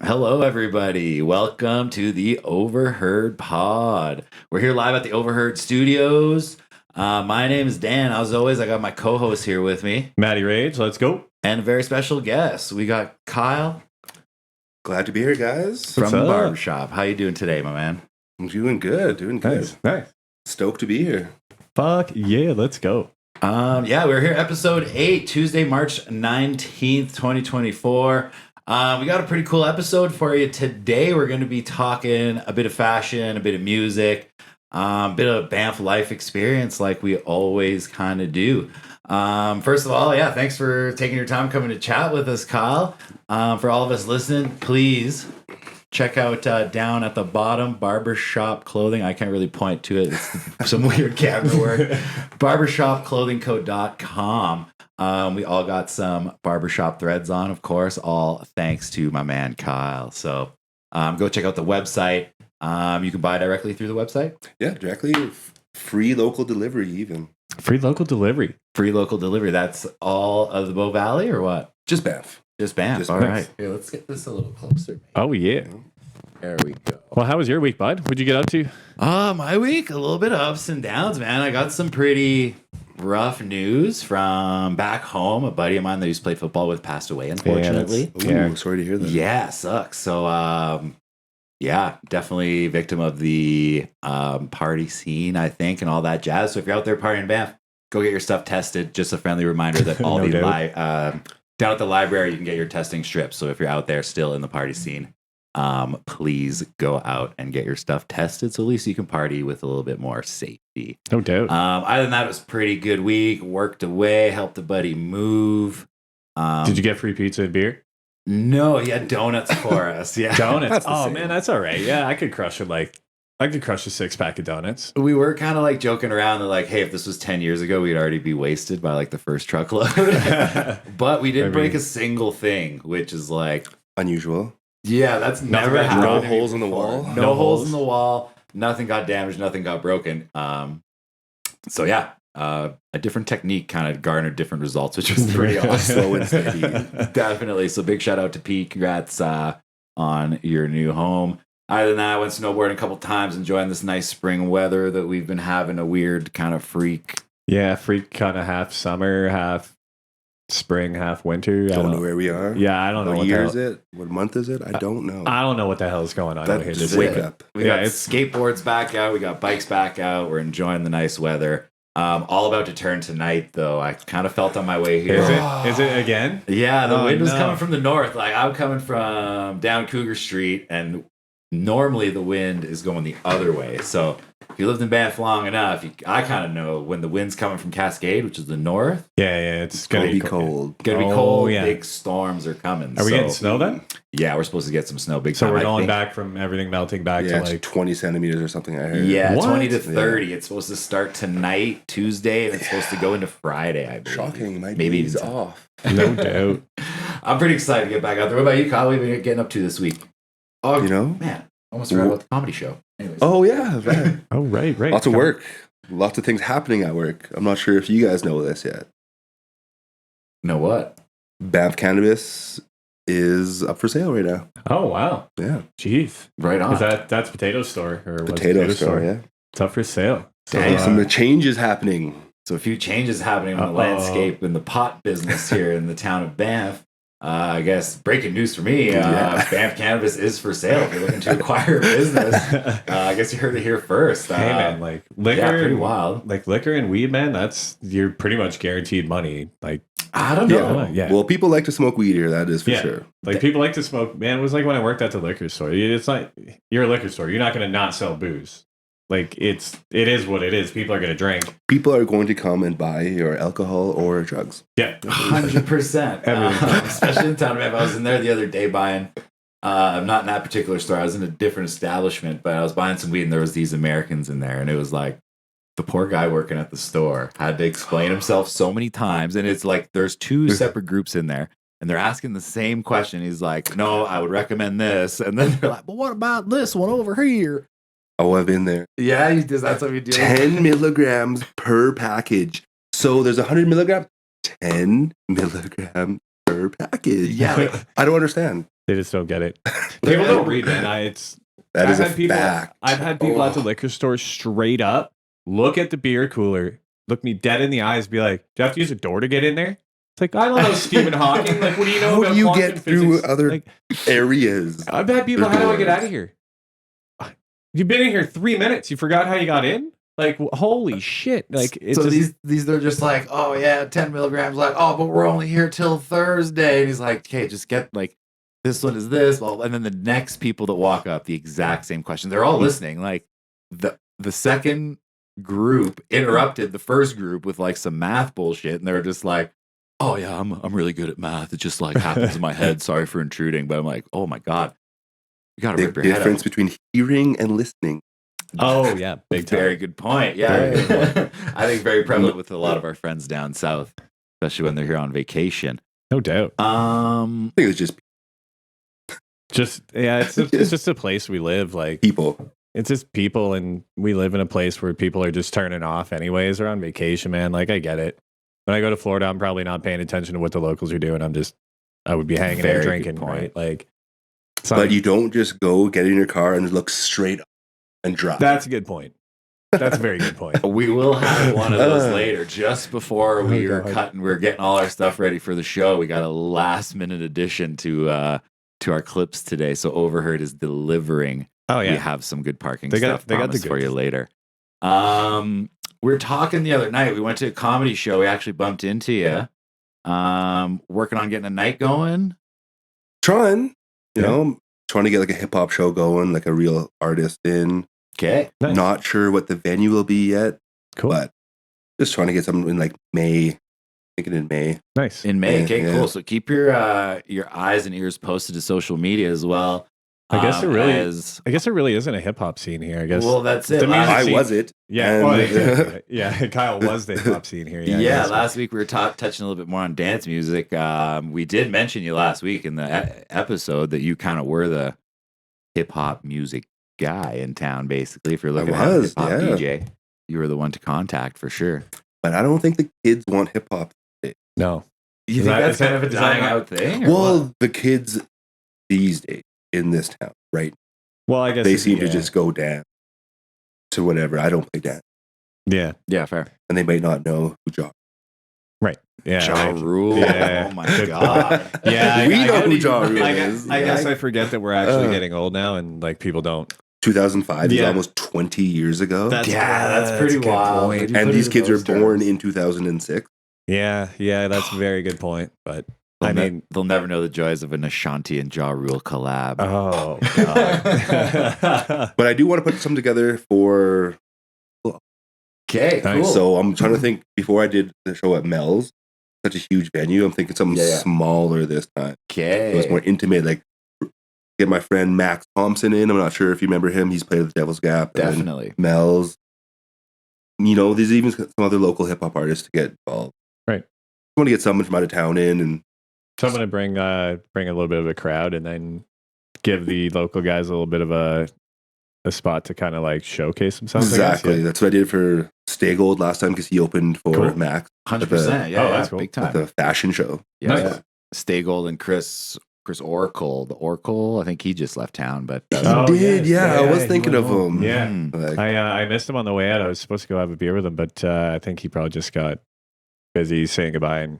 Hello, everybody. Welcome to the Overheard Pod. We're here live at the Overheard Studios. My name is Dan. As always, I got my co-host here with me. Matty Rage, let's go. And a very special guest. We got Kyle. Glad to be here, guys. From the Barber Shop. How you doing today, my man? I'm doing good, Nice. Stoked to be here. Fuck yeah, let's go. We're here, episode 8, Tuesday, March 19th, 2024. We got a pretty cool episode for you today. We're going to be talking a bit of fashion, a bit of music, a bit of Banff life experience like we always kind of do. First of all, thanks for taking your time coming to chat with us, Kyle. For all of us listening, please check out down at the bottom, Barber Shoppe Clothing. I can't really point to it. It's some weird camera work. BarberShoppeClothingCo.com. We all got some barbershop threads on, of course, all thanks to my man Kyle. So go check out the website. You can buy directly through the website. Yeah, directly. Free local delivery, even. Free local delivery. Free local delivery. That's all of the Bow Valley or what? Just Banff. Just Banff. Just all Banff. right. Here, let's get this a little closer. Oh, yeah. There we go. Well, how was your week, bud? What'd you get up to? My week, a little bit of ups and downs, man. I got some pretty rough news from back home. A buddy of mine that used to play football with passed away, unfortunately. Ooh, sorry to hear that. Yeah, sucks. So, definitely victim of the party scene, I think, and all that jazz. So if you're out there partying in Banff, go get your stuff tested. Just a friendly reminder that all down at the library, you can get your testing strips. So if you're out there still in the party scene, please go out and get your stuff tested so at least you can party with a little bit more safety. No doubt. Other than that, it was a pretty good week. Worked away, helped a buddy move. Did you get free pizza and beer? No, he had donuts for us. Yeah, Donuts. Oh, man, that's all right. Yeah, I could crush it. I could crush a 6-pack of donuts. We were kind of like joking around. They're like, hey, if this was 10 years ago, we'd already be wasted by like the first truckload. But we didn't break a single thing, which is like unusual. Yeah, that's never happened. No holes in the wall. No holes in the wall. Nothing got damaged. Nothing got broken. A different technique kind of garnered different results, which was pretty awesome. Slow and steady. Definitely. So big shout out to Pete. Congrats on your new home. Other than that, I went snowboarding a couple times, enjoying this nice spring weather that we've been having. A weird kind of freak. Yeah, freak kind of half summer, half spring, half winter. Don't know where we are. Yeah, I don't know what what year is it. What month is it? I don't know. I don't know what the hell is going on. Just wake up. We got skateboards back out. We got bikes back out. We're enjoying the nice weather. All about to turn tonight, though. I kind of felt on my way here. Is it again? Yeah, the wind was coming from the north. Like I'm coming from down Cougar Street, and normally the wind is going the other way. So if you lived in Banff long enough, I kind of know when the wind's coming from Cascade, which is the north. Yeah, it's gonna be cold. Gonna be cold. Yeah. Big storms are coming. Are we getting snow then? Yeah, we're supposed to get some snow. Big so time. We're going back from everything melting back to like 20 centimeters or something. I heard. Yeah, what? 20 to 30. Yeah. It's supposed to start tonight, Tuesday, and it's supposed to go into Friday. I believe. Shocking. Maybe he's off. No doubt. I'm pretty excited to get back out there. What about you, Kyle? What have you been getting up to this week? Oh, man, almost forgot about the comedy show. Anyways. Oh yeah, man. Oh right. Lots of work. Lots of things happening at work. I'm not sure if you guys know this yet. Know what? Banff Cannabis is up for sale right now. Oh wow. Yeah. Jeez. Right on. Is that's Potato Store or Potato Store? Yeah. It's up for sale. So some changes happening. So a few changes happening on the landscape in the pot business here in the town of Banff. I guess breaking news for me, Banff Cannabis is for sale if you're looking to acquire a business. I guess you heard it here first. Hey man, like liquor, pretty wild. Like liquor and weed, man, you're pretty much guaranteed money. Like I don't know. Yeah. Well, people like to smoke weed here, that is for sure. Like people like to smoke. Man, it was like when I worked at the liquor store. It's like you're a liquor store. You're not going to not sell booze. Like it is what it is. People are going to drink. People are going to come and buy your alcohol or drugs. Yeah, 100%. Especially in town of Banff. I was in there the other day buying. Not in that particular store. I was in a different establishment, but I was buying some weed, and there was these Americans in there, and it was like the poor guy working at the store had to explain himself so many times, and it's like there's two separate groups in there. And they're asking the same question. He's like, no, I would recommend this. And then they're like, but what about this one over here? Oh, I've been there. Yeah, that's what we do. 10 milligrams per package. So there's 100 milligrams, 10 milligrams per package. Yeah. I don't understand. They just don't get it. People don't read, man. That is a had people, fact. I've had people at the liquor store straight up look at the beer cooler, look me dead in the eyes, be like, "Do you have to use a door to get in there?" It's like, I don't know, Stephen Hawking. Like, what do you know How about do you quantum get through physics? other Like, areas? I've had people, There's how do I get doors. out of here? You've been in here 3 minutes. You forgot how you got in? Like, holy shit. Like, it's So just, these are just like, oh yeah, 10 milligrams. Like, oh, but we're only here till Thursday. And he's like, okay, just get like, this one is this. Well, and then the next people that walk up, the exact same question. They're all listening. Like the second group interrupted the first group with like some math bullshit, and they're just like, oh yeah, I'm really good at math. It just like happens in my head. Sorry for intruding, but I'm like, oh my god, you gotta The rip your head difference out. between hearing and listening. oh, yeah, big time. Very good point. Yeah, Very good I think very prevalent with a lot of our friends down south, especially when they're here on vacation. No doubt. I think it was just It's just a place we live. Like, people. it's just people, and we live in a place where people are just turning off anyways. They're on vacation, man. Like, I get it. When I go to Florida, I'm probably not paying attention to what the locals are doing. I would be hanging Very out good drinking, point. right? Like, But you don't just go get in your car and look straight up and drive. that's a good point. That's a very good point. We will have one of those later. Just before we Oh, were God. cutting, we are getting all our stuff ready for the show. We got a last minute addition to our clips today. So Overheard is delivering. Oh, We yeah. have some good parking They got stuff the promised for goods. you later. We were talking the other night. We went to a comedy show. We actually bumped into you. Working on getting a night going. Trying, you Yeah. know, trying to get like a hip hop show going, like a real artist in. Okay. Nice. Not sure what the venue will be yet, Cool. but just trying to get something in like May. Thinking in May. Nice. In May. Yeah, Okay, yeah. cool. So keep your eyes and ears posted to social media as well. I guess it really as I guess there really isn't a hip hop scene here. I guess. well, that's it. The music I scene- was it. Yeah. And- Well, exactly. Yeah. Kyle was the hip hop scene here. Yeah, Yeah. last week we were touching a little bit more on dance music. We did mention you last week in the episode that you kind of were the hip hop music guy in town, basically. If you're looking at a was, hip hop yeah. DJ, you were the one to contact for sure. But I don't think the kids want hip hop. No. You Is think that- that's is that- kind of a is that dying not- out thing? or Well, what? the kids these days in this town, right? Well, I guess They it's- seem to yeah. just go dance to whatever. I don't play dance. Yeah. Yeah, fair. And they might not know who Ja. Yeah. Ja like- Rule. Yeah. Oh my god. Yeah. We I know guess- who Ja Rule I is. guess I forget that we're actually Uh. getting old now, and like people don't. 2005 is Yeah. almost 20 years ago. That's pretty a good wild. point. You put And it these in kids were those born terms. in 2006. Yeah. That's a very good point. But They'll I ne- mean, they'll never know the joys of an Ashanti and Ja Rule collab. oh god. But I do want to put something together for. Okay, Nice. cool. So I'm trying to think before I did the show at Mel's, such a huge venue. I'm thinking something Yeah. smaller this time. Okay. It was more intimate. Like get my friend Max Thompson in. I'm not sure if you remember him. He's played with Devil's Gap. and Definitely. Mel's. You know, there's even some other local hip hop artists to get involved. Right. I want to get someone from out of town in, and So I'm gonna bring a little bit of a crowd, and then give the local guys a little bit of a spot to kind of like showcase themselves. I guess. exactly that's what I did for Stay Gold last time because he opened for Cool. Max 100%. Yeah, Oh, yeah, that's cool. big at time. the fashion show. Yeah, Nice. yeah. Stay Gold and Chris Oracle. The Oracle, I think he just left town, but He Oh, did, yes. yeah. I was he thinking went of home. him. Yeah. Mm. Like, I missed him on the way out. I was supposed to go have a beer with him, but I think he probably just got busy saying goodbye. And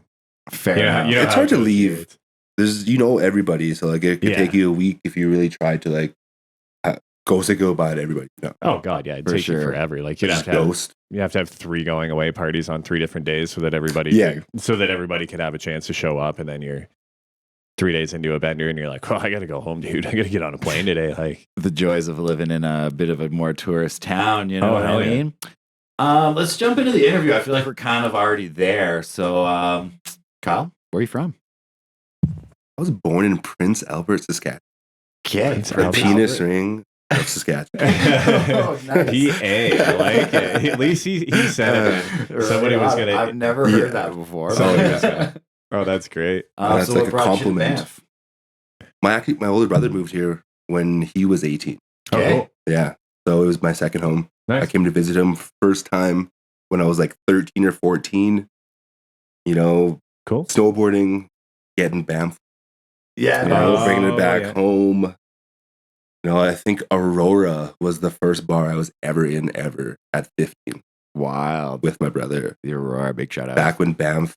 fair yeah, enough. you know It's how hard it to goes, leave. it's- there's everybody, so like it could Yeah. take you a week if you really tried to like go say goodbye to everybody. No, Oh god, yeah, it'd For take you sure. forever. Like you'd just have to have, ghost. you have to have 3 going away parties on 3 different days so that everybody Yeah. could have a chance to show up, and then you're 3 days into a bender and you're like, oh, I gotta go home, dude. I gotta get on a plane today. Like, The joys of living in a bit of a more tourist town, you know Oh, what I hell yeah. mean? Let's jump into the interview. I feel like we're kind of already there. So, Kyle, where are you from? I was born in Prince Albert, Saskatchewan. Okay. Prince For a Albert. penis ring of Saskatchewan. Oh, nice. I like it. At least he said it. Somebody was gonna- I've never heard Yeah. that before. Somebody was gonna- Oh, that's great. That's so like what a brought you to compliment. Banff? My older brother moved here when he was 18. Okay. Yeah. So it was my second home. I Nice. came to visit him first time when I was like 13 or 14. You know, Cool. snowboarding, getting Banff. Yeah, You know, Oh, bringing it back yeah. home. You know, I think Aurora was the first bar I was ever in ever at 15 Wild. with my brother. The Aurora, big shout out. Back when Banff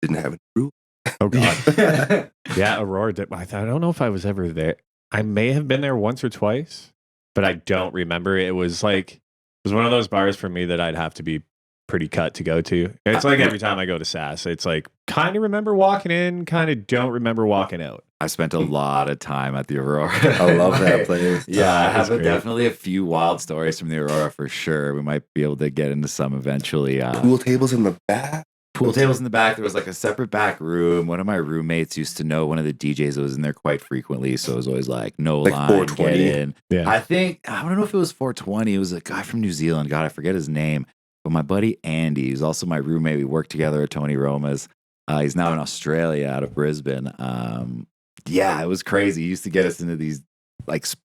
didn't have any rules. Oh god. Yeah, Aurora. I don't know if I was ever there. I may have been there once or twice, but I don't remember. It was one of those bars for me that I'd have to be pretty cut to go to. It's like every time I go to SAS, it's like kind of remember walking in, kind of don't remember walking out. I spent a lot of time at the Aurora. I love that place. Yeah, I That's have great. definitely a few wild stories from the Aurora for sure. We might be able to get into some eventually. Pool tables in the back. Pool tables in the back. There was like a separate back room. One of my roommates used to know one of the DJs that was in there quite frequently, so it was always like no Like line, 420. get in. Yeah. I don't know if it was 420. It was a guy from New Zealand. God, I forget his name. But my buddy Andy, who's also my roommate, we worked together at Tony Roma's. He's now in Australia, out of Brisbane. Yeah, it was crazy. He used to get us into these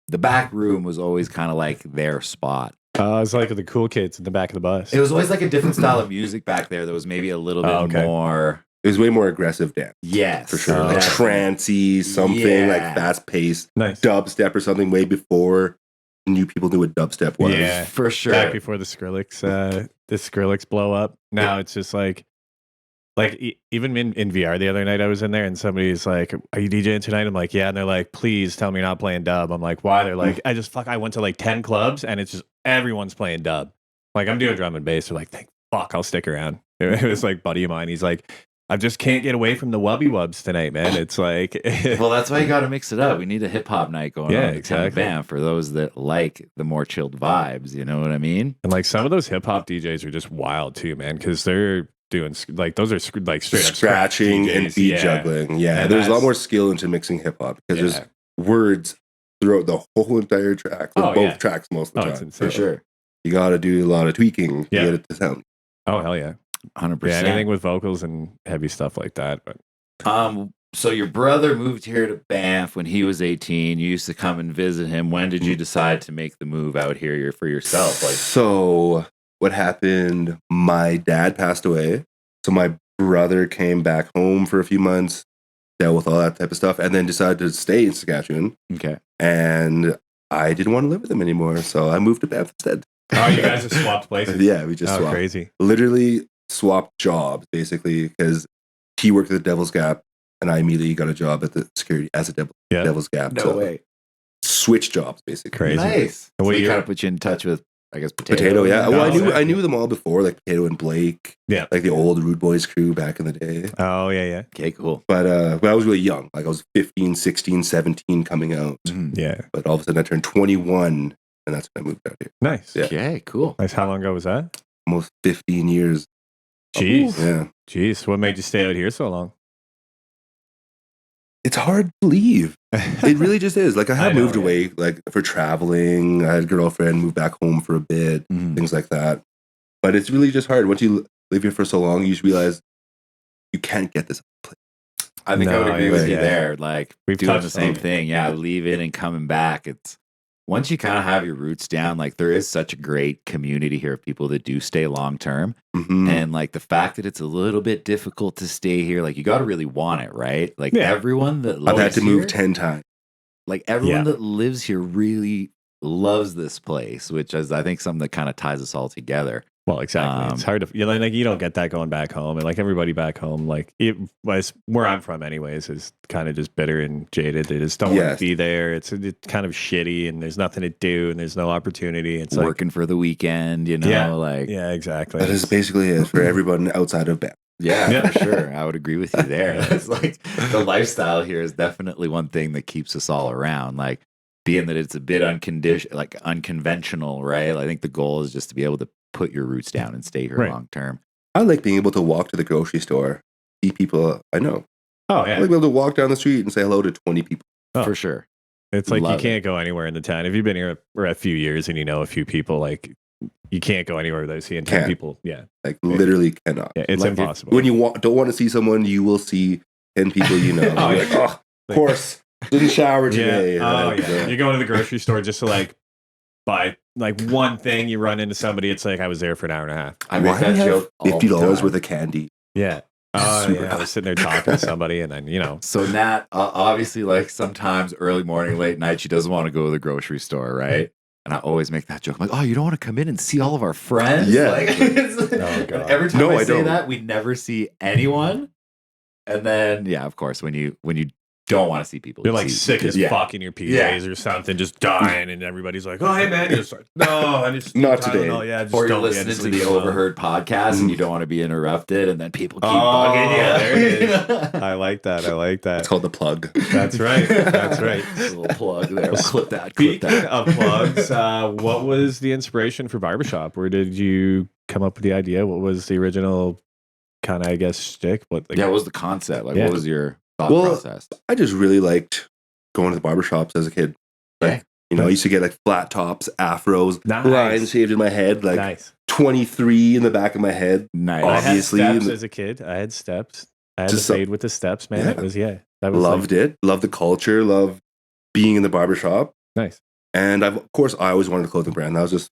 the back room was always kind of like their spot. It's like the cool kids in the back of the bus. It was always like a different style of music back there that was maybe a little bit okay. more. It was way more aggressive dance. Yes, For sure. Oh. Like trancey, something Yeah. like fast paced, Nice. dubstep or something way before new people knew what dubstep was. Yeah. for sure. Back before the Skrillex blow up. Now it's just like even in VR the other night I was in there and somebody's like, "Are you DJing tonight?" I'm like, "Yeah," and they're like, "Please tell me you're not playing dub." I'm like, "Why?" They're like, I went to like 10 clubs and it's just everyone's playing dub. Like I'm doing drum and bass. They're like, "Thank fuck, I'll stick around." It was like buddy of mine. He's like, "I just can't get away from the wubby wubs tonight, man." It's like, Well, that's why you got to mix it up. We need a hip hop night going Yeah, on in town of exactly. Banff for those that like the more chilled vibes. You know what I mean? and like some of those hip hop DJs are just wild too, man, because they're doing like those are like straight up scratch Scratching and DJs, beat yeah. juggling. Yeah, And there's a lot that's- more skill into mixing hip hop because Yeah. there's words throughout the whole entire track. Oh, Both yeah. tracks most of Oh, the it's time. insane. For sure. You got to do a lot of tweaking to Yeah. get it to sound. Oh hell yeah. 100%. Yeah, anything with vocals and heavy stuff like that. But So your brother moved here to Banff when he was 18. You used to come and visit him. When did you decide to make the move out here for yourself? Like, So what happened? My dad passed away. So my brother came back home for a few months, dealt with all that type of stuff, and then decided to stay in Saskatchewan. okay. And I didn't want to live with him anymore. So I moved to Banff instead. oh, you guys have swapped places. Yeah, we just Oh, swapped. crazy. Literally swapped jobs basically because he worked at the Devil's Gap and I immediately got a job at the security as a Yeah. Devil's Gap. No So way. switch jobs basically. Crazy. Nice. And So what he year? kind of put you in touch with, I guess, Potato, yeah. Oh, Well, okay. I knew them all before, like Potato and Blake, Yeah. like the old Rude Boys crew back in the day. Oh yeah, yeah, Okay, cool. But I was really young, like I was 15, 16, 17 coming out. yeah. But all of a sudden I turned 21 and that's when I moved out here. Nice. Yeah. Okay, cool. Nice. How long ago was that? Almost 15 years. Jeez. Yeah. Jeez. What made you stay out here so long? It's hard to believe. It really just is. Like I have I know, moved yeah. away, like for traveling. I had a girlfriend, moved back home for a bit, Mhm. things like that. But it's really just hard. Once you live here for so long, you just realize you can't get this. I think I No, would agree with you yeah. there. Like We've doing the touched same on it. thing. Yeah, leaving and coming back. It's once you kind of have your roots down, like there is such a great community here of people that do stay long term. Mhm. And like the fact that it's a little bit difficult to stay here, like you got to really want it, right? Like Yeah. everyone that I've had lives to move here, 10 times. like everyone Yeah. that lives here really loves this place, which is I think something that kind of ties us all together. Well, exactly. It's hard to like you don't get that going back home, and like everybody back home, like where I'm from, anyways, is kind of just bitter and jaded. They just don't want Yes. to be there. It's kind of shitty, and there's nothing to do, and there's no opportunity. It's like, Working for the weekend, you know, Yeah. like yeah, exactly. That is basically it for everyone outside of Banff. Yeah, Yeah. for sure. I would agree with you there. It's like the lifestyle here is definitely one thing that keeps us all around. Like being that it's a bit unconventional, right? I think the goal is just to be able to put your roots down and stay here Right. long term. I like being able to walk to the grocery store, see people I know. Oh I like yeah, being able to walk down the street and say hello to 20 people. Oh. For sure. it's like you Love it. can't go anywhere in the town. If you've been here for a few years and you know a few people, like you can't go anywhere without seeing 10 Can't. people. Yeah, Like literally cannot. yeah, it's Like, if- impossible. When you don't want to see someone, you will see 10 people you know. Oh, You're like, oh, of course. Didn't shower today. Yeah. Oh Like, yeah. You're going to the grocery store just to like buy like one thing. You run into somebody. It's like I was there for an hour and a half. I make Why that do you joke have all $50 the time. worth of candy? Yeah. Oh Super yeah, I was sitting there talking to somebody, and then So Nat, obviously, like sometimes early morning, late night, she doesn't want to go to the grocery store, right? And I always make that joke. I'm like, oh, you don't want to come in and see all of our friends? Yeah. Like, Oh, God. and every time No, I I say don't. that, we never see anyone. And then, yeah, of course, when you don't want to see people, you're you like see- sick as yeah. fuck in your PJs Yeah. or something, just dying, and everybody's like, "Oh, hey man," you're just like, "No, I just Not Tylenol, today. Yeah, just Or you're don't- yeah, listening just to leave the me alone." overheard podcast and you don't want to be interrupted, and then people keep Oh, bugging you. there it is. I like that. I like that. It's called the plug. That's right. That's right. Little plug there. Well, Clip that. Speaking of plugs, what was the inspiration for Barbershop? Where did you come up with the idea? What was the original kind of, I guess, shtick? What What was the concept? Like, Yeah. what was your thought Well, process? I just really liked going to the barbershops as a kid. Like, Okay. I used to get like flat tops, afros, Nice. lines shaved in my head, like nice? 23 in the back of my head. Nice. Obviously, I had steps in the- as a kid. I had steps. I had Just to so- fade with the steps, man. Yeah. It was that was Loved it. Loved the culture. Loved being in the barbershop. nice. And of course, I always wanted a clothing brand. That was just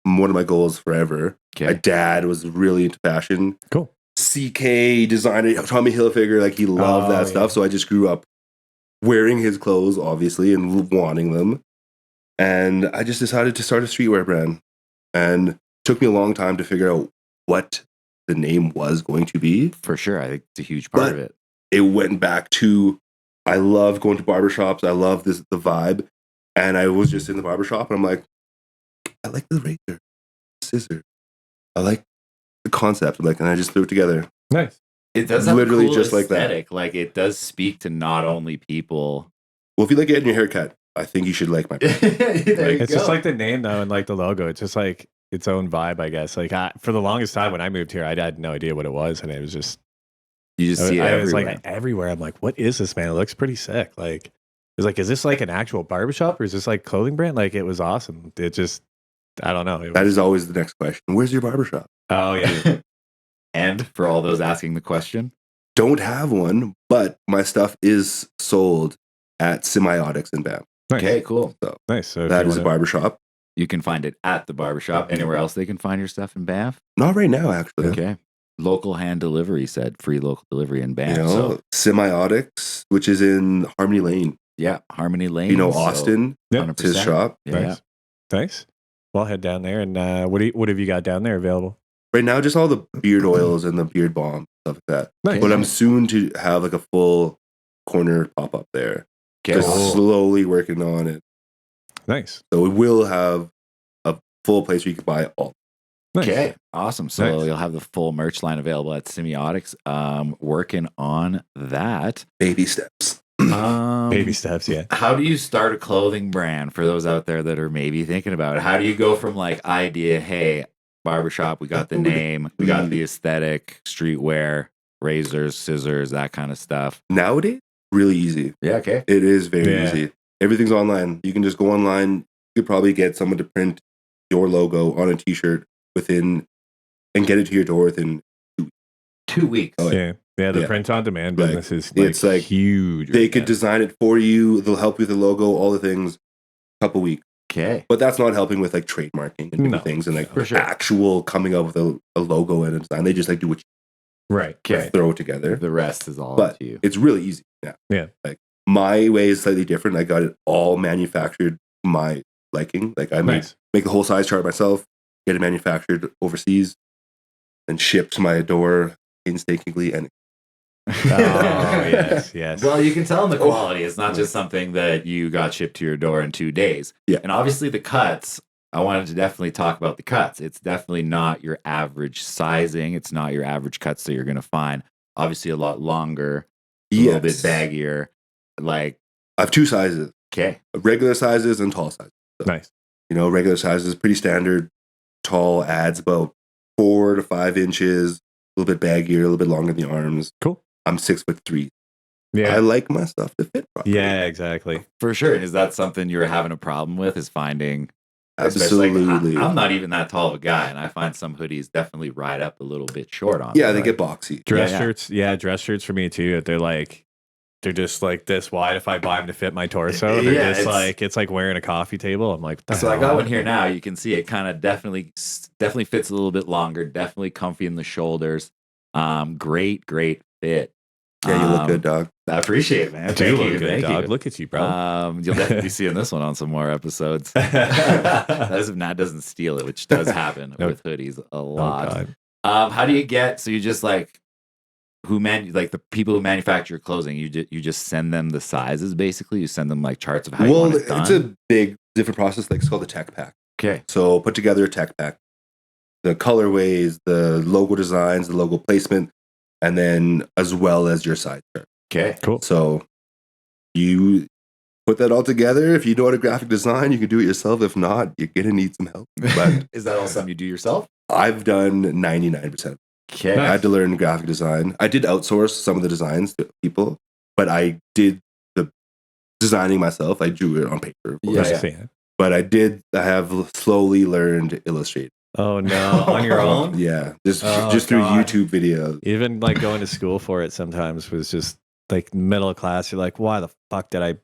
one of my goals forever. My Okay. dad was really into fashion. Cool. CK designer, Tommy Hilfiger, like he loved Oh, that yeah. stuff. So I just grew up wearing his clothes, obviously, and wanting them. And I just decided to start a streetwear brand. And it took me a long time to figure out what the name was going to be. For sure. I think it's a huge part But- of it. It went back to I love going to barbershops. I love the vibe. And I was just in the barbershop and I'm like, I like the razor, scissor. I like the concept. I'm like, and I just threw it together. Nice. It does have Literally a cool just like that. aesthetic. Like, it does speak to not only people. Well, if you like getting your hair cut, I think you should like my brand. It's just like the name though, and like the logo. It's just like its own vibe, I guess. Like for the longest time when I moved here, I had no idea what it was, and it was just You just see it I was everywhere. like everywhere. I'm like, what is this, man? It looks pretty sick. Like, it's like, is this like an actual barbershop or is this like clothing brand? Like, it was awesome. It just, I don't know. It That was, is always the next question. Where's your barbershop? oh yeah, And for all those asking the question, Don't have one, but my stuff is sold at Semiotics in Banff. nice. okay, cool. Nice. So if That you is a wanna- barbershop. You can find it at the barbershop. Anywhere else they can find your stuff in Banff? Not right now, actually. Okay. Local hand delivery, said free local delivery in You Banff. know, So, Semiotics, which is in Harmony Lane. yeah, Harmony Lane. You know, so Austin, Yep. it's his 100%. shop. Yeah. Nice. Nice. Well, I'll head down there and what have you got down there available? Right now, just all the beard oils and the beard balm, stuff like that. Nice. But I'm soon to have like a full corner pop up there. Okay. Just Cool. slowly working on it. Nice. So we will have a full place where you can buy all. Nice. Okay, awesome. So Nice. you'll have the full merch line available at Semiotics. Working on that. Baby steps. Baby steps. Yeah. How do you start a clothing brand for those out there that are maybe thinking about it? How do you go from like idea, hey, barbershop, we got the name, we got the aesthetic, streetwear, razors, scissors, that kind of stuff. Nowadays, really easy. Yeah, okay. It is very Yeah. easy. Everything's online. You can just go online. You could probably get someone to print your logo on a t-shirt and get it to your door within 2 weeks. Oh, Yeah. Yeah. The Yeah. print on demand Like, business is it's like huge. they right could now. design it for you. They'll help you with the logo, all the things, couple weeks. Okay. But that's not helping with like trademarking and different No. things and like For sure. actual coming up with a logo and a design. They just like do what Right. you Right. throw together. The rest is all But up to you. it's really easy. Yeah. Yeah. Like my way is slightly different. I got it all manufactured to my liking. Like I Nice. make the whole size chart myself, get it manufactured overseas, and shipped to my door painstakingly. And Oh yes. Yes. Well, you can tell in the quality. It's not just something that you got shipped to your door in 2 days. Yeah. And obviously the cuts, I wanted to definitely talk about the cuts. It's definitely not your average sizing. It's not your average cuts that you're going to find. Obviously a lot longer, a little bit baggier. Like, I have two sizes, okay. regular sizes and tall sizes. Nice. You know, regular size is pretty standard. Tall adds about 4 to 5 inches, a little bit baggier, a little bit longer in the arms. Cool. I'm 6'3". Yeah. I like my stuff to fit properly. Yeah. Exactly. For sure. Is that something you're having a problem with? Is finding, especially, like, Absolutely. I'm not even that tall of a guy, and I find some hoodies definitely ride up a little bit short on. Yeah, me. they Like, get boxy. Dress Yeah. shirts. Yeah. Dress shirts for me too. They're just like this wide if I buy them to fit my torso. They're Yeah, just it's- it's like wearing a coffee table. I'm like, what the So I hell? got one here now. You can see it kind of definitely fits a little bit longer. Definitely comfy in the shoulders. Great fit. Yeah, you look good, dog. I appreciate it, man. I Thank do you, look good, thank dog. you. Look at you, bro. You'll definitely be seeing this one on some more episodes. That's if Nat doesn't steal it, which does happen Nope. with hoodies a Oh, lot. God. How do you get? So you just like the people who manufacture your clothing? You just send them the sizes. Basically, you send them like charts of how you want it done. It's a big different process. Like it's called the tech pack. Okay. So put together a tech pack, the colorways, the logo designs, the logo placement, and then as well as your size chart. Okay. Cool. So you put that all together. If you know how to graphic design, you can do it yourself. If not, you're gonna need some help. But Is that all something you do yourself? I've done 99%. Okay. I had to learn graphic design. I did outsource some of the designs to people, but I did the designing myself. I drew it on paper. Yeah. But I have slowly learned Illustrator. Oh no, on your own? Yeah, just through God. YouTube videos. Even like going to school for it sometimes was just like middle of class. You're like, why the fuck did I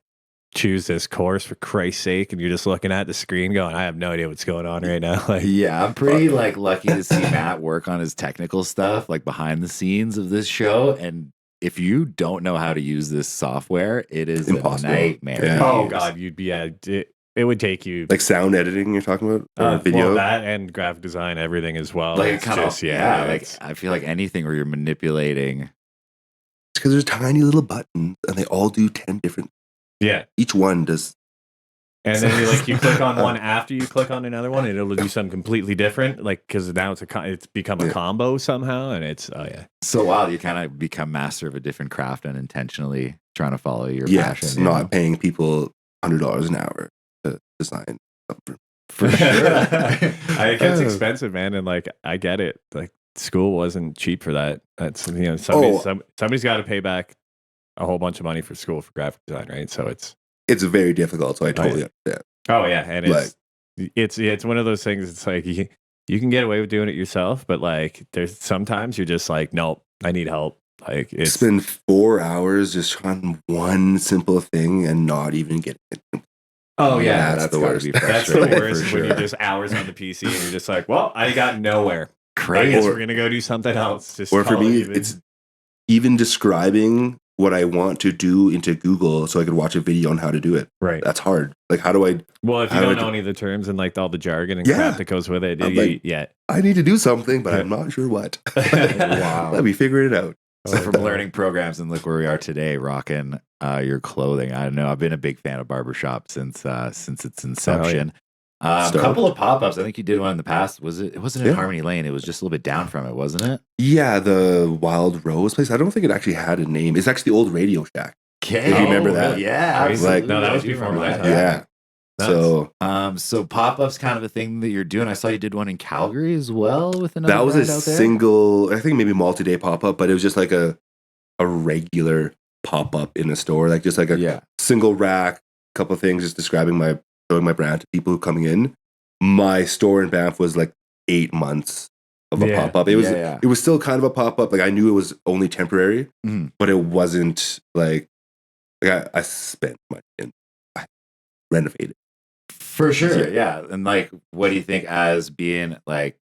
choose this course, for Christ's sake? And you're just looking at the screen going, I have no idea what's going on right now. Like, Yeah, I'm pretty like lucky to see Matt work on his technical stuff, like behind the scenes of this show. And if you don't know how to use this software, it is Impossible. a nightmare. Yeah. to oh use. God, you'd be it would take you Like sound editing, you're talking about, or video. well, that and graphic design, everything as well. Like It's kind just, of, yeah. Like it's- I feel like anything where you're manipulating. It's because there's tiny little buttons, and they all do 10 different. yeah. Each one does. And then you click on one after you click on another one, and it'll do something completely different. Like because now it's become a combo somehow, and it's So wild, you kind of become master of a different craft unintentionally trying to follow your Yes, passion. not paying people $100 an hour to design something. for sure. it gets expensive, man, and like I get it. Like school wasn't cheap for that. That's somebody's got to pay back a whole bunch of money for school for graphic design, right? So It's very difficult, so I totally understand. oh yeah, and it's one of those things. It's like you can get away with doing it yourself, but like there's sometimes you're just like, nope, I need help. Like it's Spend 4 hours just trying one simple thing and not even getting it. Oh yeah, That's that's the gotta worst. be that's the frustrating. worst for when sure. you're just hours on the PC and you're just like, well, I got nowhere. I Crazy. guess we're gonna go do something else. Just Or for call it me, even. it's even describing what I want to do into Google so I could watch a video on how to do it. right. That's hard. Like, how do I? Well, if you how do don't I know do- any of the terms and like all the jargon and Yeah. crap that goes with it, I'm like- yeah. I need to do something, but Yeah. I'm not sure what. Wow. Let me figure it out. So from learning programs and look where we are today, rocking your clothing. I don't know. I've been a big fan of Barber Shoppe since its inception. A Start. couple of pop-ups. I think you did one in the past. Was it? It wasn't in Yeah. Harmony Lane. It was just a little bit down from it, wasn't it? Yeah, the Wild Rose place. I don't think it actually had a name. It's actually the old Radio Shack. Okay. If you remember that. Oh, Yeah, Crazy. absolutely. No, that I was do before remember my that. time. Yeah. Nuts. So So pop-ups kind of a thing that you're doing. I saw you did one in Calgary as well with another that was a brand out there. single, I think maybe multi-day pop-up, but it was just like a regular pop-up in a store, like just like a Yeah. single rack, couple of things, just showing my brand to people who coming in. My store in Banff was like 8 months of a Yeah. pop-up. It was Yeah. it was still kind of a pop-up. Like I knew it was only temporary, Mhm. but it wasn't like I spent money and I renovated. For sure, yeah. And like, what do you think as being like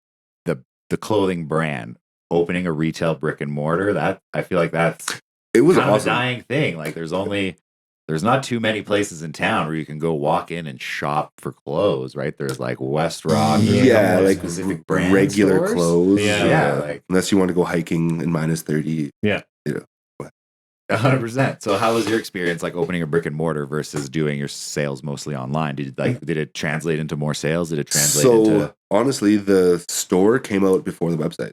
the clothing brand opening a retail brick and mortar? That I feel like that's It was kind of a awesome. dying thing. Like, there's not too many places in town where you can go walk in and shop for clothes, right? There's like West Rock, there's a Yeah, couple of like specific brand regular stores. clothes. Yeah. like Unless you want to go hiking in -30. 100%. So, how was your experience like opening a brick and mortar versus doing your sales mostly online? Did it translate into more sales? Did it translate So into? honestly, the store came out before the website.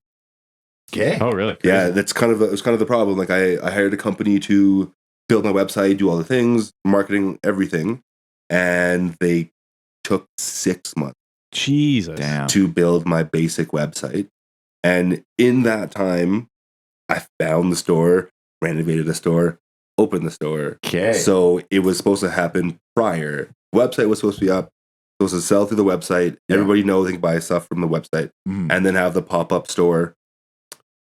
Okay. Oh, really? Yeah, Crazy. that's kind of it was kind of the problem. Like I hired a company to build my website, do all the things, marketing, everything, and they took 6 months Jesus. Damn. to build my basic website. And in that time, I found the store, renovated the store, opened the store. Okay. So it was supposed to happen prior. Website was supposed to be up, supposed to sell through the website. Yeah. Everybody knows they can buy stuff from the website, Mhm. and then have the pop-up store.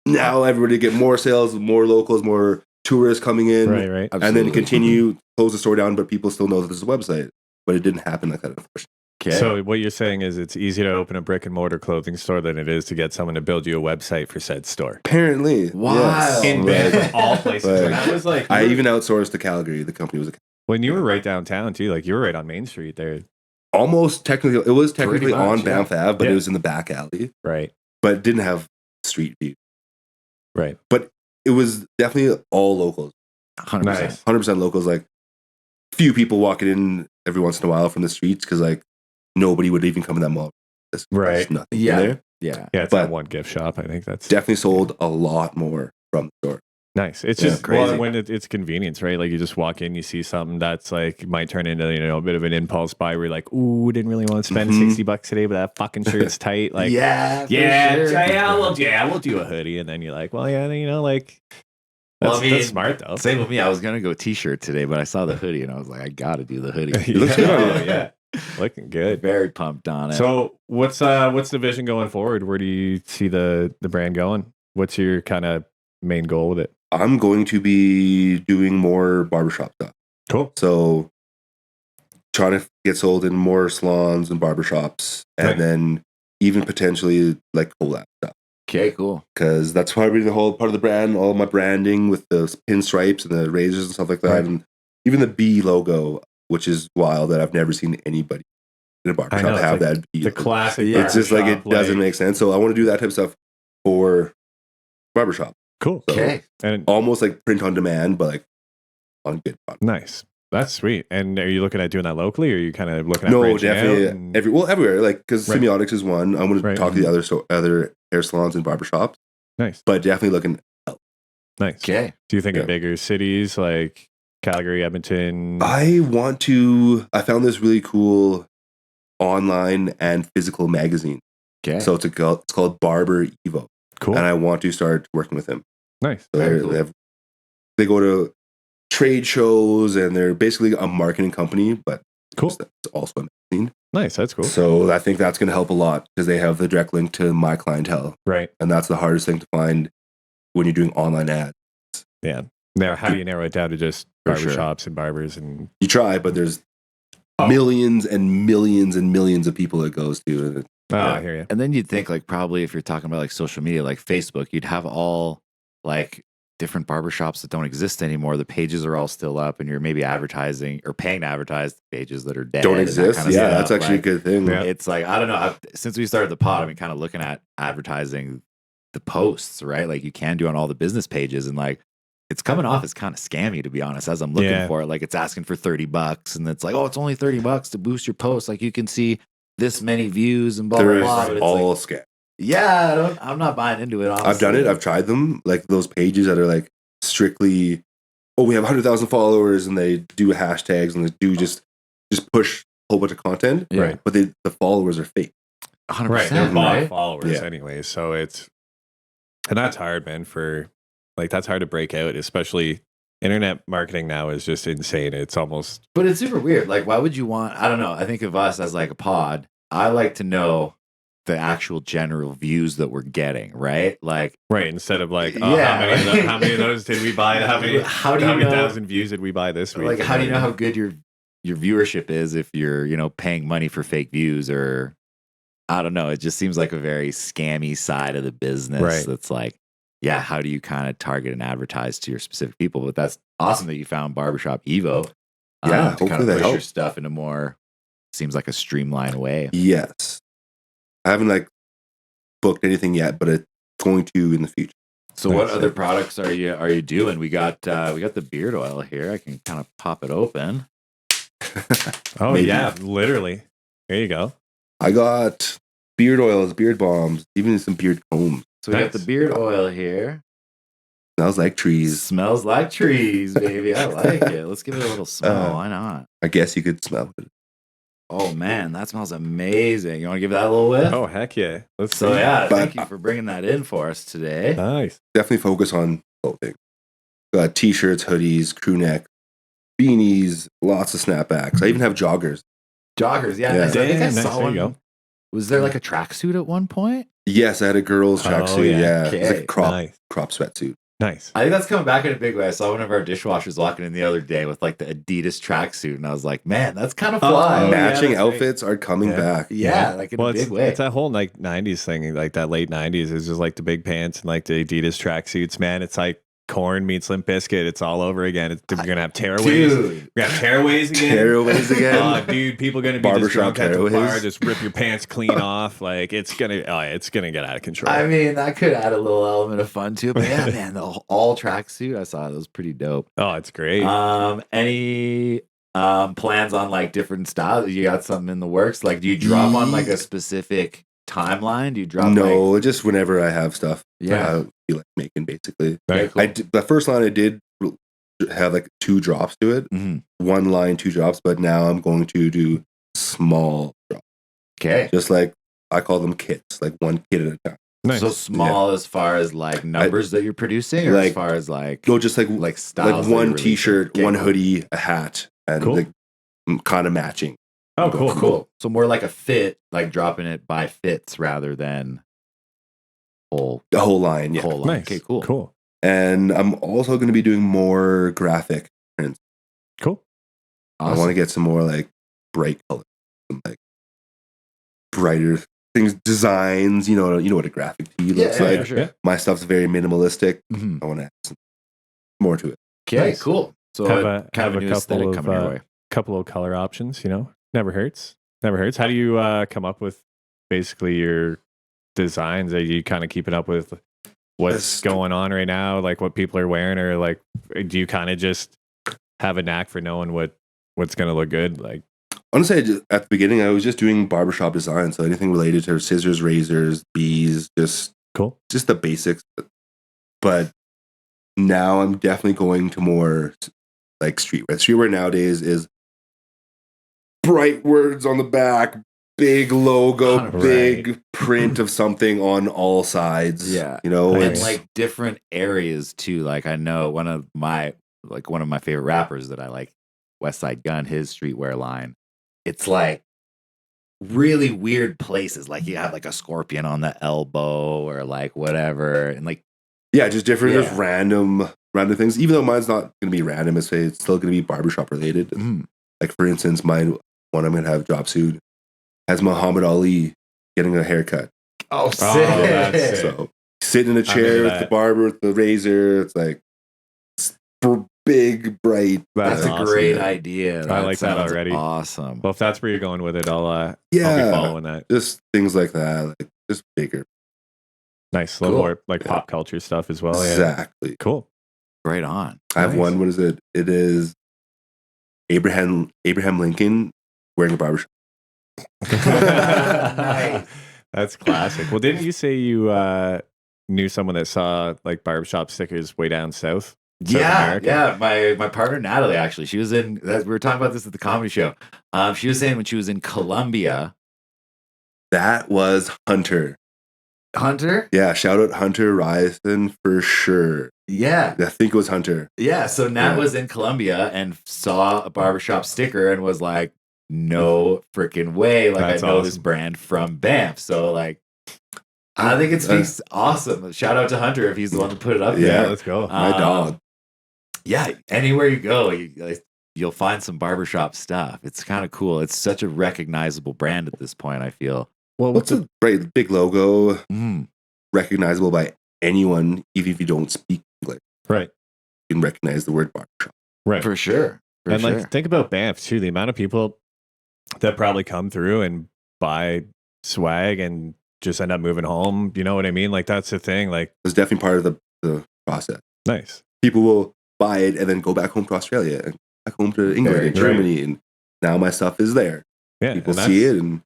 Now everybody get more sales, more locals, more tourists coming in, Right, right. and then Absolutely. continue close the store down. But people still know that there's a website. But it didn't happen like that, unfortunately. Okay. So what you're saying is it's easier to open a brick and mortar clothing store than it is to get someone to build you a website for said store. Apparently. Wow. In Yes. Banff, of all places. Like, That was like I even outsourced to Calgary. The company was when you were right downtown too. Like you were right on Main Street there, almost technically, it was technically Pretty much, on Banff Ave, but Yeah. it was in the back alley. right? But it didn't have street view. Right. But it was definitely all locals. 100%. Nice. 100% locals. Like, few people walking in every once in a while from the streets because, like, nobody would even come in that mall. There's Right. nothing in Yeah. there. Yeah. Yeah, it's But- that one gift shop. I think that's Definitely sold a lot more from the store. nice. It's Yeah, just crazy. well, when it's convenience, right? Like you just walk in, you see something that's like might turn into a bit of an impulse buy. Where you're like, ooh, didn't really want to spend Mhm. $60 today, but that fucking shirt's tight. Like, yeah. for yeah, sure. we'll do a hoodie, and then you're like, well, yeah, like Well, that's, I mean, that's smart though. Same with me. I was gonna go t-shirt today, but I saw the hoodie and I was like, I gotta do the hoodie. It looks good on you. yeah, looking good. Very pumped on it. So what's the vision going forward? Where do you see the brand going? What's your kind of main goal with it? I'm going to be doing more barbershop stuff. Cool. So, trying to get sold in more salons and barbershops, and Right. then even potentially like collab stuff. okay, cool. Because that's probably the whole part of the brand, all my branding with the pinstripes and the razors and stuff like that. Right. And even the B logo, which is wild that I've never seen anybody in a barbershop know, it's have like that B The logo. classic. Yeah. It's just like it barbershop, doesn't make sense. So I want to do that type of stuff for barbershop. Cool. So Okay. And almost like print on demand, but like on good product. nice. That's sweet. And are you looking at doing that locally, or are you kind of looking at No, branching out definitely and- everywhere. Like because Right. Semiotics is one. I'm going to Right. talk to the other hair salons and barbershops, Nice, but definitely looking. nice. Okay. Do you think Yeah. of bigger cities like Calgary, Edmonton? I want to. I found this really cool online and physical magazine. Okay. So it's called Barber Evo, Cool. and I want to start working with him. Nice. So Very cool. they go to trade shows, and they're basically a marketing company, but Cool. it's also a magazine. Nice. That's cool. So I think that's going to help a lot because they have the direct link to my clientele, Right. and that's the hardest thing to find when you're doing online ads. Yeah. Now, how do you narrow it down to just For sure. barbershops and barbers and You try, but there's Oh. millions and millions and millions of people it goes to. And I hear you. And then you'd think like probably if you're talking about like social media, like Facebook, you'd have all like different barbershops that don't exist anymore. The pages are all still up and you're maybe advertising or paying to advertise the pages that are dead. don't and that exist. kind of Yeah, stuff. that's actually Like, a good thing. Yeah. It's like, I don't know. Since we started the pod, I've been kind of looking at advertising the posts, right? Like you can do on all the business pages and like, it's coming off as kind of scammy, to be honest, as I'm looking Yeah. for it. Like it's asking for $30 and it's like, oh, it's only $30 to boost your post. Like you can see this many views and blah, There blah, is blah. But it's all like, scam. yeah, I'm not buying into it. I've done it. honestly. I've tried them. Like those pages that are like strictly, oh, we have 100,000 followers, and they do hashtags and they do just push a whole bunch of content. Yeah. Right. But the followers are fake. 100%. Right. They're bot Right? followers Yeah. anyway. So and that's hard, man, that's hard to break out, especially internet marketing now is just insane. It's almost But it's super weird. Like, why would you want? I don't know. I think of us as like a pod. I like to know the actual general views that we're getting, right? Like, right. Instead of like, oh, Yeah. how many of those did we buy? How many How do you know- thousand views did we buy this week? like, how do you know how good your viewership is if you're, paying money for fake views or I don't know. It just seems like a very scammy side of the business. Right. That's like, yeah, how do you kind of target and advertise to your specific people? But that's awesome that you found Barbershop Evo. Yeah, to hopefully kind of that push your helps. stuff in a more seems like a streamlined way. Yes. I haven't like booked anything yet, but it's going to in the future. So what Nice. other products are you doing? We got the beard oil here. I can kind of pop it open. Oh Maybe. yeah, literally. There you go. I got beard oils, beard bombs, even some beard combs. So we got Nice. the beard oil here. Smells like trees. Smells like trees, baby. I like it. Let's give it a little smell. Why not? I guess you could smell it. Oh man, that smells amazing. You want to give that a little whiff? Oh heck yeah. Let's So see. yeah, But- thank you for bringing that in for us today. Nice. Definitely focus on clothing. Got t-shirts, hoodies, crew neck, beanies, lots of snapbacks. I even have joggers. Joggers, yeah. Yeah. Nice. I think I Damn, nice. saw There you one. go. Was there like a tracksuit at one point? Yes, I had a girl's Oh, tracksuit. yeah. Yeah, it was like Okay. a crop Nice. sweatsuit. Nice. I think that's coming back in a big way. I saw one of our dishwashers walking in the other day with like the Adidas tracksuit, and I was like, man, that's kind of fly. Oh, Matching that's right. outfits are coming back. Yeah, like in a big way. It's that whole like 90s thing, like that late 90s is just like the big pants and like the Adidas tracksuits, man. It's like Corn meets Limp Bizkit. It's all over again. We're gonna have tearaways. Dude. We're gonna have tearaways again. Tearaways again. Oh, dude, people gonna be Barber just drunk shop at the bar, tearaways. just rip your pants clean off. Like it's gonna get out of control. I mean, that could add a little element of fun to it. But yeah, man, the all tracksuit, I saw it was pretty dope. Oh, it's great. Any plans on like different styles? You got something in the works? Like, do you drop on like a specific timeline? Do you drop? No, like, just whenever I have stuff. Yeah. I feel like making basically. Right. cool. The first line I did have like 2 drops to it. Mhm. 1 line, 2 drops, but now I'm going to do small drops. Okay. Just like I call them kits, like 1 kit at a time. Nice. So small as far as like numbers that you're producing, or as like- far as like No, just like styles. like that you're 1 releasing? t-shirt, Okay, 1 cool. hoodie, a hat, and Cool. like kind of matching. Oh, cool, cool. So more like a fit, like dropping it by fits rather than whole The whole line, yeah. whole line. Nice. Okay, cool. Cool. And I'm also going to be doing more graphic prints. Cool. I want to get some more like bright colors, some like brighter things, designs. You know what a graphic tee looks like. for sure. Yeah. My stuff's very minimalistic. Mhm. I want to add some more to it. Okay, Nice. cool. So kind of a new aesthetic coming your way. couple of color options, never hurts. How do you come up with basically your designs? Are you kind of keeping up with what's going on right now, like what people are wearing, or like do you kind of just have a knack for knowing what's going to look good? Like, Honestly, at the beginning, I was just doing barbershop design. So anything related to scissors, razors, bees, just cool. the basics. But now I'm definitely going to more like streetwear. Streetwear nowadays is bright words on the back, big logo, 100%. big print of something on all sides. Yeah. You know, And it's like different areas too. Like I know one of my favorite rappers that I like, West Side Gun, his streetwear line. It's like really weird places. Like you have like a scorpion on the elbow or like whatever. And like yeah, just different, Yeah. just random things. Even though mine's not going to be random, it's still going to be barbershop related. Like for instance, mine one I'm going to have drop soon has Muhammad Ali getting a haircut. oh, that's sick. So sitting in a I'm chair into with that. the barber with the razor, it's like big, bright. That's a awesome, great man. idea. I like that sounds already. Awesome. Well, if that's where you're going with it, I'll be Yeah, following that. just things like that, like just bigger. Nice, a little Cool. more like Yeah. pop culture stuff as well. Yeah, Exactly. cool. Right on. I have Nice. one. What is it? It is Abraham Lincoln wearing a barbershop. Nice. That's classic. Well, didn't you say you knew someone that saw like barbershop stickers way down south? South America? Yeah. My partner Natalie, actually, she was in. We were talking about this at the comedy show. She was saying when she was in Colombia, That was Hunter. Hunter. Yeah, shout out Hunter Ryerson for sure. Yeah, I think it was Hunter. yeah. So Nat Yeah. was in Colombia and saw a barbershop sticker and was like, "No freaking way! Like That's I know this awesome. brand from Banff." So like, I think it speaks awesome. Shout out to Hunter if he's the one to put it up Yeah. there. Let's go. My dog. Yeah, anywhere you go, you'll find some barbershop stuff. It's kind of cool. It's such a recognizable brand at this point, I feel. Well, What's a right big logo, Mm. recognizable by anyone, even if you don't speak English. right, You can recognize the word barbershop. right. For sure. For And sure. like, think about Banff too. The amount of people that probably come through and buy swag and just end up moving home. You know what I mean? Like that's the thing. Like, It's definitely part of the process. nice. People will buy it and then go back home to Australia and back home to England Very and true. Germany. And now my stuff is there. Yeah, People and see it and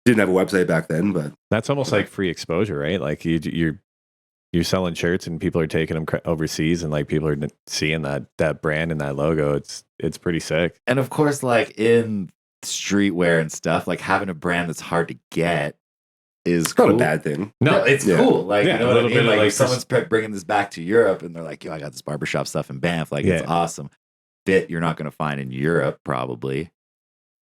didn't have a website back then, but That's almost like free exposure, right? Like you're selling shirts and people are taking them overseas, and like people are seeing that brand and that logo. It's pretty sick. And of course, like in streetwear and stuff, like having a brand that's hard to get is it's cool. not a bad thing. No, it's Yeah. cool. Like, Yeah, you know a what I little mean? bit of, Like, like, if someone's bringing this back to Europe and they're like, yo, I got this barbershop stuff in Banff. Like, it's Yeah. awesome. Fit you're not going to find in Europe, probably.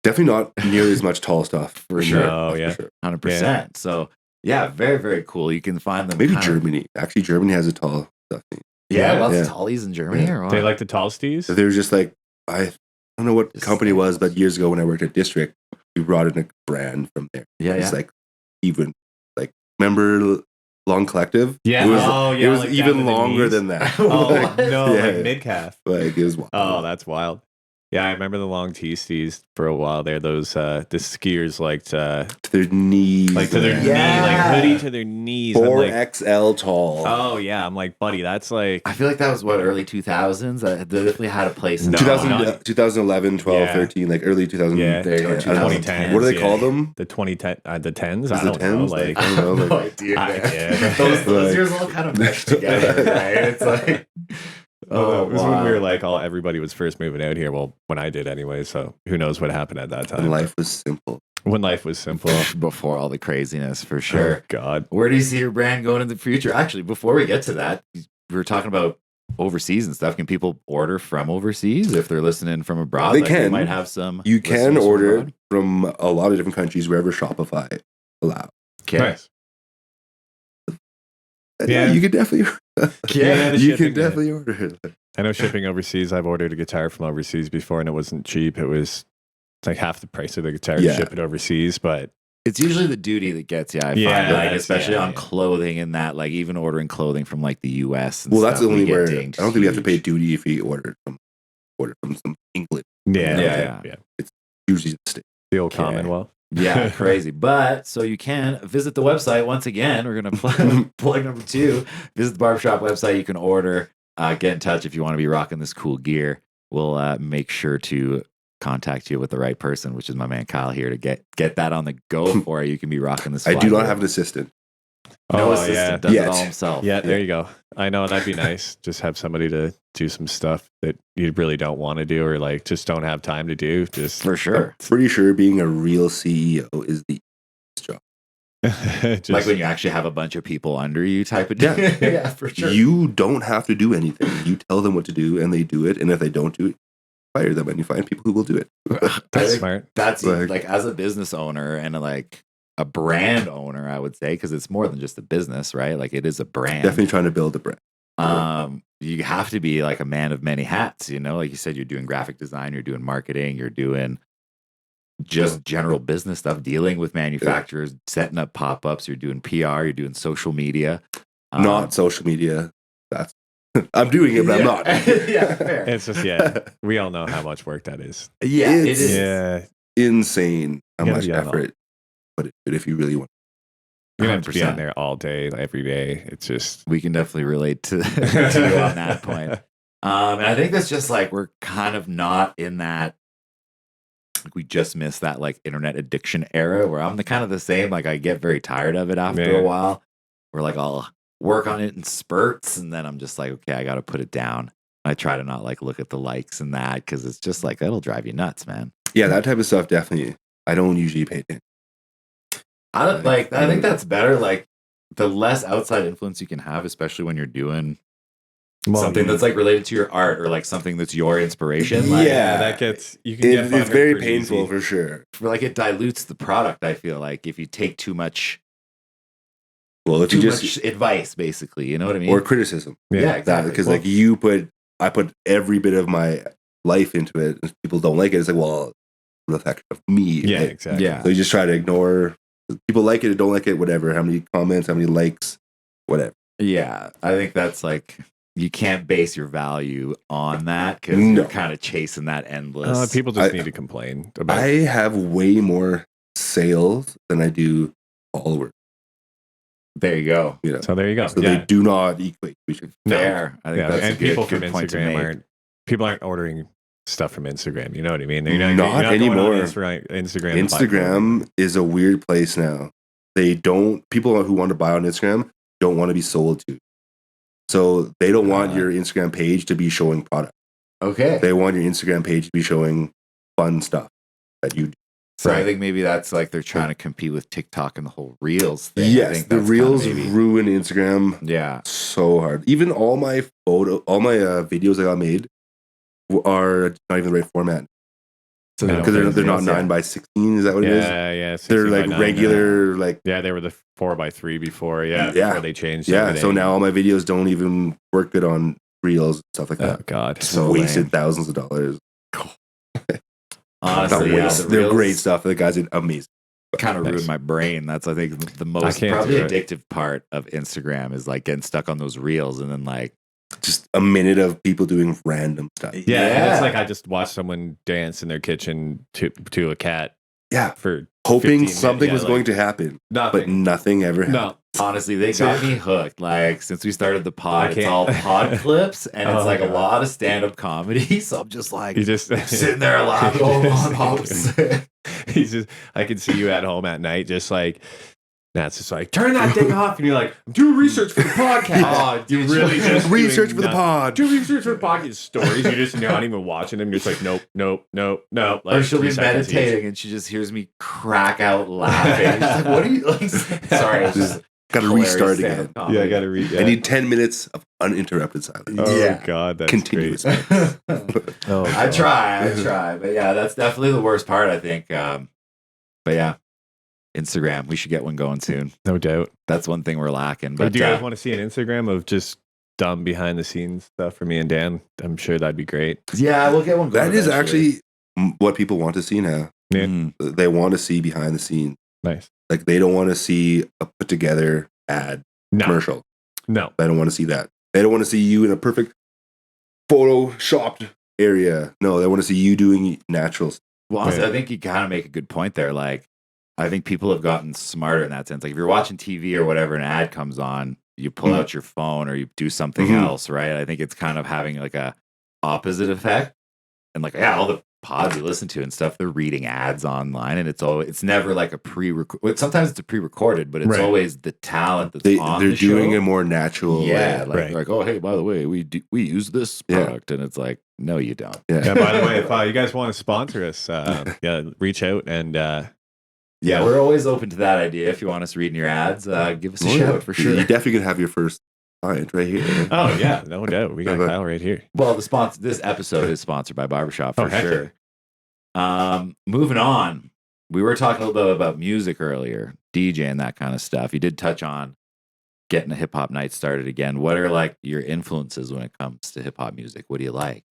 Definitely not nearly as much tall stuff. For sure. No, yeah. 100%. So, yeah, very, very cool. You can find them. Maybe kind of- Germany. Actually, Germany has a tall stuff. Yeah, lots Yeah. of tallies in Germany. Yeah. Or what? They like the tall stees. They were just like, I don't know what Just company it was, standards. but years ago when I worked at District, we brought in a brand from there. Yeah, It's yeah. like even like remember Long Collective? Yeah. It was, Oh, it yeah, was like down even to the longer knees. than that. Oh like, no, yeah, like yeah. mid calf. Like it was wild. Oh, that's wild. Yeah, I remember the long T-stees for a while there. Those the skiers liked To their knees. like to their man. knee, like Yeah. hoodie to their knees. I'm like, 4XL tall. oh yeah, I'm like, buddy, that's like I feel like that was what, early 2000s. That definitely had a place in No, 2000, not- 2011, 12, Yeah. 13, like early 2000. Yeah. There you go, I don't know. 2010s. What do they yeah. call them? The 2010, the tens. Is I it don't know. 10s? Like, I don't know. no Like, idea. man. yeah. those Like- years all kind of meshed together, right? It's like, oh, it was when we were wow. like all everybody was first moving out here. Well, when I did anyway. So who knows what happened at that time? when life was simple. When life was simple. before all the craziness, for Oh sure. God. Where do you see your brand going in the future? Actually, before we get to that, we were talking about overseas and stuff. Can people order from overseas if they're listening from abroad? They Like, can. We might have some. You can listeners from order abroad. from a lot of different countries wherever Shopify allows. Okay. Nice. And Yeah. you can definitely Yeah, the you shipping, can definitely order it. I know shipping overseas. I've ordered a guitar from overseas before, and it wasn't cheap. It was like half the price of the guitar Yeah. to ship it overseas. But It's usually the duty that gets you. I Yeah, find, like, that's- especially yeah, on yeah. clothing and that, like even ordering clothing from like the U.S. And Well, that's stuff, the we only get where I dinged don't think we have to pay huge. duty if we order from some England. yeah, Yeah, yeah. Usually the state. The old Okay. Commonwealth. Yeah, crazy. But so you can visit the website once again. We're gonna plug number 2. Visit the barbershop website. You can order. Get in touch if you want to be rocking this cool gear. We'll make sure to contact you with the right person, which is my man Kyle here to get that on the go for you. You can be rocking this. I do fly not boy. have an assistant. No Oh, assistant. Does Yet. it all himself. Yeah, there you go. I know that'd be nice. Just have somebody to do some stuff that you really don't want to do, or like just don't have time to do. Just For sure. Pretty sure being a real CEO is the job. just Like when you actually have a bunch of people under you type of Yeah. deal. Yeah, for sure. You don't have to do anything. You tell them what to do and they do it. And if they don't do it, fire them and you find people who will do it. I that's think smart. that's Like- like as a business owner and like a brand owner, I would say, because it's more than just a business, right? Like it is a brand. Definitely trying to build a brand. You have to be like a man of many hats, you know, like you said, you're doing graphic design, you're doing marketing, you're doing just general business stuff, dealing with manufacturers, setting up pop-ups, you're doing PR, you're doing social media. Not social media. That's I'm doing it, but I'm not. Yeah, fair. It's just yeah. We all know how much work that is. Yeah, it It's- is. Yeah, Insane how You gotta much be on all- effort. But if you really want, you're gonna have to be 100%. on there all day, every day. It's just We can definitely relate to, to you on that point. And I think that's just like we're kind of not in that. Like we just missed that like internet addiction era where I'm the kind of the same. Like I get very tired of it after Yeah. a while. We're like I'll work on it in spurts, and then I'm just like, okay, I got to put it down. I try to not like look at the likes and that because it's just like that'll drive you nuts, man. yeah, that type of stuff definitely. I don't usually pay attention. I don't like. I think that's better. Like the less outside influence you can have, especially when you're doing something that's like related to your art or like something that's your inspiration. Like, Yeah. that gets you can get It's butthurt very pretty painful easy. for sure. like it dilutes the product. I feel like if you take too much Well, if too you just much advice, basically, you know what I mean? or criticism, yeah, exactly. because Well, like I put every bit of my life into it. If people don't like it, it's like, well, the effect of me. Yeah, right? exactly. yeah, So you just try to ignore people like it or don't like it, whatever. How many comments, how many likes, whatever. yeah. I think that's like you can't base your value on that because No. you're kind of chasing that endless. People just I- need to complain about. I have way more sales than I do followers. There you go. You know, so there you go. so Yeah. they do not equate. We should. No. Fair. I think Yeah, that's and a good, people good from point to Instagram make. aren't ordering stuff from Instagram. You know what I mean? Not going on anymore. Instagram. to buy Instagram is a weird place now. People who want to buy on Instagram don't want to be sold to. So they don't want your Instagram page to be showing product. Okay. They want your Instagram page to be showing fun stuff that you do. So I think maybe that's like they're trying to compete with TikTok and the whole Reels thing. I Yes, think the that's reels kinda maybe- ruin Instagram Yeah. so hard. Even all my videos I got made are not even the right format. So they don't because they're fit not in the 9x16. Is that what it is? Yeah. They're 16 by like 9, regular, like Yeah, they were the 4x3 before. Yeah. Before they changed. yeah. everything. So now all my videos don't even work good on reels and stuff like Oh that. God. Just so wasted lame. thousands of dollars. Honestly, Not yeah, waste. the They're reels great stuff. The guys are amazing. kind of Nice. ruined my brain. That's I think the most can't probably do it. addictive part of Instagram is like getting stuck on those reels and then like Just a minute of people doing random stuff. Yeah, and it's like I just watched someone dance in their kitchen to a cat Yeah. for 15 Hoping minutes. something Yeah, was like, going to happen, but nothing. nothing ever happened. No. honestly, they got me hooked. Like since we started the I pod, it's can't- all pod clips and it's Oh, like a God. lot of stand-up comedy. So I'm just like You just sitting there laughing. Oh, pops. He's just. I can see you at home at night, just like. That's just like turn that thing off, and you're like, I'm doing research for the podcast. Oh, you dude, really just Research doing for the nothing. pod. Do research for the podcast stories. You're just not even watching them. You're just like, nope. Or Like she'll be 3 seconds each. meditating and she just hears me crack out laughing. She's like, "What are you like?" Sorry, it's just Got to hilarious restart stand-up again. comedy. Yeah, I gotta read. I need 10 minutes of uninterrupted silence. Oh Yeah. God, that's Continuous. great. Oh, I God. try, but yeah, that's definitely the worst part. I think. But yeah, Instagram. We should get one going soon. No doubt. That's one thing we're lacking. But But do you guys want to see an Instagram of just dumb behind the scenes stuff for me and Dan? I'm sure that'd be great. yeah, we'll get one going. That is eventually. actually what people want to see now. Yeah. Mm. They want to see behind the scenes. Nice. Like they don't want to see a put together ad No, commercial. no. They don't want to see that. They don't want to see you in a perfect photoshopped area. No, they want to see you doing natural stuff. Well, honestly, Yeah. I think you kind of make a good point there. Like, I think people have gotten smarter in that sense. Like, if you're watching TV or whatever, an ad comes on, you pull out your phone or you do something Mhm. else, right? I think it's kind of having like a opposite effect. And like, yeah, all the pods you listen to and stuff, they're reading ads online, and it's never like a sometimes it's a pre-recorded, but it's Right. always the talent that's They're on the doing show. a more natural Yeah, way. like, oh, hey, by the way, we use this Yeah. product, and it's like, no, you don't. Yeah, by the way, if you guys want to sponsor us, reach out and Yeah, we're always open to that idea. If you want us reading your ads, give us a shout for sure. You definitely could have your first client right here. oh yeah, no doubt, we got Okay. Kyle right here. Well, this episode is sponsored by Barber Shoppe for Oh, heck sure. Moving on, we were talking a little bit about music earlier, DJ and that kind of stuff. You did touch on getting a hip hop night started again. What are like your influences when it comes to hip hop music? What do you like?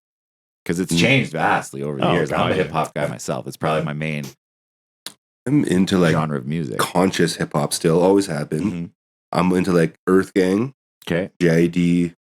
Because it's changed vastly over the Oh, years. I'm God, a yeah. hip hop guy myself. It's probably my main I'm into like genre of music. conscious hip hop still, always have been. Mhm. I'm into like Earth Gang, Okay. JID,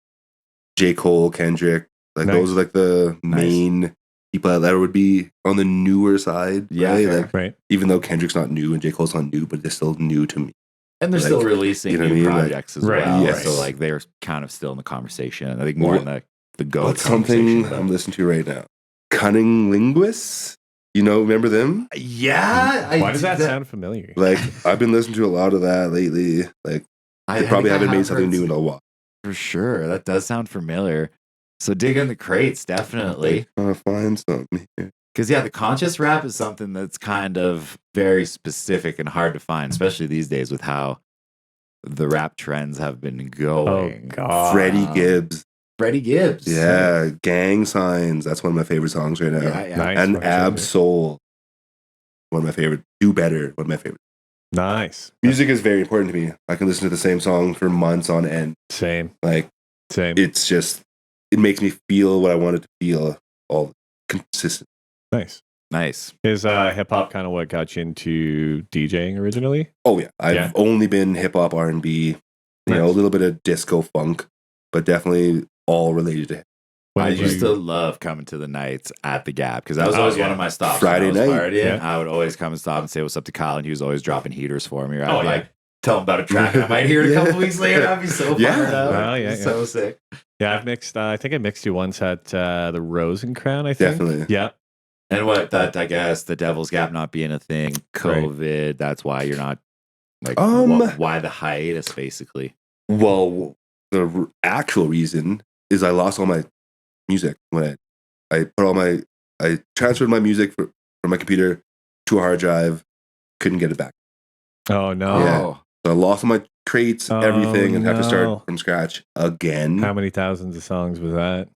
J. Cole, Kendrick. Like Nice. those are like the Nice. main people that would be on the newer side. Yeah, right? fair. Like, Right. even though Kendrick's not new and J. Cole's not new, but they're still new to me. And they're Like, still releasing you know what new I mean? Like, projects as right, well. yes. So like they're kind of still in the conversation. I think more in the go What's something I'm listening to right now? Cunning Linguists. You know, remember them? Yeah. Why does that sound familiar? Like I've been listening to a lot of that lately. Like they probably haven't made something new in a while. For sure. That does sound familiar. So dig in the crates, definitely. Trying to find something here. Because, yeah, the conscious rap is something that's kind of very specific and hard to find, especially these days with how the rap trends have been going. Oh God. Freddie Gibbs. Freddie Gibbs. Yeah. Gang Signs. That's one of my favorite songs right now. Yeah. Nice. And Fucking Ab shit. Soul. One of my favorite. Do Better. One of my favorite. Nice. Music is very important to me. I can listen to the same song for months on end. Same. Like Same. it's just it makes me feel what I want it to feel all consistent. Nice. Nice. Is hip hop kind of what got you into DJing originally? Oh yeah. I've Yeah. only been hip hop, R&B, you know, a Nice. little bit of disco funk, but definitely all related to hip. When I did used you- to love coming to the nights at the Gap because that was Oh, always yeah. one of my stops. Friday when I was night. partying. Yeah. I would always come and stop and say what's up to Kyle, and he was always dropping heaters for me. Or I'd Oh, be yeah. like, tell him about a track, and I might hear it a couple weeks later. I'd be so Yeah. fired up. Oh, yeah, It's so sick. Yeah, I've mixed. I think I mixed you once at the Rose and Crown. I think. Definitely. Yeah. And what that I guess the Devil's Gap not being a thing, COVID. That's why you're not like why the hiatus basically. Well, the actual reason is I lost all my music when I transferred my music from my computer to a hard drive, couldn't get it back. Oh no. Yeah. Oh, So I lost all my crates, Oh, everything, and have to no. start from scratch again. How many thousands of songs was that?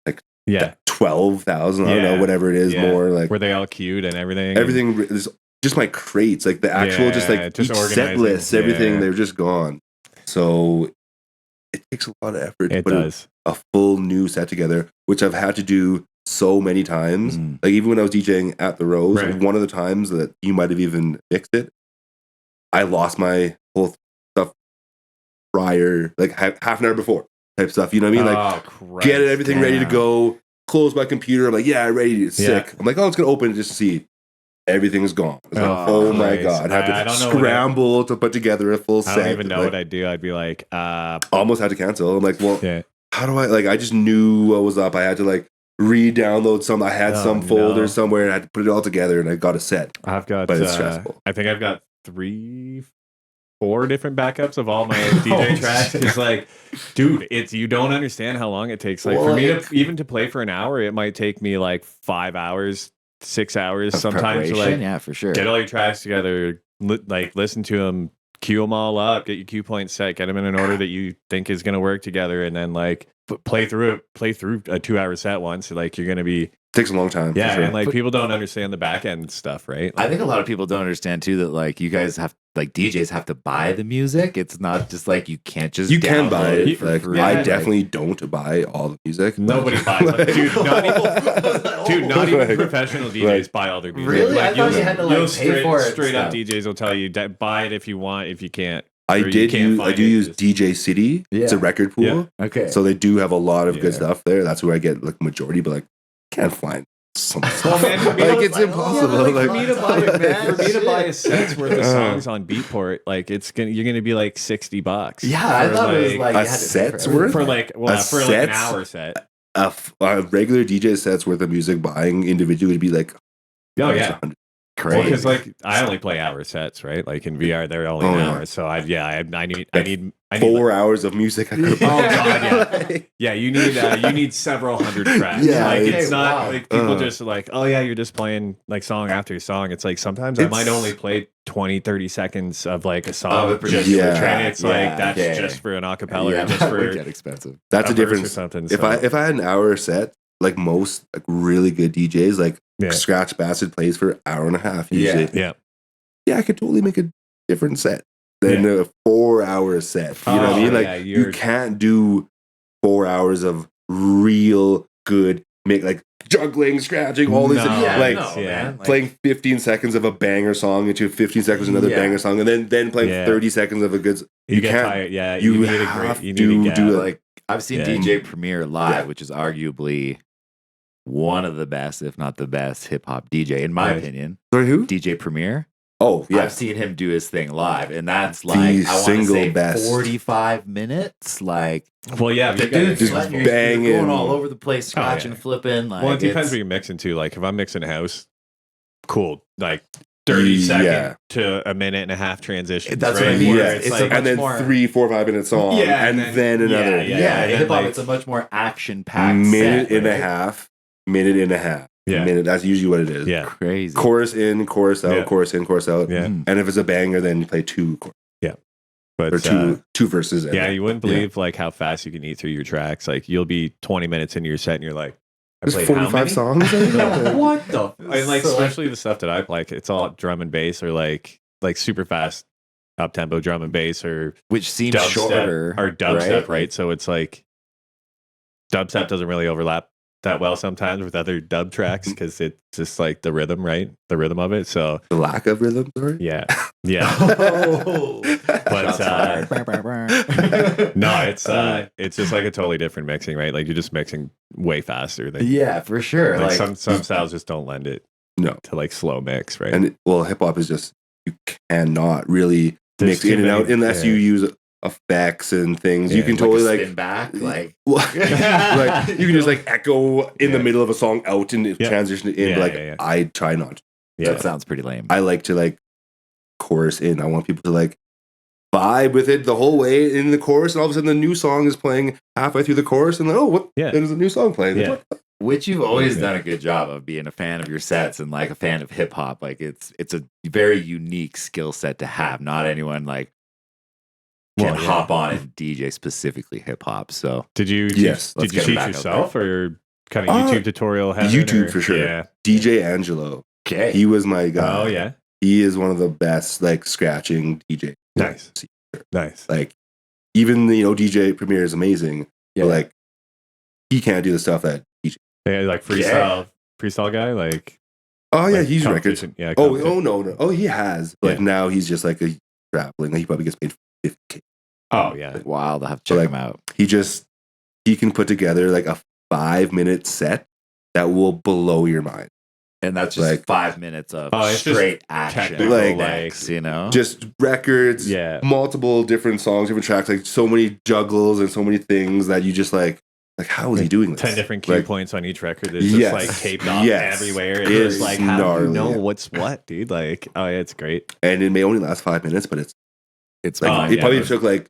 Like Yeah. 12,000. I don't know, whatever it is, more like were they all queued and everything? Everything is just my crates, like the actual, just like just each set organizing. lists, everything. They're just gone. So it takes a lot of effort to put a full new set together, which I've had to do so many times. Like even when I was DJing at the Rose, one of the times that you might have even fixed it, I lost my whole stuff prior, like half an hour before type stuff. You know what I mean? Like get everything ready to go, close my computer. I'm like, yeah, I'm ready. It's sick. I'm like, oh, it's gonna open it just to see. Everything's gone. It's like, oh my God. I have to scramble to put together a full set. I don't even know what I'd do. I'd be like, almost had to cancel. I'm like, well, how do I, like, I just knew what was up. I had to like re-download some. I had some folder somewhere and I had to put it all together and I got a set. I've got, but it's stressful. I think I've got 4 different backups of all my DJ tracks. It's like, dude, you don't understand how long it takes. Like for me to even to play for an hour, it might take me like 5 hours. 6 hours sometimes to like for sure. Get all your tracks together, like listen to them, cue them all up, get your cue points set, get them in an order that you think is going to work together, and then like play through a 2-hour set once. Like you're going to be takes a long time. Yeah, and like people don't understand the back end stuff, right? Like, I think a lot of people don't understand too that like you guys have like DJs have to buy the music. It's not just like you can't just can buy it. For like free. I definitely don't buy all the music. Nobody buys it, dude. Not even professional DJs buy all their music. Really? Like, I thought you had to like pay for it. Straight up, DJs will tell you buy it if you want. If you can't, I do use DJ City. Yeah. It's a record pool. Yeah. Okay. So they do have a lot of good stuff there. That's where I get like majority, but like can't find some stuff. Man, like it's impossible. Yeah, for me to buy a set's worth of songs on Beatport, like you're gonna be like $60. Yeah, I thought it was like a set's worth for like an hour set. A regular DJ set's worth of music buying individually would be like, oh yeah. Crazy. Because like I only play hour sets, right? Like in VR, they're only an hour. So I need 4 hours of music. Oh god, yeah, yeah. You need several hundred tracks. Yeah, like it's not like people just like, oh yeah, you're just playing like song after song. It's like sometimes I might only play 20-30 seconds of like a song. Just it's like that's just for an acapella. Yeah, just for get expensive. That's a difference. Or something. If I had an hour set, like most like really good DJs, like Scratch Bastard plays for an hour and a half usually. Yeah, I could totally make a different set than a 4-hour set. You know what I mean? Like you can't do 4 hours of real good like juggling, scratching, all these playing 15 seconds of a banger song into 15 seconds of another banger song, and then playing 30 seconds of a good. You get tired. Yeah, you have to do it. Like I've seen DJ Premier live, which is arguably one of the best, if not the best, hip hop DJ in my opinion. Sorry, who? DJ Premier. Oh, yeah. I've seen him do his thing live, and that's like I want to say best. 45 minutes. Like, well, yeah, the dude's just banging, going all over the place, scratching, flipping. Like, well, it depends what you're mixing to. Like, if I'm mixing house, cool, like 30-second to a minute and a half transition. That's what I mean. Yeah, it's like, and then 3, 4, 5 minute song, and then another. Yeah, hip hop. It's a much more action packed minute and a half. Minute. That's usually what it is. Yeah, crazy. Chorus in, chorus out, chorus in, chorus out. Yeah, and if it's a banger, then you play 2 choruses. Yeah, but or two verses. Yeah, you wouldn't believe like how fast you can eat through your tracks. Like you'll be 20 minutes into your set, and you're like, there's 45 songs. What the? And like especially the stuff that I like, it's all drum and bass or like super fast up tempo drum and bass or which seems shorter or dubstep, right? So it's like dubstep doesn't really overlap that well sometimes with other dub tracks because it's just like the rhythm, right? The rhythm of it. So the lack of rhythm, sorry. Yeah. But no, it's just like a totally different mixing, right? Like you're just mixing way faster than for sure. Like some styles just don't lend it to like slow mix, right? And hip hop is just you cannot really mix in and out unless you use effects and things. You can totally like spin back, like like you can just like echo in the middle of a song out and transition it in. I try not to. That sounds pretty lame. I like to like chorus in. I want people to like vibe with it the whole way in the chorus, and all of a sudden the new song is playing halfway through the chorus, and then there's a new song playing. Yeah. Which you've always done a good job of being a fan of your sets and like a fan of hip hop. Like it's a very unique skill set to have. Not anyone like can hop on and DJ specifically hip hop. So did you teach yourself or kind of YouTube tutorial heaven? YouTube or- for sure. Yeah. DJ Angelo. Okay. He was my guy. Oh yeah. He is one of the best like scratching DJ. Nice. Nice. Like even DJ Premier is amazing. Yeah. But like he can't do the stuff that DJ. Yeah, like freestyle guy, like. Oh yeah, like he's records. competition- Yeah. Oh competition. no. Oh, he has. But Yeah. now he's just like a traveling. Like, he probably gets paid $50K. Oh yeah. Wow, I'll have to check like, him out. He can put together like a 5-minute set that will blow your mind. And that's just like- 5 minutes of Oh, it's just straight action. technical, Like- Next, Just records, Yeah. multiple different songs, different tracks, like so many juggles and so many things that you just like how is he doing this? 10 different cue Like, points on each record. There's Yes. just like taped off Yes. everywhere. It It's is like, how do you gnarly. know what's what, dude? Like, oh yeah, it's great. And it may only last 5 minutes, but it's It's like Oh, it yeah, probably but- took like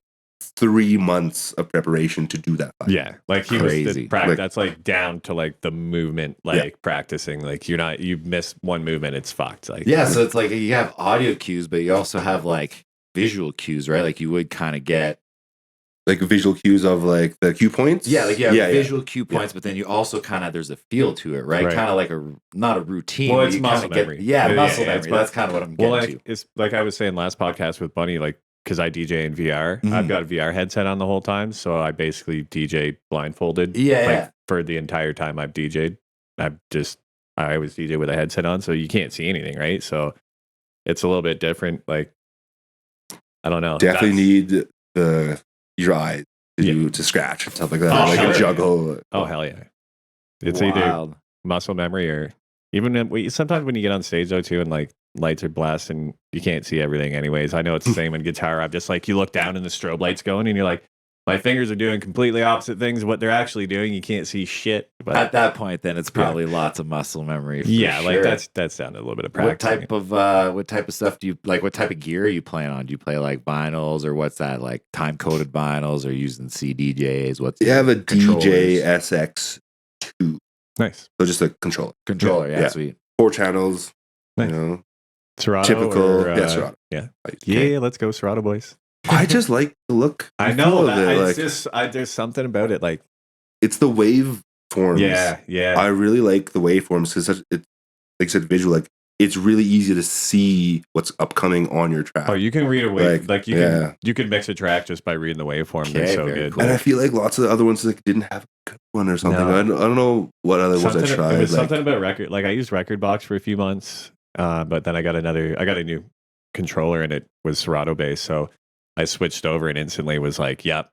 3 months of preparation to do that. Yeah. Like he was Crazy. Like- that's like down to like the movement, like practicing. Like you miss one movement, it's fucked. Like Yeah, so it's like you have audio cues, but you also have like visual cues, right? Like you would kind of get Like visual cues of like the cue points. like you have yeah. visual cue points, but then you also kind of there's a feel to it, right? Right. Kind of like not a routine. Well, but it's you kinda muscle get- memory. Yeah, Yeah, muscle yeah, memory. it's That's kind of what I'm getting well, to. like it's like I was saying last podcast with Bunny, like because I DJ in VR, Mhm. I've got a VR headset on the whole time, so I basically DJ blindfolded. Yeah, like, yeah. For the entire time I've DJ'd, I always DJ with a headset on, so you can't see anything, right? So it's a little bit different. Like I don't know. Definitely That's- need your eyes to scratch and stuff like that. Oh, like sure. a juggle. Oh hell yeah! It's either Wild. muscle memory or even sometimes when you get on stage though too and like lights are blasting, you can't see everything anyways. I know it's the same in guitar. I'm just like you look down and the strobe light's going and you're like, my fingers are doing completely opposite things of what they're actually doing. You can't see shit. But At that point, then it's probably lots of muscle memory. For yeah, sure. like that's down to a little bit of What practice. type of stuff do you like? What type of gear are you playing on? Do you play like vinyls or what's that? Like time coded vinyls or using CDJs? What's You have a controllers? DJ SX2. Nice. So just a controller. controller? Yeah, Yeah. sweet. 4 channels. Nice. You know. Serato Typical. or, Yeah, Serato. Yeah. Okay. Yeah, let's go Serato boys. I just like the look. I and know feel of that it. it's Like, just there's something about it like it's the wave forms. yeah. I really like the waveforms because it's like I said, visual. Like it's really easy to see what's upcoming on your track. Oh, you can read a wave like you yeah. can you can mix a track just by reading the waveform. They're Okay, so very good. cool. And I feel like lots of the other ones like didn't have a good one or something. No. I don't know what other ones I Something, tried. it was like, something about record. Like I used Record Box for a few months, but then I got a new controller and it was Serato based. So I switched over and instantly was like, yep,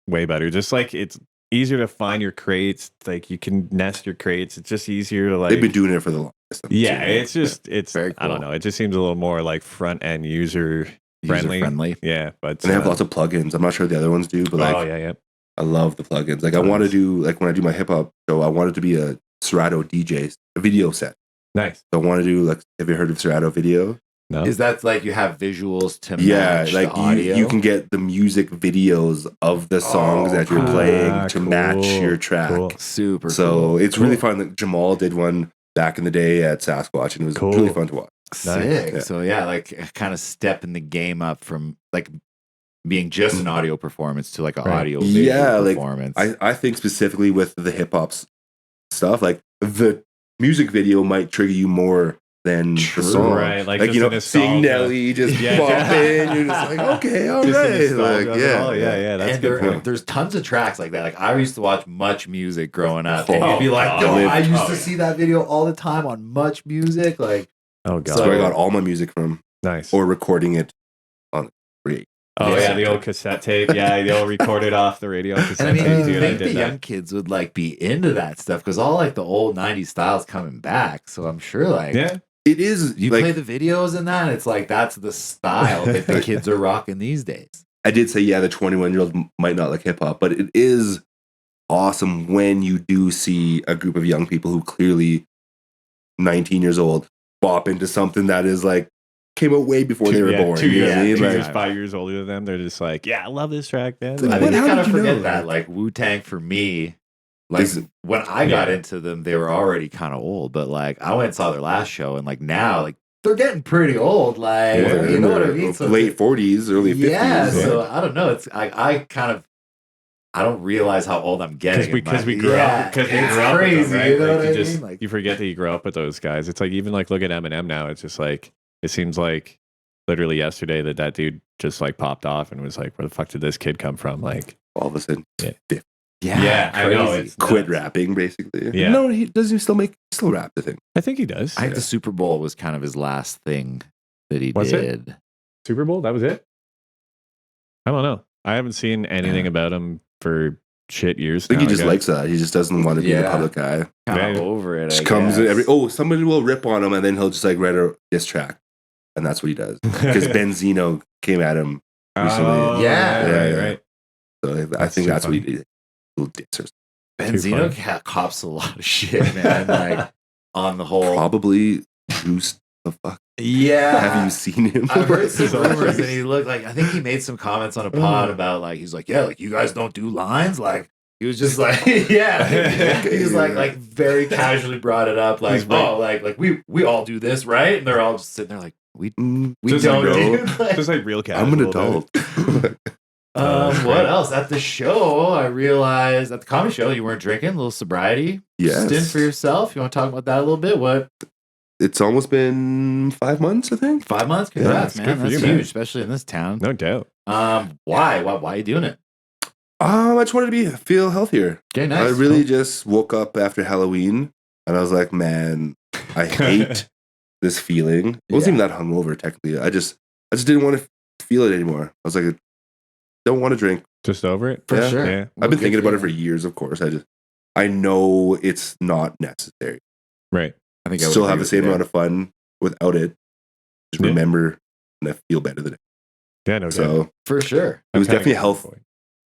way better. Just like it's easier to find your crates. Like you can nest your crates. It's just easier to like. they've been doing it for the longest. Yeah, too. it's just it's Very I don't cool. know. It just seems a little more like front end user friendly. User-friendly. Yeah, but And they have lots of plugins. I'm not sure the other ones do, but like oh yeah. I love the plugins. Like I want to Nice. do like when I do my hip hop show, I want it to be a Serato DJ a video set. Nice. So I want to do like, have you heard of Serato Video? No. Is that like you have visuals to Yeah, match like the audio? you can get the music videos of the songs Oh, that you're cool. playing to match Cool, your track. cool. super So cool. it's really Cool. fun. Like Jamal did one back in the day at Sasquatch, and it was Cool. really fun to watch. Sick. Yeah. So yeah, like kind of stepping the game up from like being just an audio performance to like an Right. audio visual Yeah, like, performance. I think specifically with the hip hop stuff, like the music video might trigger you more than True. the song. Right, like Like just you the know, seeing nostalgia. Nelly just Yeah, pop just- in, you're just like, okay, all Just the right, nostalgia like of it yeah, all. yeah. That's and good. point. there's tons of tracks like that. Like I used to watch Much Music growing up, Oh, and you'd be like, God. "Yo, Live- I used oh, to yeah. see that video all the time on Much Music." Like, Oh god. That's where I got all my music from, Nice. or recording it on free. Oh Yeah. yeah, the old cassette tape. Yeah, they all recorded off the radio cassette and I mean, tape I too. And I think the did young that. kids would like be into that stuff because all like the old '90s styles coming back. So I'm sure like Yeah. It is you like play the videos and that, it's like that's the style that the kids are rocking these days. I did say, yeah, the 21-year-old might not like hip hop, but it is awesome when you do see a group of young people who clearly 19 years old bop into something that is like came out way before they were born. 2 you know years, what I mean? 2 Like, years, 5 years older than them. They're just like, yeah, I love this track, man. Like, I Like, think how you kind did of you know? forget that. Like Wu Tang for me, like Is- when I got Yeah. into them, they were already kind of old. But like I went and saw their last show, and like now, like they're getting pretty old. Like they're you in know what I their mean? So late 40s, early 50s. yeah. yeah. So I don't know. It's I kind of I don't realize how old I'm getting. Because we grew up. Because we it's grew up with crazy. them, right? You know Like, what I you just mean? Like, you forget that you grew up with those guys. It's like even like look at Eminem now. It's just like it seems like literally yesterday that dude just like popped off and was like, where the fuck did this kid come from? Like All of a sudden, yeah, I know. crazy. It's quit nuts. rapping basically. Yeah. No, he doesn't still rap the thing. I think he does. I think the Super Bowl was kind of his last thing that he Was it? did. Super Bowl? That was it? I don't know. I haven't seen anything about him for shit years. I think now, he just guess. likes that. He just doesn't want to be the Yeah. public guy. Kind Yeah. of over it. Just I comes in guess. somebody will rip on him and then he'll just like write a diss track. And that's what he does. Because Benzino came at him recently. Oh, Yeah. right, Yeah. right. So I That's think too that's what he funny. did. Little dissers. Benzino funny. cops a lot of shit, man. Like on the whole. Probably juiced the fuck. Yeah. Have you seen him? I've heard some He's always- rumors that he looked like, I think he made some comments on a pod about like, he's like, yeah, like you guys don't do lines. Like he was just like, yeah, he was like very casually brought it up. Like, He's right. oh, like we all do this, right? And they're all just sitting there like, we Just don't like, do bro, like, Just like real casual. I'm an about it. adult. what great. else? At the show, I realized at the comedy show you weren't drinking, a little sobriety. Yes. Stint for yourself. You want to talk about that a little bit? What? It's almost been 5 months, I think. 5 months? Congrats, it's man. good for That's you, huge, man. especially in this town. No doubt. Why? Why are you doing it? I just wanted to feel healthier. Okay, nice. I really just woke up after Halloween and I was like, man, I hate this feeling. I wasn't even that hungover technically. I just didn't want to feel it anymore. I was like, I don't want to drink. Just over it? For Yeah. sure. Yeah. I've been Good thinking for about you. it for years, of course. I know it's not necessary. Right. I think I would Still agree have the with same you amount of fun without it. Just Yeah. remember and I feel better than it. Yeah, no doubt. So for sure. it was I'm definitely kinda getting health to the point.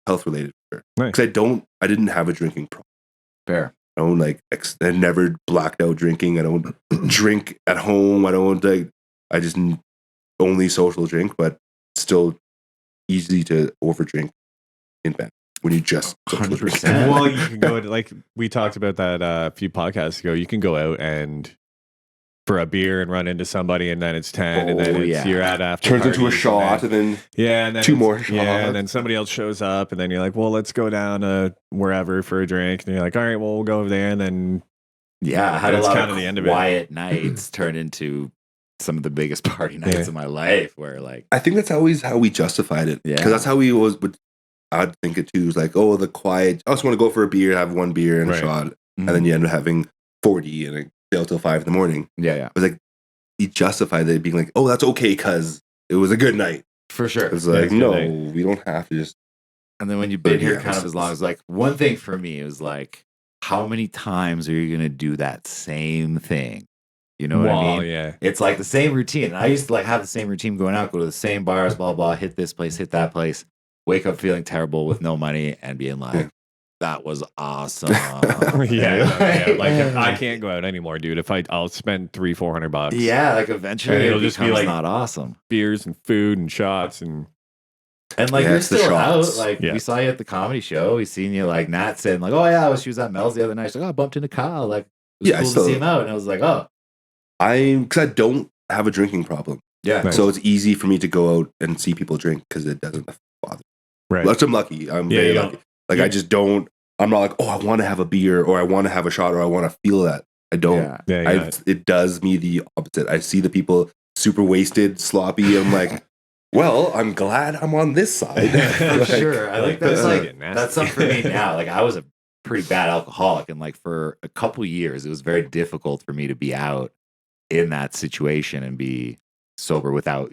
health related for sure. Nice. Because I didn't have a drinking problem. Fair. I don't I never blacked out drinking. I don't drink at home. I don't I just only social drink, but still easy to overdrink in bed when you just social drink. 100%. Well, you can go like we talked about that a few podcasts ago. You can go out and for a beer and run into somebody, and then it's 10, and then Oh, it's, yeah. you're at after Turns into a parties, shot and and then then 2 it's- more Yeah, shots. and then somebody else shows up, and then you're like, well, let's go down to wherever for a drink, and you're like, all right, well, we'll go over there, and then Yeah, I had That's a lot kinda of the end of it. quiet nights turn into some of the biggest party nights Yeah. of my life where like, I think that's always how we justified it. Yeah. Because that's how we I'd think it too. It was like, oh, the quiet. I just want to go for a beer, have 1 beer and Right. a shot. Mhm. And then you end up having 40 and stay out till 5 in the morning. yeah, I was like, he justified it being like, oh, that's okay because it was a good night. for sure. It's Yeah, like, it's a good no, night. we don't have to just. And then when you've been But here yeah, kind of as long as like one thing for me was like, how many times are you going to do that same thing? You know what I well, mean? yeah, It's like the same routine. And I used to like have the same routine going out, go to the same bars, blah, blah, hit this place, hit that place, wake up feeling terrible with no money and being like, Yeah. that was awesome. yeah. Like if I can't go out anymore, dude. If I'll spend $300-400. Yeah, like eventually And it'll it'll just just be like- not awesome. beers and food and shots and And like Yeah, you're it's the still out. shots. Like Yeah. we saw you at the comedy show. We seen you like Nat saying like, oh yeah, she was at Mel's the other night. She's like, oh, I bumped into Kyle. Like it was Yeah, I cool to still- see him out. And I was like, oh Because I don't have a drinking problem. yeah. Nice. So it's easy for me to go out and see people drink because it doesn't bother me. right. Unless I'm lucky. I'm Yeah, very you don't- lucky. Like I just don't. I'm not like, oh, I want to have a beer or I want to have a shot or I want to feel that. I don't. Yeah. Yeah, It does me the opposite. I see the people super wasted, sloppy. I'm like, well, I'm glad I'm on this side. For Like, sure. I think that's this is like getting nasty. that's something for me now. Like I was a pretty bad alcoholic, and like for a couple years, it was very difficult for me to be out in that situation and be sober without,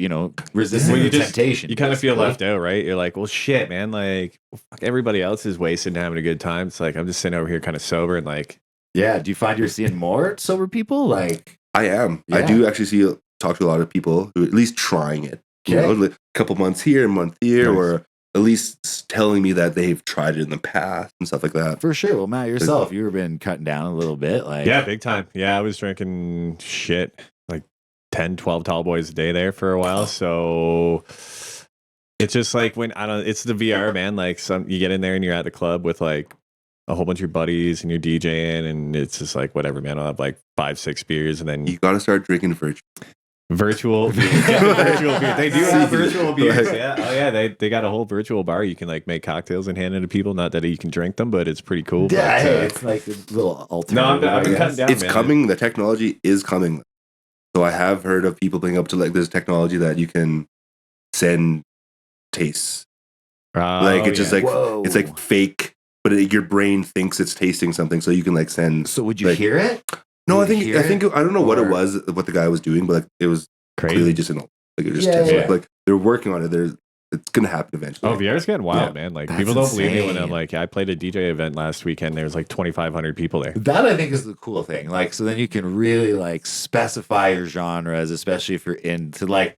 resisting Well, the you just- temptation. You kind of feel basically. left out, right? You're like, well, shit, man. Like, fuck, everybody else is wasted and having a good time. It's like I'm just sitting over here, kind of sober, and like, Yeah. Do you find you're seeing more sober people? Like, I am. I Yeah. do actually talk to a lot of people who are at least trying it. You Okay. know, like a couple months here, a month here, Nice. or at least telling me that they've tried it in the past and stuff like that. for sure. Well, Matt, yourself, you've been cutting down a little bit. Like, yeah, big time. Yeah, I was drinking shit like 10, 12 tall boys a day there for a while. So it's just like it's the VR, man. Like you get in there and you're at the club with like a whole bunch of your buddies and you're DJing, and it's just like whatever, man. I'll have like 5-6 beers, and then You got to start drinking for Virtual beer. Yeah, virtual beer. They do have virtual beers. Yeah. Oh yeah. They got a whole virtual bar. You can like make cocktails and hand it to people. Not that you can drink them, but it's pretty cool. Yeah, but, hey, it's like a little alternative. No, I've been I cutting guess. down. It's man. coming. The technology is coming. So I have heard of people bring up to like this technology that you can send tastes. Like it's just like Whoa. it's like fake, but your brain thinks it's tasting something, so you can like send. So would you like, hear it? No, I Would you think hear it? I don't know what it Or- was, what the guy was doing, but like it was crazy. clearly just like it was just Yeah, testing. yeah. Like they're working on it. It's gonna happen eventually. Oh, VR's getting wild, man. Like That's people don't believe me when I'm insane. like, I played a DJ event last weekend. There was like 2,500 people there. That I think is the cool thing. Like, so then you can really like specify your genres, especially if you're into like,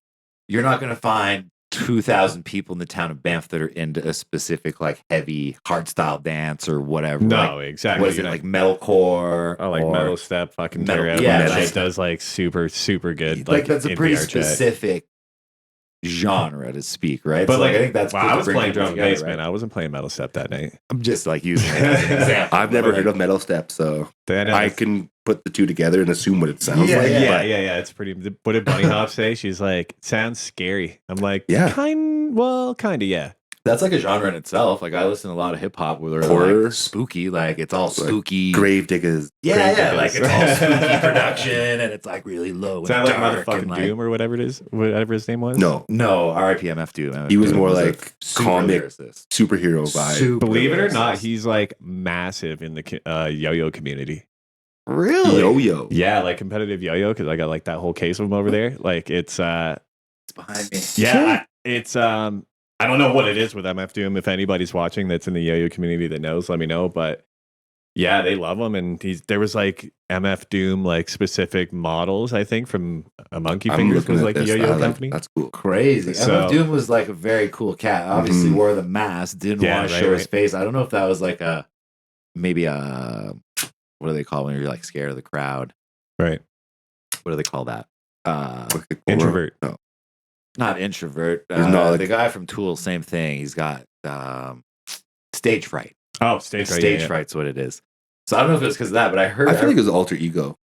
you're not going to find 2,000 people in the town of Banff that are into a specific like heavy hardstyle dance or whatever. No, Like, exactly. what is it like metalcore? Oh, like or- metal step, fucking Metal- tear out. yeah, That like- shit does like super good. Like that's a in pretty VR chat. specific genre to speak, right? But So, like, I think that's wow, cool I to was bring playing people drum together, bass, right? man. I wasn't playing metal step that night. I'm just like using it as an example. I've never but, heard like, of metal step, so Then I can put the two together and assume what it sounds Yeah, like. yeah, but yeah. It's pretty. What did Bunny Hop say? She's like, sounds scary. I'm like, Yeah. kind of, yeah. That's like a genre in itself. Like I listen to a lot of hip hop where they're Horror. like spooky, like it's all Like spooky. Grave diggers. Yeah, Grave like diggers. it's all spooky production and it's like really low and Sound like dark motherfucking and like, Doom or whatever it is, whatever his name was. No, No, RIPMF Doom. He was Doom more a like super comic lyricist. superhero vibe. Super Believe it or not, lyricist. he's like massive in the yo-yo community. really Yo-yo. Yeah, like competitive yo-yo because I got like that whole case of them over there. Like it's It's behind me. yeah, it's I don't know what it is with MF Doom. If anybody's watching that's in the yo-yo community that knows, let me know. But yeah, they love him, and there was like MF Doom like specific models. I think from a Monkey I'm Fingers looking was at like the this. yo-yo I like- company. That's cool. Crazy. So- MF Doom was like a very cool cat. Obviously Mhm. wore the mask, didn't Yeah, want to right, show his right. face. I don't know if that was like maybe a what do they call when you're like scared of the crowd? Right, What do they call that? Like, introvert. No. Not introvert. He's not like- the guy from Tool, same thing. He's got stage fright. Oh, stage fright. Stage yeah. fright's what it is. So I don't know if it's because of that, but I heard I feel like it was alter ego.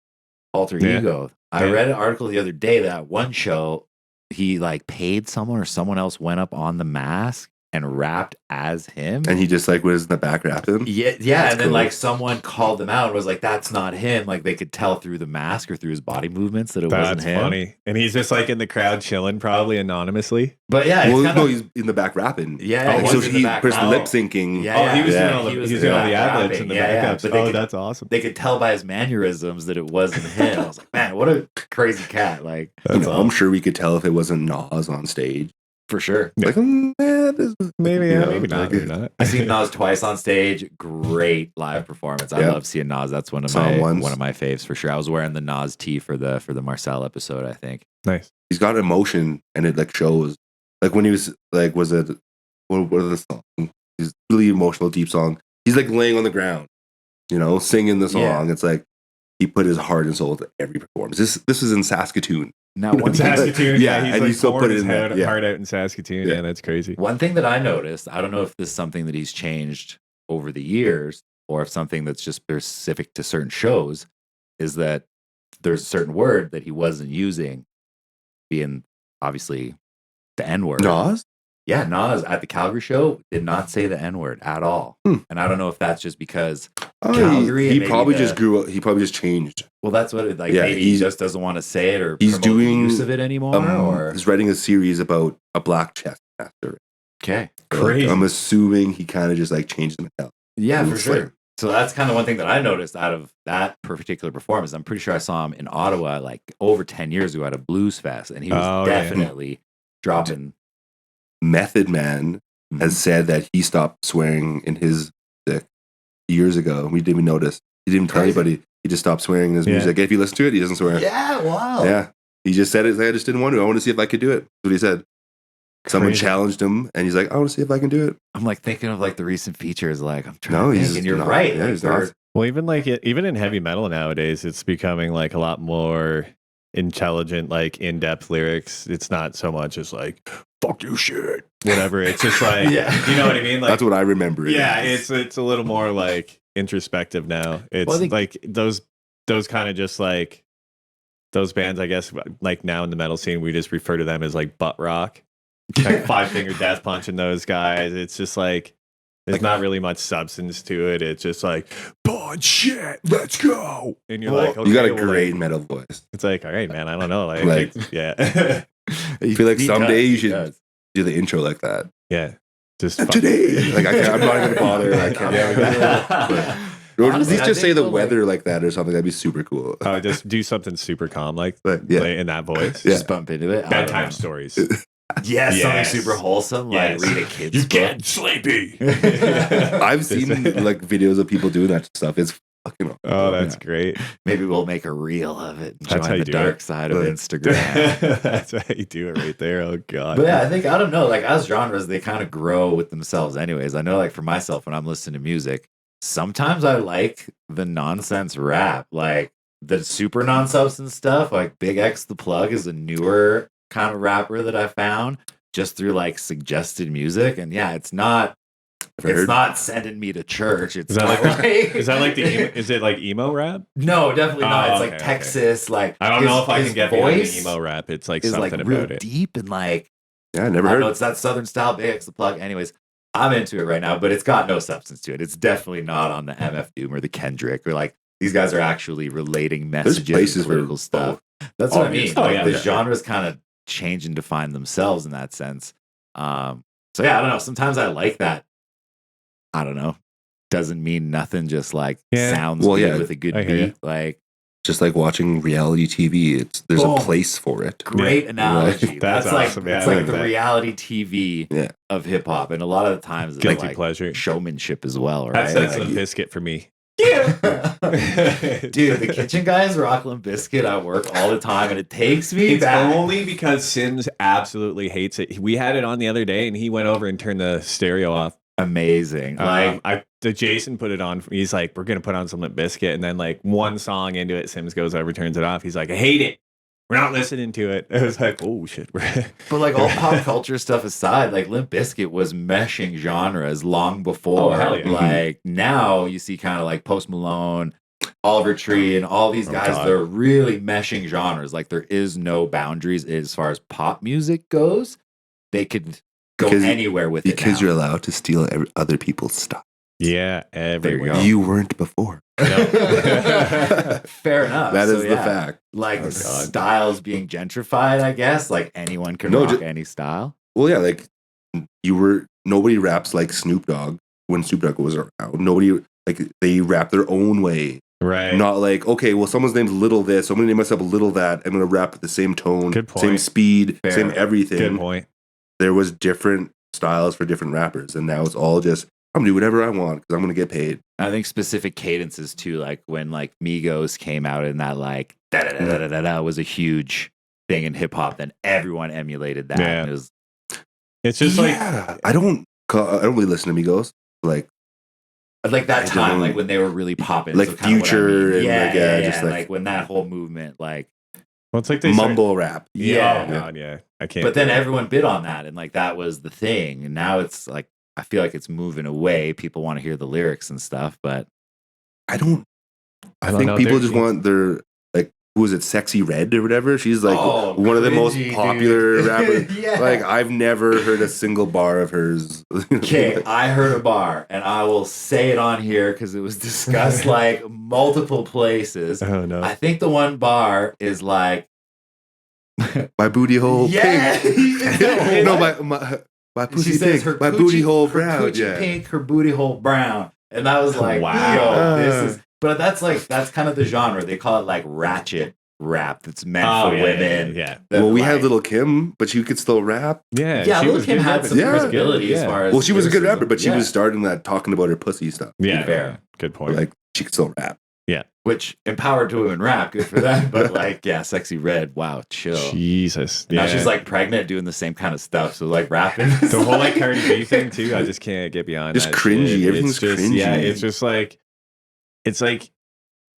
alter Yeah. ego. I Yeah. read an article the other day that one show he like paid someone or someone else went up on the mask and rapped as him. And he just like was in the back rapping. yeah, That's and then cool. like someone called them out and was like, "That's not him." Like they could tell through the mask or through his body movements that it wasn't That's him. funny. And he's just like in the crowd chilling, probably anonymously. But yeah, it's Well, kinda, no, he's in the back rapping. yeah, Like, he so was in the he back. was Oh. lip syncing. Yeah, Oh, he was yeah. doing all the, He he was was in doing the all the back ad libs rapping. and the Yeah, yeah, backups. but they Oh, could- that's awesome. They could tell by his mannerisms that it wasn't him. I was like, man, what a crazy cat! Like You know, I'm sure we could tell if it wasn't Nas on stage. for sure. Yeah. Like, this is, Maybe, you yeah, know, maybe not. like, Maybe not. I've seen Nas twice on stage. Great live performance. I Yeah. love seeing Nas. That's one of Saw him my once. one of my faves for sure. I was wearing the Nas tee for the Marcel episode, I think. Nice. He's got emotion and it like shows. Like when he was like, was it, what are the songs? He's really emotional, deep song. He's like laying on the ground, you know, singing the song. Yeah. It's like he put his heart and soul into every performance. This is in Saskatoon. Now, You know, one thing, Saskatoon, Yeah, yeah, he's and like he still pouring put it his in there, yeah. heart out in Saskatoon. Yeah. Yeah, that's crazy. one thing that I noticed, I don't know if this is something that he's changed over the years or if something that's just specific to certain shows, is that there's a certain word that he wasn't using, being obviously the N word. Nas? Yeah, Nas at the Calgary show did not say the N word at all. Hmm. And I don't know if that's just because, Oh, Calgary he and maybe probably the- just grew up. He probably just changed. well, that's what it like. Yeah, maybe he he's- just doesn't want to say it or he's promote the doing, use of it anymore. Or He's writing a series about a black chess master. okay, So, Crazy. Like, I'm assuming he kind of just like changed the mentality. yeah, for Looks sure. like- So that's kind of one thing that I noticed out of that particular performance. I'm pretty sure I saw him in Ottawa like over 10 years ago at a blues fest, and he was Oh, yeah. definitely dropping. Method Man has said that he stopped swearing in his music years ago. We didn't even notice. He didn't tell Crazy. anybody. He just stopped swearing in his Yeah. music. If you listen to it, he doesn't swear. Yeah, wow. Yeah. He just said it. I just didn't want to. I want to see if I could do it. That's what he said. Someone Crazy. challenged him, and he's like, "I want to see if I can do it." I'm like thinking of like the recent features. Like I'm trying No, to he's think, and you're not- right. yeah, like, he's they're- not. Well, even in heavy metal nowadays, it's becoming like a lot more intelligent, like in-depth lyrics. It's not so much as like "fuck you, shit," whatever. It's just like, Yeah. you know what I mean? Like, That's what I remember. it yeah, as. it's a little more like introspective now. It's Well, I think- like those kind of just like those bands, I guess, like now in the metal scene, we just refer to them as like butt rock, like Five Finger Death Punch and those guys. It's just like there's not really much substance to it. It's just like punch shit, let's go. And you're like, okay, you got a well, great like, metal voice. it's like, all right, man, I don't know, Like- yeah, I feel like He someday does, you he should does. do the intro like that. yeah, just And today, like I'm not gonna bother. I can't. Or at Honestly, least I just say think the we'll, weather like that or something. That'd be super cool. just do something super calm, like But yeah, in that voice. Yeah. Just bump into it. I don't Bedtime know. stories. Yeah, Yes. something super wholesome, like Yes. read a kid's book. sleepy. I've seen like videos of people doing that stuff. It's fucking. Oh, that's great. Maybe we'll make a reel of it and That's how join you the do dark it. side of But- Instagram. That's how you do it right there. Oh god. But yeah, I think, I don't know, like as genres, they kind of grow with themselves anyways. I know, like for myself, when I'm listening to music, sometimes I like the nonsense rap, like the super non-substance stuff. Like Big X the Plug is a newer kind of rapper that I found just through like suggested music. And yeah, it's not sending me to church. It's Is that not like- is that like is it like emo rap? No, definitely not. Oh, It's okay, like okay. Texas, like I don't his- know if I his can get behind voice the emo rap. It's like is something like real about it. deep and like Yeah, I never I don't know, heard. it's that Southern style Big X the Plug. Anyways, I'm into it right now, but it's got no substance to it. It's definitely not on the MF Doom or the Kendrick or like these guys are actually relating messages, places and where political stuff. That's what I mean. Obviously. Oh, Like yeah, the yeah. genres kind of change and define themselves in that sense. So yeah, I don't know. Sometimes I like that. I don't know. Doesn't mean nothing. Just like Yeah. sounds Well, good yeah, with a good I hear ya. beat. Like Just like watching reality TV. There's Boom. a place for it. great analogy. Right. That's That's like awesome. Yeah, it's I like like the that. reality TV Yeah. of hip hop, and a lot of the times it's Guilty like pleasure. showmanship as well, right? That's Like, a biscuit for me. dude, the kitchen guys rock Limp Bizkit at work all the time, and it takes me It's back. only because Sims absolutely hates it. We had it on the other day, and he went over and turned the stereo off. Amazing. Like The Jason put it on. He's like, "We're gonna put on some Limp Bizkit," and then like one song into it, Sims goes over, turns it off. He's like, "I hate it. We're not listening to it." I was like, "Oh shit." but like all pop culture stuff aside, like Limp Bizkit was meshing genres long before. Oh, hell yeah. Like now you see kind of like Post Malone, Oliver Tree, and all these Oh, guys, God. they're really meshing genres. Like there is no boundaries as far as pop music goes. They could go Because- anywhere with it. Because now. you're allowed to steal other people's stuff. Yeah, everywhere. You weren't before. Fair enough. That is So, the yeah, fact. Like Oh, God. styles being gentrified, I guess. Like anyone can No, rock ju- any style. Well, yeah, like nobody raps like Snoop Dogg when Snoop Dogg was around. Nobody like they rap their own way. Right. Not like, okay, well, someone's name's Little this, so I'm gonna name myself Little that. I'm gonna rap at the same tone, Good point. same speed, Fair. same everything. Good point. There was different styles for different rappers, and now it's all just I'm gonna do whatever I want because I'm gonna get paid. I think specific cadences too, like when like Migos came out and that like da da da da da da was a huge thing in hip hop. Then everyone emulated that. Yeah. And it was It's just Yeah. I don't really listen to Migos like like that I time, don't- like when they were really popping, like so kinda what I Future mean. and, yeah, like, yeah, just and, like- when that whole movement, like, well, it's like they mumble rap. yeah. Oh, God, yeah. I can't. but then do it. everyone bid on that, and like that was the thing. And now it's like I feel like it's moving away. People want to hear the lyrics and stuff, but I don't. I don't think know, people they're- just want their like who is it, Sexy Red or whatever. She's like Oh, one of the most cringy, popular dude. rappers. Yeah. Like I've never heard a single bar of hers. okay, I heard a bar, and I will say it on here because it was discussed like multiple places. Oh no. I think the one bar is like, My booty hole yeah, pink. No, my pussy she says pink. her My coochie- booty hole her brown. coochie Yeah. pink, her booty hole brown, and that was like, Wow. yo, this is. But that's kind of the genre. They call it like ratchet rap. That's meant Oh, for yeah, women. Yeah. that, Well, we like- had Little Kim, but she could still rap. Yeah. Yeah, she Lil' was Kim good had rapping. some Yeah. credibility as far as. Well, she was a good lyricism. rapper, but she Yeah. was starting that talking about her pussy stuff. Yeah. fair. Good point. Like she could still rap. Which empowered to women rap, good for them. But like, yeah, Sexy Red, wow, chill. Jesus. Now Yeah. she's like pregnant, doing the same kind of stuff. So like rapping. the whole like Cardi B thing too. I just can't get beyond. Just that cringy. shit. Everything's It's just, Yeah, cringy. it's just like, it's like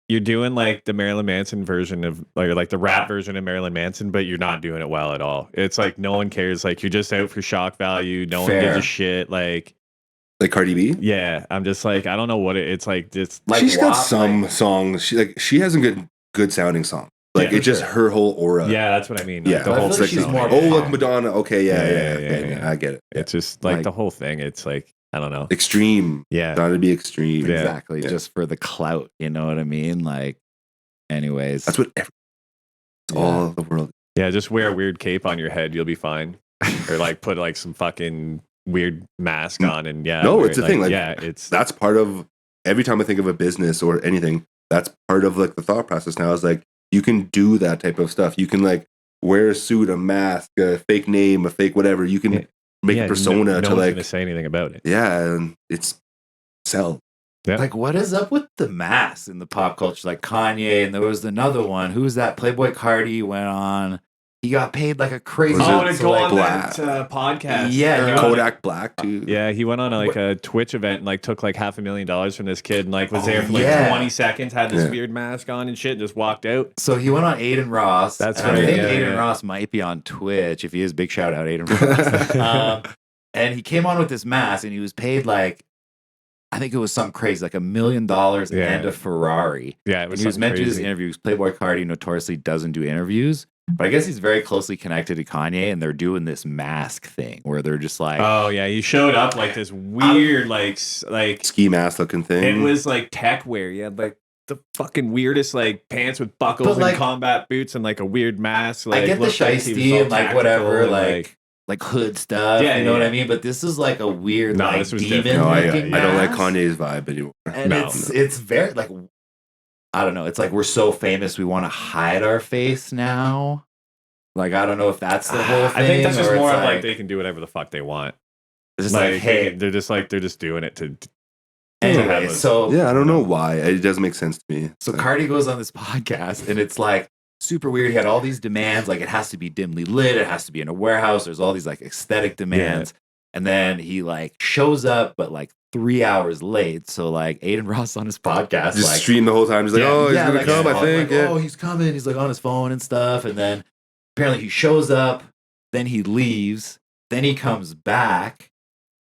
you're doing like the Marilyn Manson version of like the rap version of Marilyn Manson, but you're not doing it well at all. It's like no one cares. Like you're just out for shock value. No one gives Fair. a shit. Like Like Cardi B. yeah, I'm just like I don't know what it's like. Just Like She's got WAP, some like- songs. She has some good sounding songs. Like Yeah, it's just sure. her whole aura. Yeah, that's what I mean. Yeah. Like, the I whole feel like thing. she's more Oh, pop. like Madonna. Okay, yeah. Yeah. Okay, I get it. Yeah. It's just like Like- the whole thing. It's like, I don't know. Extreme. Yeah. Trying to be extreme. Yeah. Exactly. Yeah. Just for the clout. You know what I mean? Like, anyways. That's what it's all the world. Yeah, just wear a weird cape on your head, you'll be fine. Or like put like some fucking weird mask on and No, it's the thing, like, yeah, it's That's part of every time I think of a business or anything, that's part of like the thought process now is like you can do that type of stuff. You can like wear a suit, a mask, a fake name, a fake whatever. You can Yeah. make yeah, a persona no to one's like gonna say anything about it. yeah, and it's sell. Like, what is up with the masks in the pop culture? Like Kanye, and there was another one. Who was that? Playboy Cardi went on. He got paid like a crazy. Was it to so, go like, on Black? that podcast. Yeah, Or- he went- Kodak Black too. Yeah, he went on like a Twitch event and like took like $500,000 from this kid and like was there for like yeah. 20 seconds, had this Yeah. weird mask on and shit, and just walked out. So he went on Aiden Ross. That's and right, I think yeah, Aiden yeah. Ross might be on Twitch. If he is, big shout out Aiden Ross. And he came on with this mask, and he was paid like, I think it was something crazy, like $1 million Yeah. and a Ferrari. Yeah, it And was, he was meant to do this crazy. interview. Playboy Cardi notoriously doesn't do interviews, but I guess he's very closely connected to Kanye, and they're doing this mask thing where they're just like, Oh yeah, he showed up like this weird like Ski mask looking thing. it was like tech wear. He had like the fucking weirdest like pants with buckles But, like, and combat boots and like a weird mask. Like, I get the looked like he was shiesty all and like tactical whatever, and, like hood stuff. Yeah, you know yeah, what I yeah. mean? But this is like a weird, No, like this was demon different. no, looking I don't like mask. Kanye's vibe anymore. And No. it's very like, I don't know. It's like we're so famous, we want to hide our face now. Like, I don't know if that's the whole thing. I think that's just or more it's of like they can do whatever the fuck they want. it's just Like, like, hey, they're just doing it to anyway. have a- So Yeah, I don't know why. It doesn't make sense to me. So Like, Cardi goes on this podcast, and it's like super weird. He had all these demands, like it has to be dimly lit, it has to be in a warehouse. There's all these like aesthetic demands, and then he like shows up, but like 3 hours late. So like Aiden Ross on his podcast, just like stream the whole time. He's like, Yeah. oh, he's yeah, gonna like, come. I like, think. Yeah. oh, he's coming. He's like on his phone and stuff, and then apparently he shows up, then he leaves, then he comes back.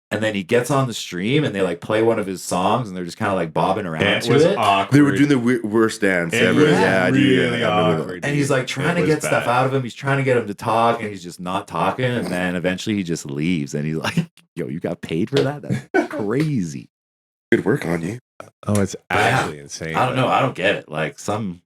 And then he gets on the stream and they like play one of his songs and they're just kind of like bobbing around it to was it. awkward. They were doing the worst dance It ever. was Yeah, I do. really Yeah, I remember that. awkward. And he's like trying It to was get stuff bad. out of him. He's trying to get him to talk, and he's just not talking. And then eventually he just leaves. And he's like, "Yo, you got paid for that? That's crazy." Good work on you. Oh, it's actually insane. I don't know. I don't get it. Like some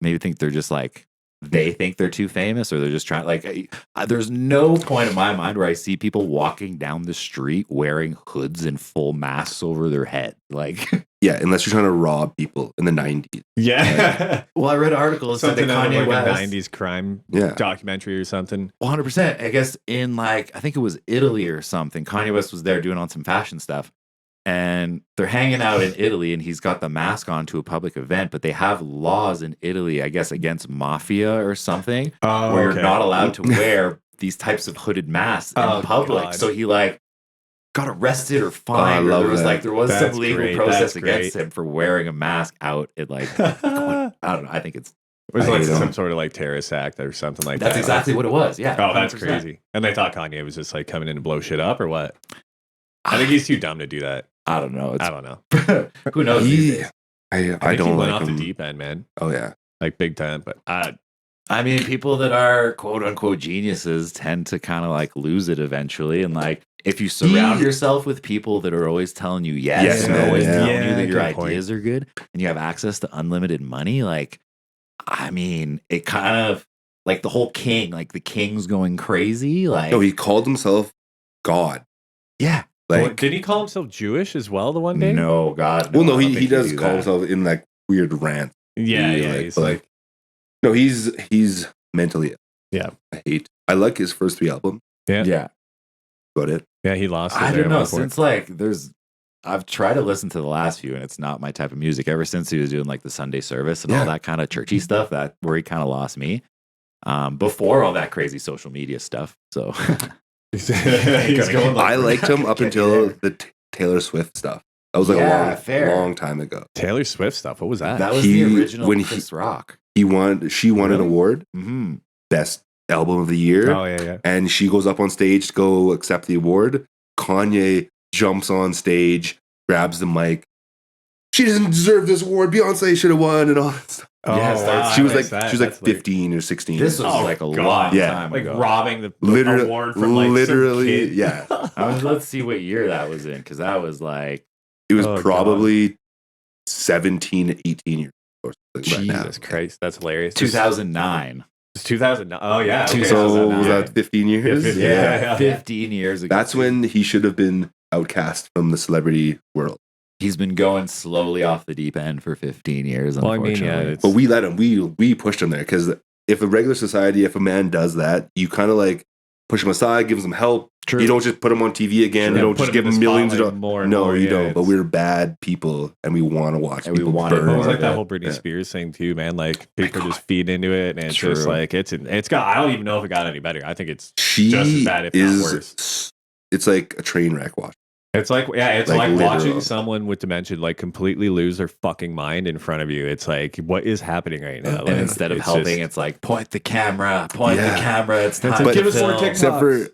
maybe think they're just like they think they're too famous, or they're just trying. Like, there's no point in my mind where I see people walking down the street wearing hoods and full masks over their head. Like, Yeah, unless you're trying to rob people in the 90s. Yeah. well, I read an article that said that Something out of Kanye like a West. 90s crime Yeah. documentary or something. 100%. I guess in like, I think it was Italy or something. Kanye West was there doing on some fashion stuff. And they're hanging out in Italy, and he's got the mask on to a public event. But they have laws in Italy, I guess, against mafia or something, Oh, where you're not allowed to wear these types of hooded masks in Oh, public. God. So he like got arrested or fined. I or love there was that. like there was That's some legal great. process That's against great. him for wearing a mask out at like I don't know. I think it's It was I like hate some him. sort of like terrorist act or something like that's that. exactly what it was. Yeah. Oh, that's 100%. crazy. And they thought Kanye was just like coming in to blow shit up or what? I think he's too dumb to do that. I don't know. I don't know. It's, who knows these He, days? I think don't he went like off him. the deep end, man. Oh, yeah. Like big time. But I mean, people that are quote unquote geniuses tend to kind of like lose it eventually. And like, if you surround yourself with people that are always telling you yes, Yes, and man, always yeah. telling you that your good point. ideas are good, and you have access to unlimited money, like, I mean, it kind of like the whole king, like the king's going crazy. Like, No, he called himself God. yeah. Like, did he call himself Jewish as well the one day? No, God. well, no, I don't he think does do call that. himself in like weird rants. Yeah, He, yeah. like, He's but, like, no, he's mentally ill. Yeah. I like his first 3 albums, Yeah. but it. yeah, he lost it I there don't at know. one point. Since like I've tried to listen to the last few, and it's not my type of music. Ever since he was doing like the Sunday service and all Yeah. that kind of churchy stuff, that where he kind of lost me. Before all that crazy social media stuff. So He's going I liked him up Get until there. the Taylor Swift stuff. That was like Yeah, a fair. long time ago. Taylor Swift stuff. What was that? that was He- the original when he- Chris Rock. She won an Really? award, Mm-hmm. best album of the year, Oh, yeah, yeah. and she goes up on stage to go accept the award. Kanye jumps on stage, grabs the mic. She doesn't deserve this award. Beyonce should have won, and all that stuff. Yes, that's- She was like That's 15 or 16. This was Oh, like a God. long Yeah. time like ago. robbing the Literally- award from like literally, some kid. yeah. Let's see what year that was in, because that was like It was Oh, probably 17, 18 years or something. Right now. Jesus Christ, that's hilarious. 2009. It's 2009. Oh yeah. Okay, So 2009. was that 15 years? 15, Yeah. yeah. 15 years ago. That's when he should have been outcast from the celebrity world. He's been going slowly off the deep end for 15 years, Well, I mean, unfortunately. yeah, it's- But we let him. We pushed him there because if a regular society, if a man does that, you kind of like push him aside, give him some help. True. You don't just put him on TV again. Sure. You don't Put just him give in him the millions of spotlight dollars. more and No, more, you yeah, don't. But it's- we're bad people, and we want to watch And we people want it burn. Well, more. it's like that Yeah. whole Britney Yeah. Spears thing too, man. Like people just feed into it, and it's True. just like it's got. I don't even know if it got any better. I think it's She just as bad, if not is. worse. It's like a train wreck watch. It's like it's Like, like watching literal. someone with dementia like completely lose their fucking mind in front of you. It's like what is happening right now? And Like, instead of it's helping, just- it's like, point the camera, point Yeah. the camera. It's That's time it. to Give us more film. TikTok. Except for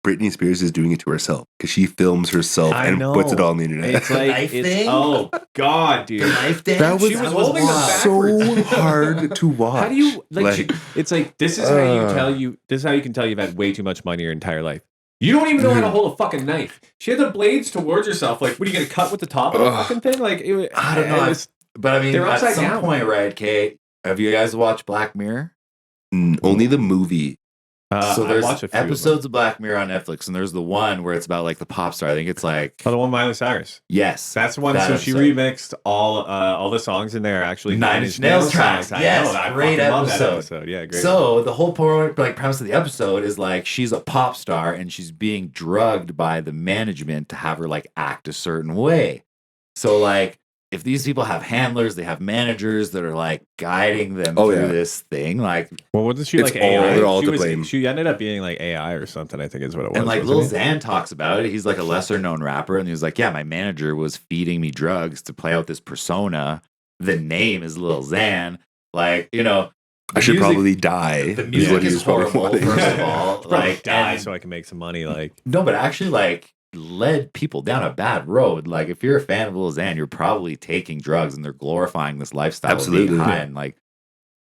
Britney Spears is doing it to herself because she films herself I and know. puts it on the internet. it's like knife it's, thing? oh god, dude. Knife dance? That was- She was holding them backwards. so hard to watch. How do you like? Like, it's like this is how This is how you can tell you've had way too much money your entire life. You don't even know how to hold a fucking knife. She had the blades towards herself. Like, what are you gonna cut with the top of the Ugh. fucking thing? Like, I don't know. But I mean, They're at upside some down. point, right, Kate? Have you guys watched Black Mirror? only the movie. So I there's watch a few of them. Episodes of Black Mirror on Netflix, and there's the one where it's about like the pop star. I think it's like, Oh, the one with Miley Cyrus. yes. That's the one. That So she episode. remixed all the songs in there. Actually, Nine Inch Nails tracks. I Yes, know, I great fucking love that episode. episode. Yeah, great. So the whole point, like premise of the episode is like She's a pop star and she's being drugged by the management to have her like act a certain way. So like if these people have handlers, they have managers that are like guiding them Oh, through yeah. this thing. Like, well, wasn't she It's like all- AI? they're all she to blame. She ended up being like AI or something. I think is what it was. and like wasn't Lil it? Xan talks about it. He's like a lesser known rapper. And he was like, yeah, my manager was feeding me drugs to play out this persona. The name is Lil Xan. Like, you know, I should music- probably die. the is music what he is was probably horrible, wanting. first of all. Probably Like, die and- so I can make some money. Like, no, but actually like led people down a bad road. Like if you're a fan of Lil Xan, you're probably taking drugs and they're glorifying this lifestyle of being Absolutely. high Yeah. and like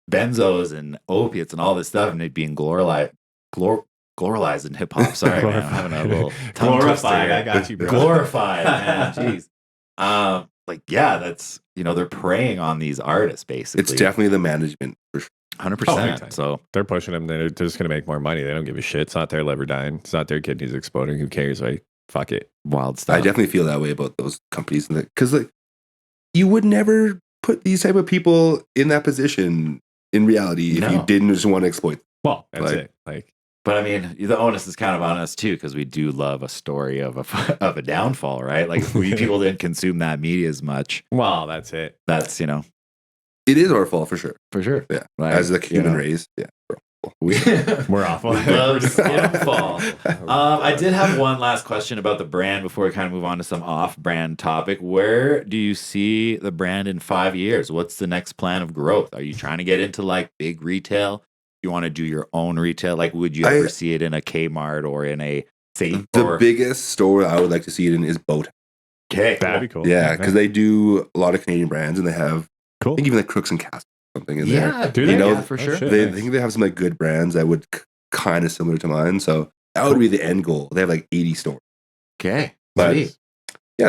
benzos and opiates and all this stuff and it being gloralized in hip hop. Sorry, man. I'm having a little tongue twister glorified. here. I got you, bro. Glorified, man. Jeez. Like yeah, that's they're preying on these artists basically. It's definitely the management for sure. 100%. time. So They're pushing them. They're just gonna make more money. They don't give a shit. It's not their liver dying. It's not their kidneys exploding. Who cares? Like, fuck it. wild stuff. I definitely feel that way about those companies, because like you would never put these type of people in that position in reality if No. you didn't just want to exploit them. Well, that's Like- it. Like, But I mean, the onus is kind of on us too, because we do love a story of a of a downfall, right? Like if people didn't consume that media as much, well, that's it. that's It is our fault for sure. for sure. Yeah, Like, as the human know, race. Yeah, bro. We're awful. love Skinfall. I did have one last question about the brand before we kind of move on to some off-brand topic. Where do you see the brand in 5 years? What's the next plan of growth? Are you trying to get into like big retail? You want to do your own retail? Like, would you ever see it in a Kmart or in a say? The biggest store I would like to see it in is Boat. Okay, That'd be cool. Yeah, because they do a lot of Canadian brands and they have, cool. I think even like Crooks and Castles or something in there. Yeah, Do you they? know, Yeah, for Oh, sure. shit. They Nice. I think they have some like good brands that would kind of similar to mine. So that would be the end goal. They have like 80 stores. okay, But sweet. yeah,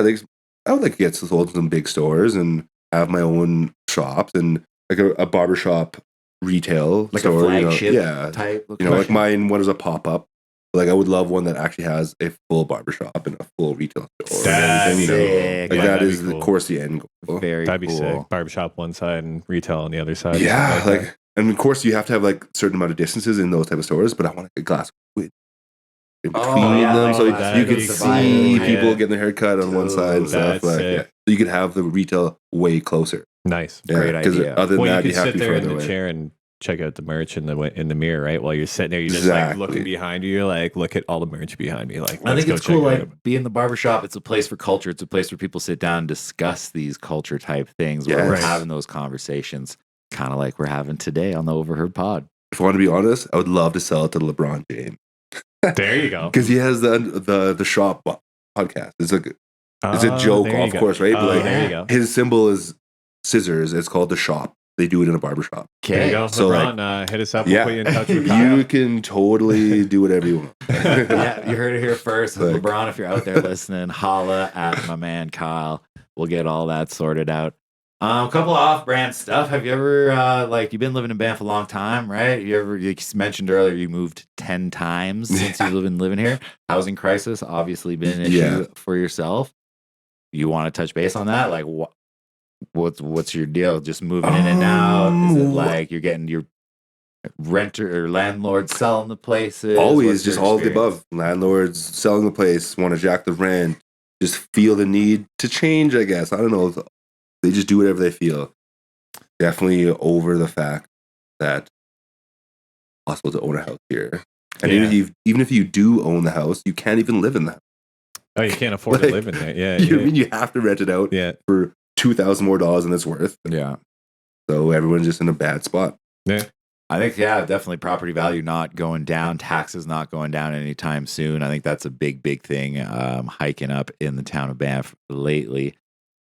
I would like to get sold in some big stores and have my own shops and like a barbershop retail Like store. a flagship yeah. type. You know, like mine, one is a pop up. Like I would love one that actually has a full barbershop and a full retail store. That's and everything, sick. Like Yeah, that that'd is, be cool. of course, the end goal. Very That'd be cool. sick. Barbershop one side and retail on the other side. Yeah, Something like, and of course you have to have like certain amount of distances in those type of stores, but I want a glass with in between yeah, them like so that. you could That'd be see cool. people Yeah. getting their hair cut on one side and Dude, stuff. that's Like, it. yeah. So you could have the retail way closer. Nice. Yeah, Great 'cause idea. Other than Well, that, you you could have to sit be there in further the away. chair and check out the merch in the mirror, right? While you're sitting there, you're just like Exactly. looking behind you, like look at all the merch behind me. Like, I let's think go it's check cool. it Like out. being the barbershop, it's a place for culture. It's a place where people sit down and discuss these culture type things. Where Yes. we're Right. having those conversations, kind of like we're having today on the Overheard Pod. If I want to be honest, I would love to sell it to LeBron James There you go. because he has the shop podcast. It's a Oh, joke, there you of go. course, right? But Oh, like, there you go. his symbol is scissors. It's called the shop. they do it in a barbershop. There you go. So, LeBron, hit us up. Yeah. We'll put you in touch with Kyle. You can totally do whatever you want. Yeah, you heard it here first. Like- LeBron, if you're out there listening, holla at my man Kyle. We'll get all that sorted out. A couple of off-brand stuff. Have you ever, you've been living in Banff a long time, right? You mentioned earlier you moved 10 times since you've been living here. Housing crisis, obviously been an issue for yourself. You want to touch base on that? Like, what's your deal? Just moving in and out? Is it like you're getting your renter or landlord selling the places? Always What's just your all of the experience? above. Landlords selling the place, want to jack the rent, just feel the need to change, I guess. I don't know. They just do whatever they feel. Definitely over the fact that it's possible to own a house here. And even if you do own the house, you can't even live in the house. Oh, you can't afford to Like, live in there. Yeah. You mean you have to rent it out for $2,000 more than it's worth. Yeah. So everyone's just in a bad spot. Yeah. I think, definitely property value not going down, taxes not going down anytime soon. I think that's a big thing hiking up in the town of Banff lately.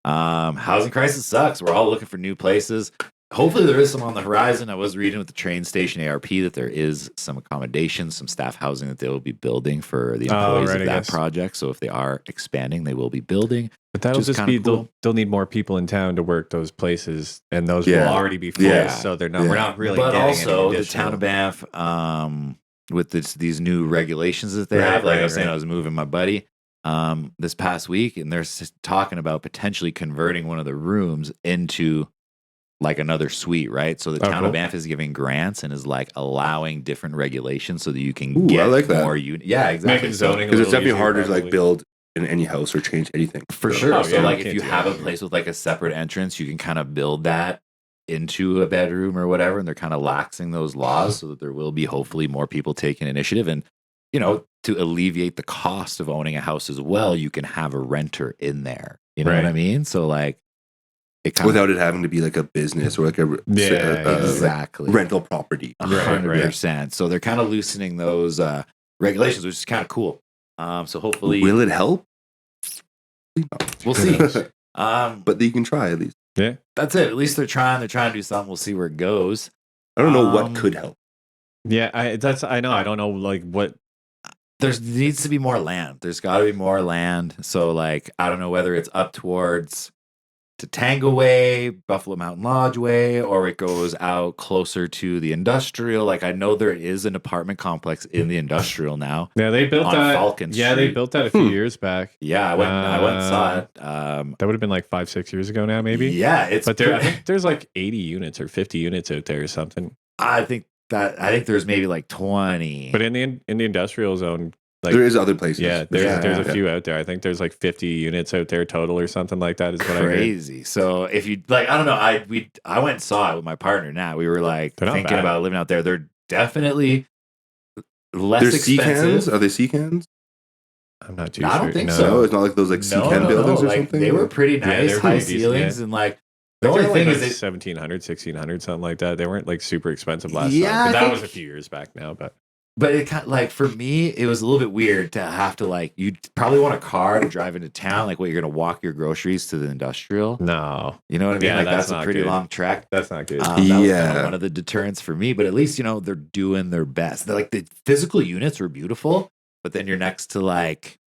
Housing crisis sucks. We're all looking for new places. Hopefully there is some on the horizon. I was reading with the train station ARP that there is some accommodations, some staff housing that they will be building for the employees of that project. So if they are expanding, they will be building. But that'll just be, cool. they'll need more people in town to work those places, and those will already be full. Yeah. So they're not, we're not really But getting also any the town of additional- Banff, with these new regulations that they have, like I was saying, I was moving my buddy this past week, and they're talking about potentially converting one of the rooms into like another suite, right? So the town of Banff is giving grants and is like allowing different regulations so that you can get I like that. more units. Yeah, exactly. Making zoning Because it's definitely easier, harder to probably. like build in any house or change anything. For sure. Oh, So yeah, like you if can't you do have a that. place with like a separate entrance, you can kind of build that into a bedroom or whatever. And they're kind of laxing those laws so that there will be hopefully more people taking initiative. And, you know, to alleviate the cost of owning a house as well, you can have a renter in there. You know what I mean? So like it kind without it having to be like a business or like a exactly rental property. 100%. So they're kind of loosening those regulations, which is kind of cool. So hopefully Will it help? we'll see. But you can try at least. Yeah. That's it. At least they're trying to do something. We'll see where it goes. I don't know what could help. Yeah, I know. I don't know like what. There needs to be more land. There's got to be more land. So like I don't know whether it's up towards Tatanga Way, Buffalo Mountain Lodge Way, or it goes out closer to the industrial. Like I know there is an apartment complex in the industrial now. Yeah, they built on that. Falcon Yeah, they Street. built that a few years back. Yeah, I went and saw it. That would have been like 5-6 years ago now, maybe. Yeah, it's But I think there's like 80 units or 50 units out there or something. I think there's maybe like 20. But in the industrial zone, like There is other places. yeah, there's a few out there. I think there's like 50 units out there total or something like that. Is what I heard. Crazy. So if you like, I don't know. I went and saw it with my partner. Now we were like They're not thinking bad. about living out there. They're definitely less There's sea cans. expensive. Are they sea cans? I'm not too No, I sure. don't think No. so. No, it's not like those like sea can buildings or like, something. They were pretty Yeah, nice, they're high pretty decent, ceilings, yeah. and like the only thing is, 1700, 1600, something like that. They weren't like super expensive last Yeah, time. But I that was think- a few years back now. but it kind of like for me, it was a little bit weird to have to like. You'd probably want a car to drive into town. Like, what you're gonna walk your groceries to the industrial? No, You know what I mean? Yeah, like that's that's a not pretty good. long trek. that's not good. That was kind Yeah. of one of the deterrents for me, but at least, you know, they're doing their best. They're like the physical units are beautiful, but then you're next to like,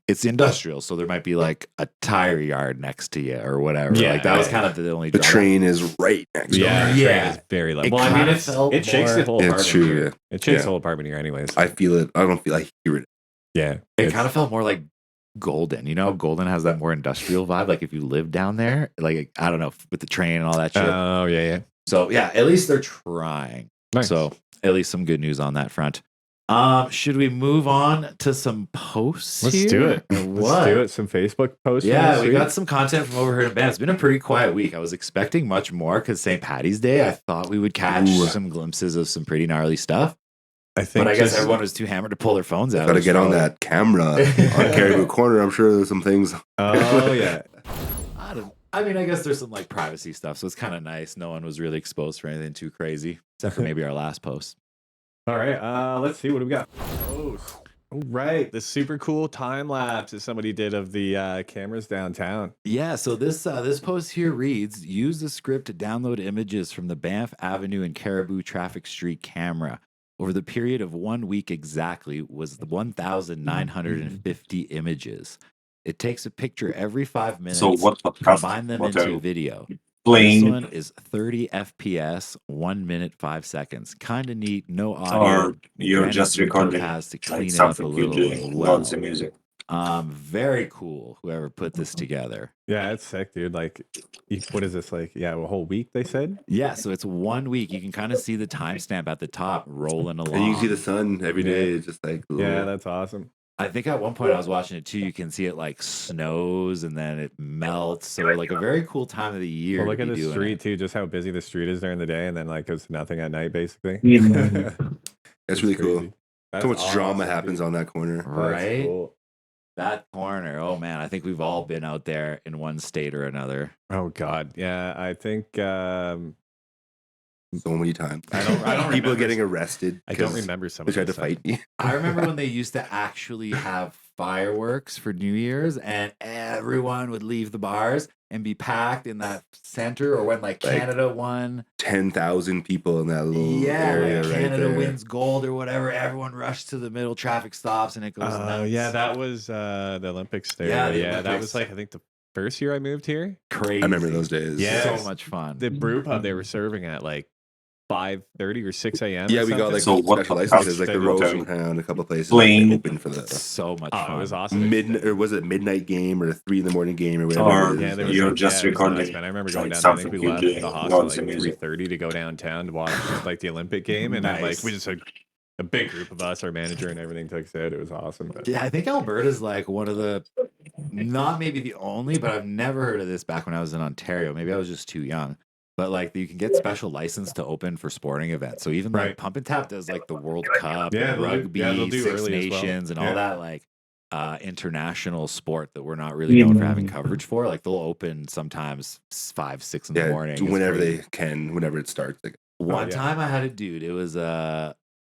it's industrial. So there might be like a tire yard next to you or whatever. Yeah, like that was yeah. kind of the only The drawback. train is right next door. yeah, Yeah. it's very low. It Well, I mean, kinda felt it shakes more- the whole It's apartment. true, here. yeah. It shakes Yeah. the whole apartment here, anyways. I feel it. I don't feel like hear it. yeah, It kind of felt more like Golden. You know, Golden has that more industrial vibe. Like if you live down there, like, I don't know, with the train and all that shit. Oh yeah. So yeah, at least they're trying. Nice. So at least some good news on that front. Should we move on to some posts? Let's here? do it. What? Let's do it. Some Facebook posts. from Yeah, this we week. got some content from over here in Banff. It's been a pretty quiet week. I was expecting much more because St. Patty's Day, I thought we would catch Ooh. some glimpses of some pretty gnarly stuff. I think. But I guess just- everyone was too hammered to pull their phones out. Got to It get was on probably- that camera on Caribou Corner. I'm sure there's some things. Oh yeah. I mean, I guess there's some like privacy stuff, so it's kind of nice. No one was really exposed for anything too crazy, except for maybe our last post. All right. Let's see what do we got. Oh, right. The super cool time lapse that somebody did of the cameras downtown. Yeah, so this post here reads: use the script to download images from the Banff Avenue and Caribou Traffic Street camera. Over the period of 1 week exactly was the 1,950 images. It takes a picture every 5 minutes, So what podcast? combine them What into are a video. This playing one is 30 FPS, 1 minute 5 seconds. Kind of neat, no or audio. you're Granted, just some recording topaz to like clean it up a something you little do, as not well. the music. Very cool. Whoever put this together. Yeah, it's sick, dude. Like, what is this like? Yeah, a whole week, they said? Yeah, so it's 1 week. You can kind of see the timestamp at the top rolling along. And you can see the sun every Yeah. day. It's just like Yeah, that's awesome. I think at one point I was watching it too. You can see it like snows and then it melts. So like a very cool time of the year. Well, look to at be the doing street it. too, just how busy the street is during the day, and then like goes to nothing at night, basically. that's It's really cool. crazy. That's So much drama awesome, happens dude. on that corner. That's Right? cool. That corner. Oh man, I think we've all been out there in one state or another. Oh God, yeah. I think So many times. I don't People remember- getting arrested. I don't 'cause remember some They of tried to this stuff. fight me. I remember when they used to actually have fireworks for New Year's and everyone would leave the bars and be packed in that center, or when like Like, Canada won. 10,000 people in that little Yeah, area like right Canada there. wins gold or whatever. Everyone rushed to the middle, traffic stops, and it goes nuts. Yeah, that was the Olympics there. Yeah, the Yeah, that Olympics. was like I think the first year I moved here. Crazy. I remember those days. Yeah. So much fun. The brew pub they were serving at like 5:30 or 6 a.m. Yeah, or we got like So what special podcast licenses, like the did you Rose tell from me? Town, a couple places Playing- like, open for the So much Oh, fun. it was awesome. or was it midnight game or a 3 a.m. game or whatever? Or- it is. Yeah, there was You're some- just it was nice, recording man. I remember going like down there. I think something we you left do, the not hostel the like music. 3:30 to go downtown to watch like the Olympic game, and then like we Nice. just a big group of us, our manager and everything took us out. It was awesome. But Yeah, I think Alberta's like one of the, not maybe the only, but I've never heard of this back when I was in Ontario. Maybe I was just too young. But like you can get special license to open for sporting events. So even like Right. Pump and Tap does like the World Cup, Yeah, and they'll do- rugby, yeah, they'll do Six early as well. Nations, and Yeah. all that like international sport that we're not really known for having coverage for. Like they'll open sometimes 5, 6 in the Yeah, morning. It's whenever crazy. they can, whenever it starts. Like, One yeah. time I had a dude. It was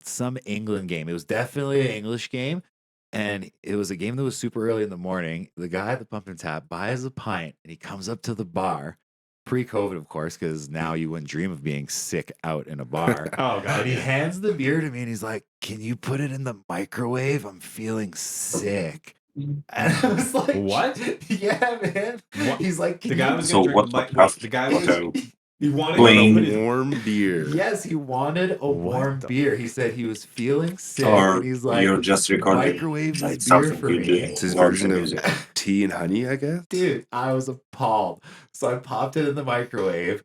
some England game. It was definitely an English game, and it was a game that was super early in the morning. The guy at the Pump and Tap buys a pint, and he comes up to the bar, pre-COVID, of course, because now you wouldn't dream of being sick out in a bar. oh And God, he yeah. hands the beer to me, and he's like, "Can you put it in the microwave? I'm feeling sick." And I was like, What? Yeah, man. What? He's like, The "Can guy you was So gonna drink what the mic- podcast? the guy What was are he wanted Playing- to put his- warm beer. Yes, he wanted a warm the- beer. He said he was feeling sick, Or and he's like, you're just recording "Microwave like this beer something for you me." do, It's his not version the of music. tea and honey, I guess. Dude, I was appalled. So I popped it in the microwave.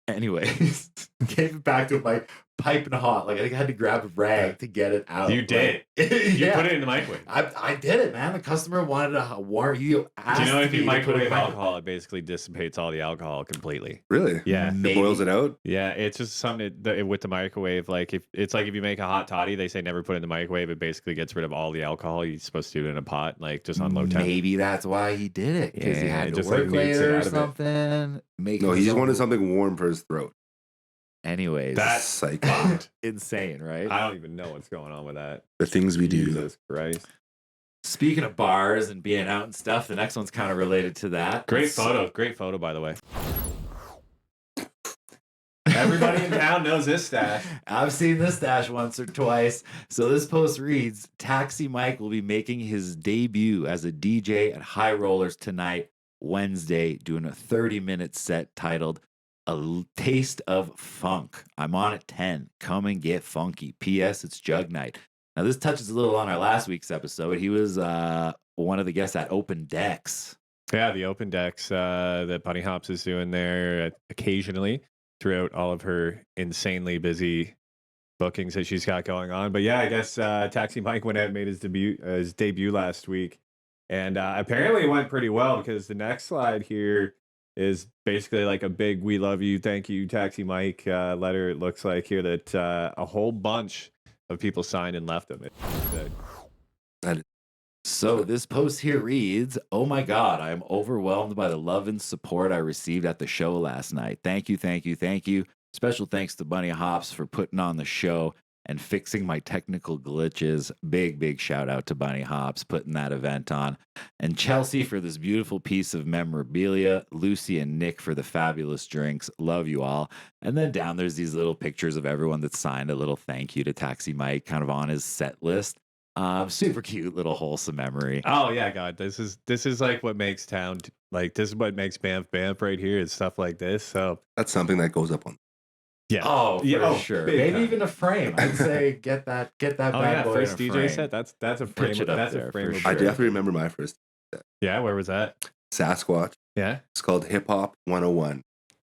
Anyways, gave it back to him like piping hot. Like I think I had to grab a rag to get it out. You did. Like, You yeah. put it in the microwave. I did it, man. The customer wanted a warm. You asked Do you know if me you to put it in microwave the alcohol, it basically dissipates all the alcohol completely. Really? Yeah. It boils it out. Yeah, it's just something with the microwave. Like if it's like if you make a hot toddy, they say never put it in the microwave. It basically gets rid of all the alcohol. You're supposed to do it in a pot, like just on low temp. Maybe that's why he did it, because he Yeah, had to just, like, work makes it later or out of it. something. No, he just wanted something warm for his throat. Anyways, That's Psych. insane, right? I don't even know what's going on with that. The things we do. Jesus Christ! Speaking of bars and being out and stuff, the next one's kind of related to that. Great photo, by the way. Everybody in town knows this stash. I've seen this stash once or twice. So this post reads, Taxi Mike will be making his debut as a DJ at High Rollers tonight, Wednesday, doing a 30-minute set titled Taste of Funk. I'm on at 10. Come and get funky. P.S. It's Jug Night. Now, this touches a little on our last week's episode. He was one of the guests at Open Decks. Yeah, the open decks that Bunny Hops is doing there occasionally throughout all of her insanely busy bookings that she's got going on. But yeah, I guess Taxi Mike went out and made his debut last week, and apparently it went pretty well, because the next slide here is basically like a big "We love you, thank you, Taxi Mike" letter. It looks like here that a whole bunch of people signed and left him. So this post here reads, "Oh my God, I am overwhelmed by the love and support I received at the show last night. Thank you, thank you, thank you. Special thanks to Bunny Hops for putting on the show and fixing my technical glitches. Big shout out to Bunny Hops putting that event on. And Chelsea for this beautiful piece of memorabilia. Lucy and Nick for the fabulous drinks. Love you all. And then down there's these little pictures of everyone that signed a little thank you to Taxi Mike kind of on his set list. Super cute little wholesome memory. Oh yeah, God, this is like what makes town like this is what makes Banff right here is stuff like this. So That's something that goes up on. yeah, Oh, for sure. big Maybe time. even a frame. I'd say get that Oh bad yeah, boy first in a DJ frame. set. That's a frame. Pitch it up That's there a frame. for of sure. I gold. definitely remember my first Yeah, where was that? Sasquatch. Yeah, It's called Hip-Hop 101.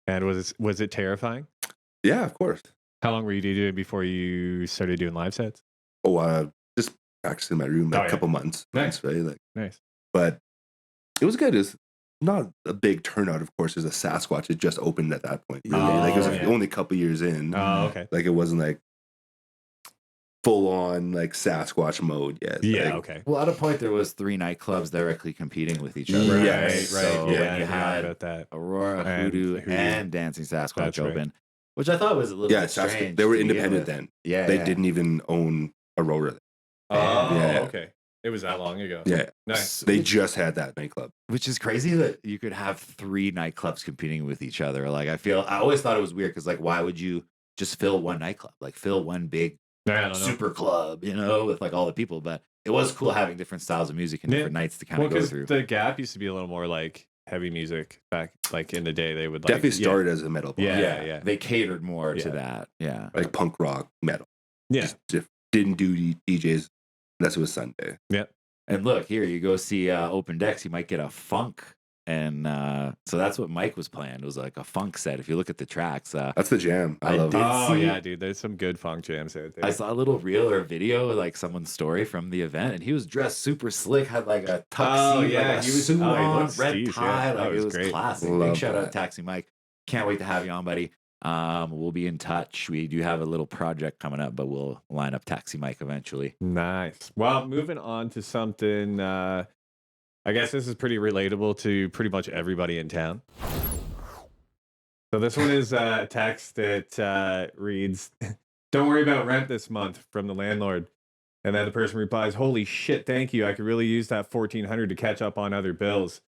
and was it terrifying? Yeah, of course. How long were you doing before you started doing live sets? Oh, just practicing in my room like Oh, a yeah. couple months. Nice. Right? Like, Nice. but it was good. It was not a big turnout, of course. There's a Sasquatch. It just opened at that point. Really. Like it was yeah. only a couple years in. Oh, okay. Like it wasn't like full on like Sasquatch mode yet. Yeah, Like, okay. Well, at a point, there was 3 nightclubs directly competing with each other. Right, Yes. So right. when Yeah, you I forgot had about that. Aurora, And Hoodoo, Hoodoo. and Dancing Sasquatch That's right. open, which I thought was a little Yeah, bit strange. they were to begin independent with. then. Yeah, They yeah. didn't even own Aurora. Oh, Yeah. okay. It was that long ago. Yeah. Nice. They just had that nightclub. Which is crazy that you could have 3 nightclubs competing with each other. Like, I always thought it was weird because, like, why would you just fill one nightclub? Like, fill one big I don't know. super club, you know, with like all the people. But it was cool having different styles of music and Yeah. different nights to kind Well, of go because through. the Gap used to be a little more like heavy music back, like in the day. They would like Definitely started as a metal bar. Yeah. They catered more to Yeah. that. Yeah. Like punk rock metal. Yeah. Just didn't do DJs unless it was Sunday. And look, here you go see Open Decks, you might get a funk. And so that's what Mike was playing. It was like a funk set. If you look at the tracks, That's the jam. I I love did it. Oh see- yeah, dude. There's some good funk jams out there. I saw a little reel or video, like someone's story from the event, and he was dressed super slick, had like a tuxedo, Oh, yeah, like a he was- suit oh, he on, looked red steez, tie, yeah. like That it was was great. classic. Love Big shout out to that. Taxi Mike. Can't wait to have you on, buddy. We'll be in touch. We do have a little project coming up, but we'll line up Taxi Mike eventually. Nice. Well, moving on to something. I guess this is pretty relatable to pretty much everybody in town. So this one is a text that reads, "Don't worry about rent this month," from the landlord. And then the person replies, "Holy shit, thank you. I could really use that $1,400 to catch up on other bills."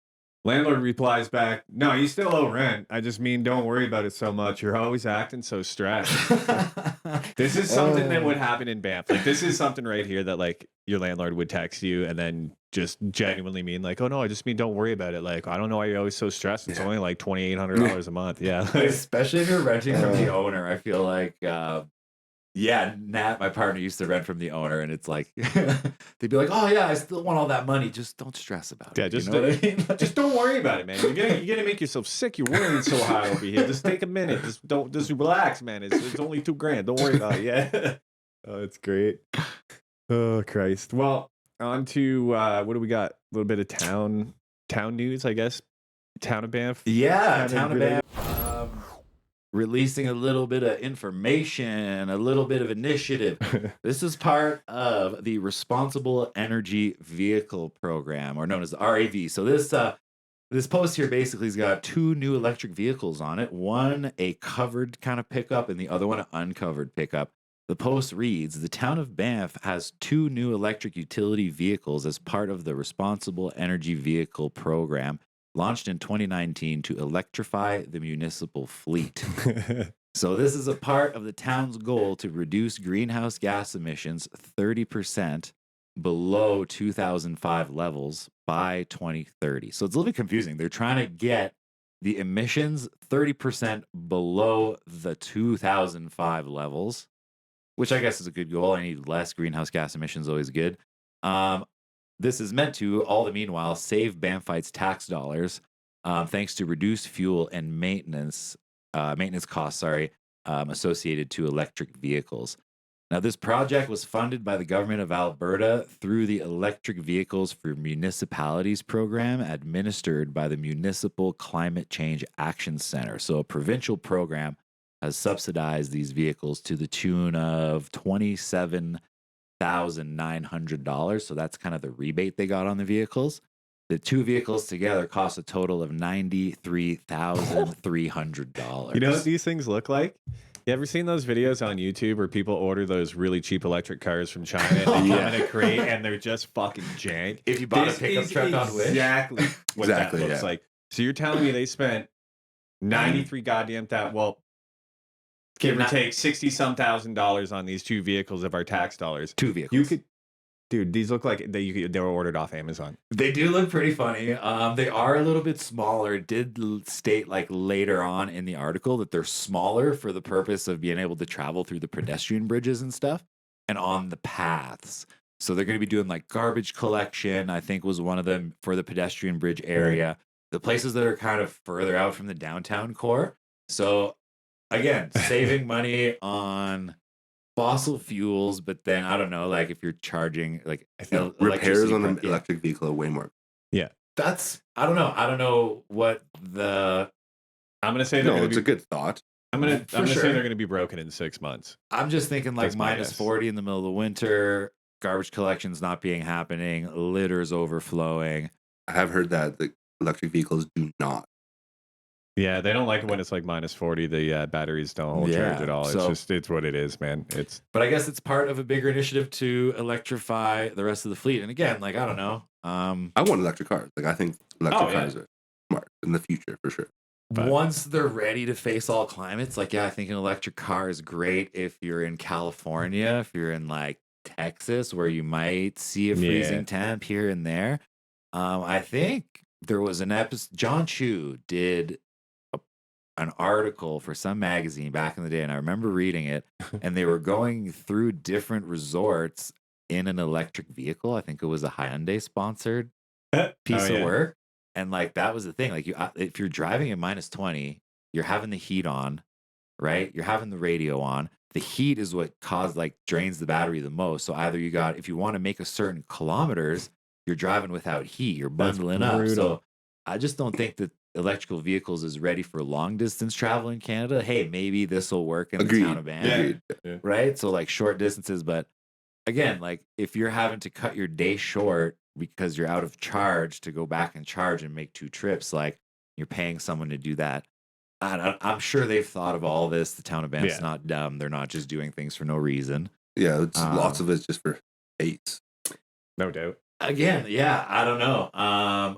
Landlord replies back, "No, you still owe rent. I just mean don't worry about it so much. You're always acting so stressed." This is something that would happen in Banff. Like this is something right here that like your landlord would text you and then just genuinely mean like, "Oh no, I just mean don't worry about it. Like I don't know why you're always so stressed. It's only like $2,800 a month." Yeah. Especially if you're renting from the owner. I feel like, yeah, Nat, my partner, used to rent from the owner, and it's like they'd be like, "Oh yeah, I still want all that money. Just don't stress about Yeah, it." just, you know what I mean? just don't worry about it, man. You're gonna make yourself sick. You're worrying so hard over here. Just take a minute. Just relax, man. It's only $2,000. Don't worry about it. Yeah. Oh, it's great. Oh Christ. Well, on to what do we got? A little bit of town news, I guess. Town of Banff. Yeah, Kind of Town of related. Banff. Releasing a little bit of information, a little bit of initiative. This is part of the Responsible Energy Vehicle Program, or known as the RAV. So this post here basically has got 2 new electric vehicles on it. One a covered kind of pickup, and the other one an uncovered pickup. The post reads, "The town of Banff has 2 new electric utility vehicles as part of the Responsible Energy Vehicle Program, launched in 2019 to electrify the municipal fleet." So this is a part of the town's goal to reduce greenhouse gas emissions 30% below 2005 levels by 2030. So it's a little bit confusing. They're trying to get the emissions 30% below the 2005 levels, which I guess is a good goal. I need less greenhouse gas emissions, always good. This is meant to, all the meanwhile, save Banffites tax dollars thanks to reduced fuel and maintenance costs, associated to electric vehicles. Now, this project was funded by the government of Alberta through the Electric Vehicles for Municipalities program administered by the Municipal Climate Change Action Center. So a provincial program has subsidized these vehicles to the tune of $27,900. So that's kind of the rebate they got on the vehicles. The 2 vehicles together cost a total of $93,300. You know what these things look like? You ever seen those videos on YouTube where people order those really cheap electric cars from China and they come in a crate and they're just fucking jank? If you bought a pickup truck on Wish. Exactly what Exactly, that looks yeah. like. So you're telling me they spent 93 goddamn give or take $60,000 on these two vehicles of our tax dollars. Two vehicles. You could, dude, these look like they were ordered off Amazon. They do look pretty funny. They are a little bit smaller. It did state like later on in the article that they're smaller for the purpose of being able to travel through the pedestrian bridges and stuff and on the paths. So they're going to be doing like garbage collection, I think was one of them for the pedestrian bridge area. The places that are kind of further out from the downtown core. So again, saving money on fossil fuels, but then I don't know, like if you're charging like Repairs on an yeah. electric vehicle are way more. That's I don't know. I don't know what the I'm gonna say they're No, gonna it's be, a good thought. I'm gonna For say sure. they're gonna be broken in 6 months. I'm just thinking like That's my minus guess. 40 in the middle of the winter, garbage collection's not being happening, litters overflowing. I have heard that the electric vehicles do not. Yeah, they don't like it when it's like minus 40. The batteries don't hold charge Yeah, at all. so- It's what it is, man. It's But I guess it's part of a bigger initiative to electrify the rest of the fleet. And again, like I don't know. I want electric cars. Like I think electric Oh, yeah. cars are smart in the future for sure. But- Once they're ready to face all climates, like yeah, I think an electric car is great if you're in California, if you're in like Texas, where you might see a freezing Yeah. temp here and there. I think there was an episode. John Chu did an article for some magazine back in the day, and I remember reading it. And they were going through different resorts in an electric vehicle. I think it was a Hyundai sponsored piece Oh, of yeah. work. And like that was the thing. Like if you're driving at minus 20, you're having the heat on, right? You're having the radio on. The heat is what drains the battery the most. So either if you want to make a certain kilometers, you're driving without heat. You're That's bundling up. brutal. So I just don't think that electrical vehicles is ready for long distance travel in Canada. Hey, maybe this will work in Agreed. the town of Banff, Agreed. right? So like short distances, but again, like if you're having to cut your day short because you're out of charge to go back and charge and make 2 trips, like you're paying someone to do that. I'm sure they've thought of all this. The town of Banff's Yeah. not dumb. They're not just doing things for no reason. Yeah, it's lots of it's just for eights. no doubt. Again, yeah, I don't know.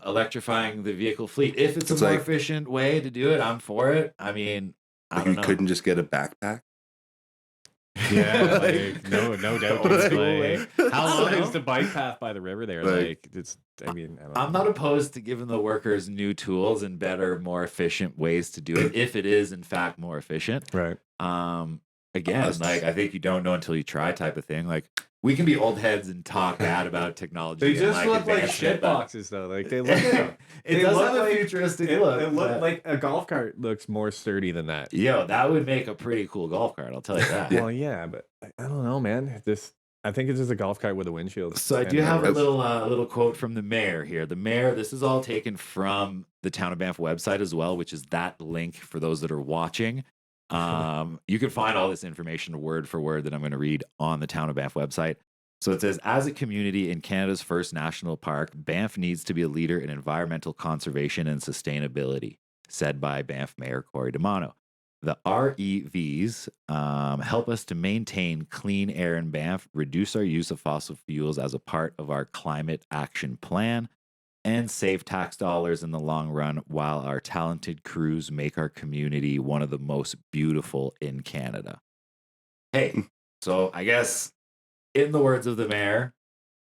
Electrifying the vehicle fleet. If it's a It's more like- efficient way to do it, I'm for it. I mean, I Like don't you know. couldn't just get a backpack. Yeah, Like- no doubt. Like- Like, how long Like- is the bike path by the river there? Like- Like, it's. I mean, I don't I'm know. not opposed to giving the workers new tools and better, more efficient ways to do it if it is in fact more efficient. right. Again, Us. like I think you don't know until you try type of thing. Like we can be old heads and talk bad about technology. They and, just look like advancement, shit but- boxes, though. Like they look. it they does look have a like- futuristic It look. looked but- like a golf cart looks more sturdy than that. Yo, that would make a pretty cool golf cart. I'll tell you that. Well, yeah, but I don't know, man. I think it's just a golf cart with a windshield. So I do And, have a That's- little quote from the mayor here. The mayor, this is all taken from the Town of Banff website as well, which is that link for those that are watching. You can find all this information word for word that I'm going to read on the Town of Banff website. So it says, as a community in Canada's first national park, Banff needs to be a leader in environmental conservation and sustainability, said by Banff Mayor Corey DeMano. The REVs help us to maintain clean air in Banff, reduce our use of fossil fuels as a part of our climate action plan, and save tax dollars in the long run while our talented crews make our community one of the most beautiful in Canada. Hey, so I guess in the words of the mayor,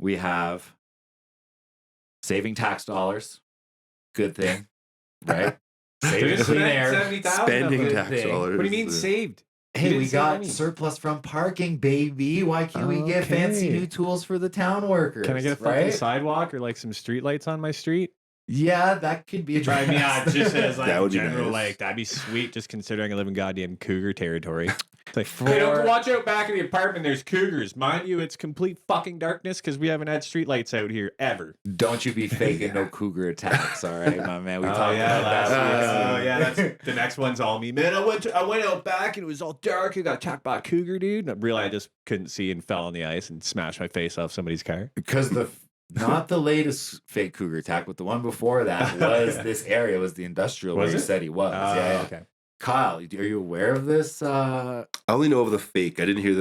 we have saving tax dollars. Good thing, right? Saving Just clean spent air. 70,000 Spending of it. tax thing. dollars. What do you mean saved? Hey, You we didn't save got any. surplus from parking, baby. Why can't we get fancy Okay. new tools for the town workers? Can I get a fucking right? sidewalk or like some street lights on my street? Yeah, that could be a Try me out just as like That would be general, nice. like that'd be sweet. Just considering I live in goddamn cougar territory. It's like, For- hey, don't watch out back in the apartment. There's cougars, mind you. It's complete fucking darkness because we haven't had street lights out here ever. Don't you be faking no cougar attacks, all right, my man. We Oh talked yeah, about that. that's the next one's all me. Man, I went out back and it was all dark. I got attacked by a cougar, dude. And really, I just couldn't see and fell on the ice and smashed my face off somebody's car. Because not the latest fake cougar attack, but the one before that was this area was the industrial Was where he it? said he was. Yeah. Okay. Kyle, are you aware of this? I only know of the fake. I didn't hear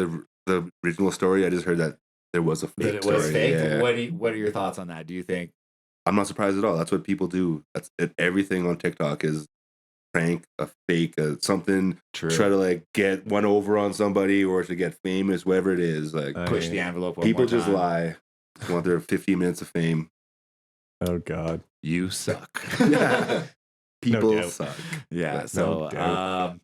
the original story. I just heard that there was a fake That it was story. fake? Yeah. What are your thoughts on that? Do you think? I'm not surprised at all. That's what people do. That's it. Everything on TikTok is prank, a fake, something. True. Try to like get one over on somebody or to get famous, whatever it is. Like Push the envelope. people just lie. Want their 15 minutes of fame. Oh God. You suck. Yeah. People doubt. suck. Yeah. No So, doubt.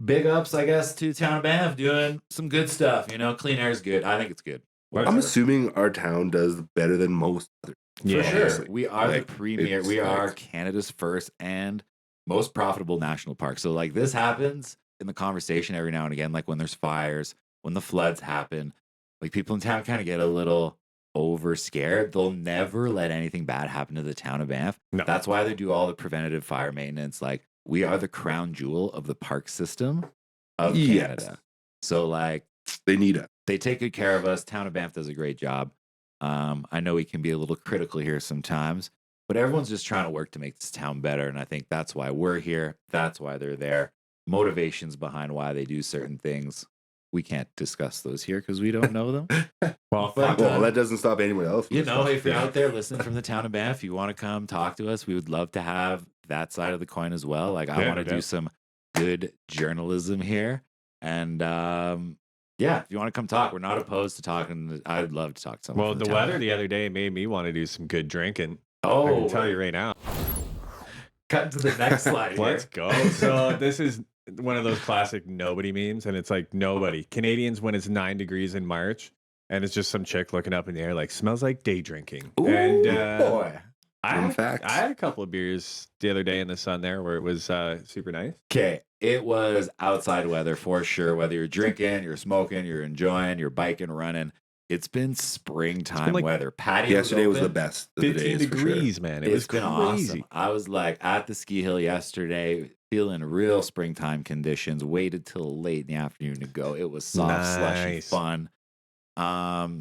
big ups, I guess, to town of Banff doing some good stuff. You know, clean air is good. I think it's good. I'm assuming our town does better than most other. For sure. honestly. We are Like, the premier. it's We are like- Canada's first and most profitable national park. So, like, this happens in the conversation every now and again, like when there's fires, when the floods happen. Like, people in town kind of get a little over scared. They'll never let anything bad happen to the town of Banff. No. That's why they do all the preventative fire maintenance. Like, we are the crown jewel of the park system of Yes. Canada. So, like, They need it. they take good care of us. Town of Banff does a great job. I know we can be a little critical here sometimes, but everyone's just trying to work to make this town better. And I think that's why we're here. That's why they're there. Motivations behind why they do certain things. We can't discuss those here because we don't know them. Well, But, Well, that doesn't stop anyone else. from you know, listening. if you're out there listening from the town of Banff, you want to come talk to us, we would love to have that side of the coin as well. Like, I Yeah, want to no do doubt. some good journalism here. And yeah, if you want to come talk, we're not opposed to talking. I'd love to talk to someone. well, from the town. weather the other day made me want to do some good drinking. I Oh, can tell you right now. cut to the next slide. Let's here. go. So this is one of those classic nobody memes, and it's like nobody. Canadians when it's 9 degrees in March, and it's just some chick looking up in the air like smells like day drinking. Ooh, and boy. Fun facts. I had a couple of beers the other day in the sun there where it was super nice. Okay, it was outside weather for sure. Whether you're drinking, you're smoking, you're enjoying, you're biking, running. It's been springtime like- weather. Patio Yesterday was the open. best of the 15 days for sure. degrees, man. It was It's been crazy. awesome. I was like at the ski hill yesterday, feeling real springtime conditions. Waited till late in the afternoon to go. It was soft, slushy, Nice. fun.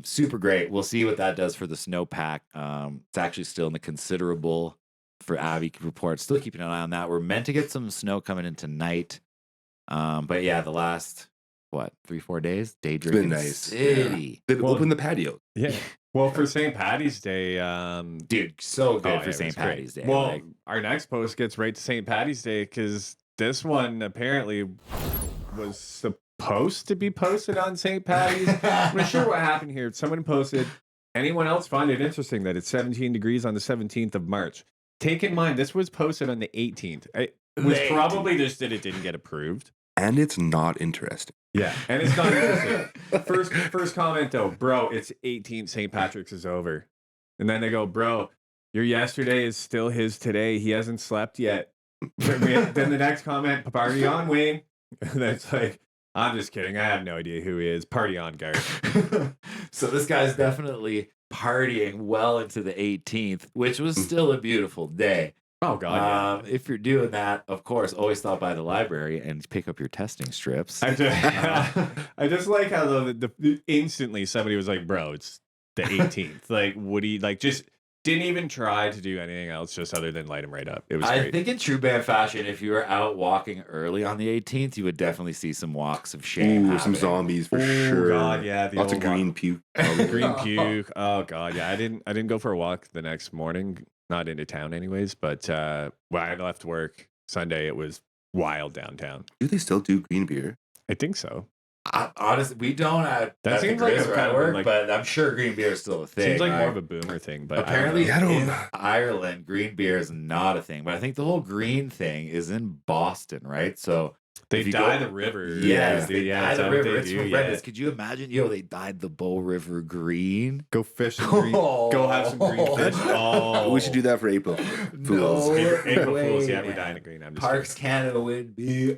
Super great. We'll see what that does for the snowpack. It's actually still in the considerable for Abby report. Still keeping an eye on that. We're meant to get some snow coming in tonight. But yeah, the last 3-4 days, day been drinking nice. city. They've Well- opened the patio. Yeah. Well, for St. Patty's Day, Dude, so good oh, for yeah, it St. was great. Patty's Day. Well, Like, our next post gets right to St. Patty's Day because this one apparently was supposed to be posted on St. Patty's. I'm not sure what happened here. Someone posted. Anyone else find it interesting that it's 17 degrees on the 17th of March? Take in mind, this was posted on the 18th. It was The probably just that it didn't get approved. And it's not interesting. Yeah, and it's not interesting. First comment though, bro, it's 18th. St. Patrick's is over, and then they go, bro, your yesterday is still his today. He hasn't slept yet. Then the next comment, party on, Wayne. And that's like, I'm just kidding. I have no idea who he is. Party on, Garth. So this guy's definitely partying well into the 18th, which was still a beautiful day. Oh God, If you're doing that, of course, always stop by the library and pick up your testing strips. I just like how the instantly somebody was like, bro, it's the 18th. Like, would he like just didn't even try to do anything else just other than light him right up. It was I great. think in true band fashion, if you were out walking early on the 18th, you would definitely see some walks of shame. Ooh, some happening. zombies for Oh, sure. God, yeah, the Lots of old green puke. green puke. Oh God, yeah. I didn't go for a walk the next morning. Not into town, anyways. But when I left work Sunday, it was wild downtown. Do they still do green beer? I think so. Honestly, we don't at That at the seems like Grizz a where kind I of work, like- but I'm sure green beer is still a thing. Seems like right? more of a boomer thing, but Apparently, I don't in know. Ireland, green beer is not a thing. But I think the whole green thing is in Boston, right? So they if you dye go- the river. yes, they yeah, dye that's the what river. they It's do, horrendous. Could you imagine? Yo, they dyed the Bow River green. Go fish some green. Go have some green fish. Oh, We should do that for April Fools. No April way, Fools. Yeah, we're man. dying of green. I'm just Parks Canada would be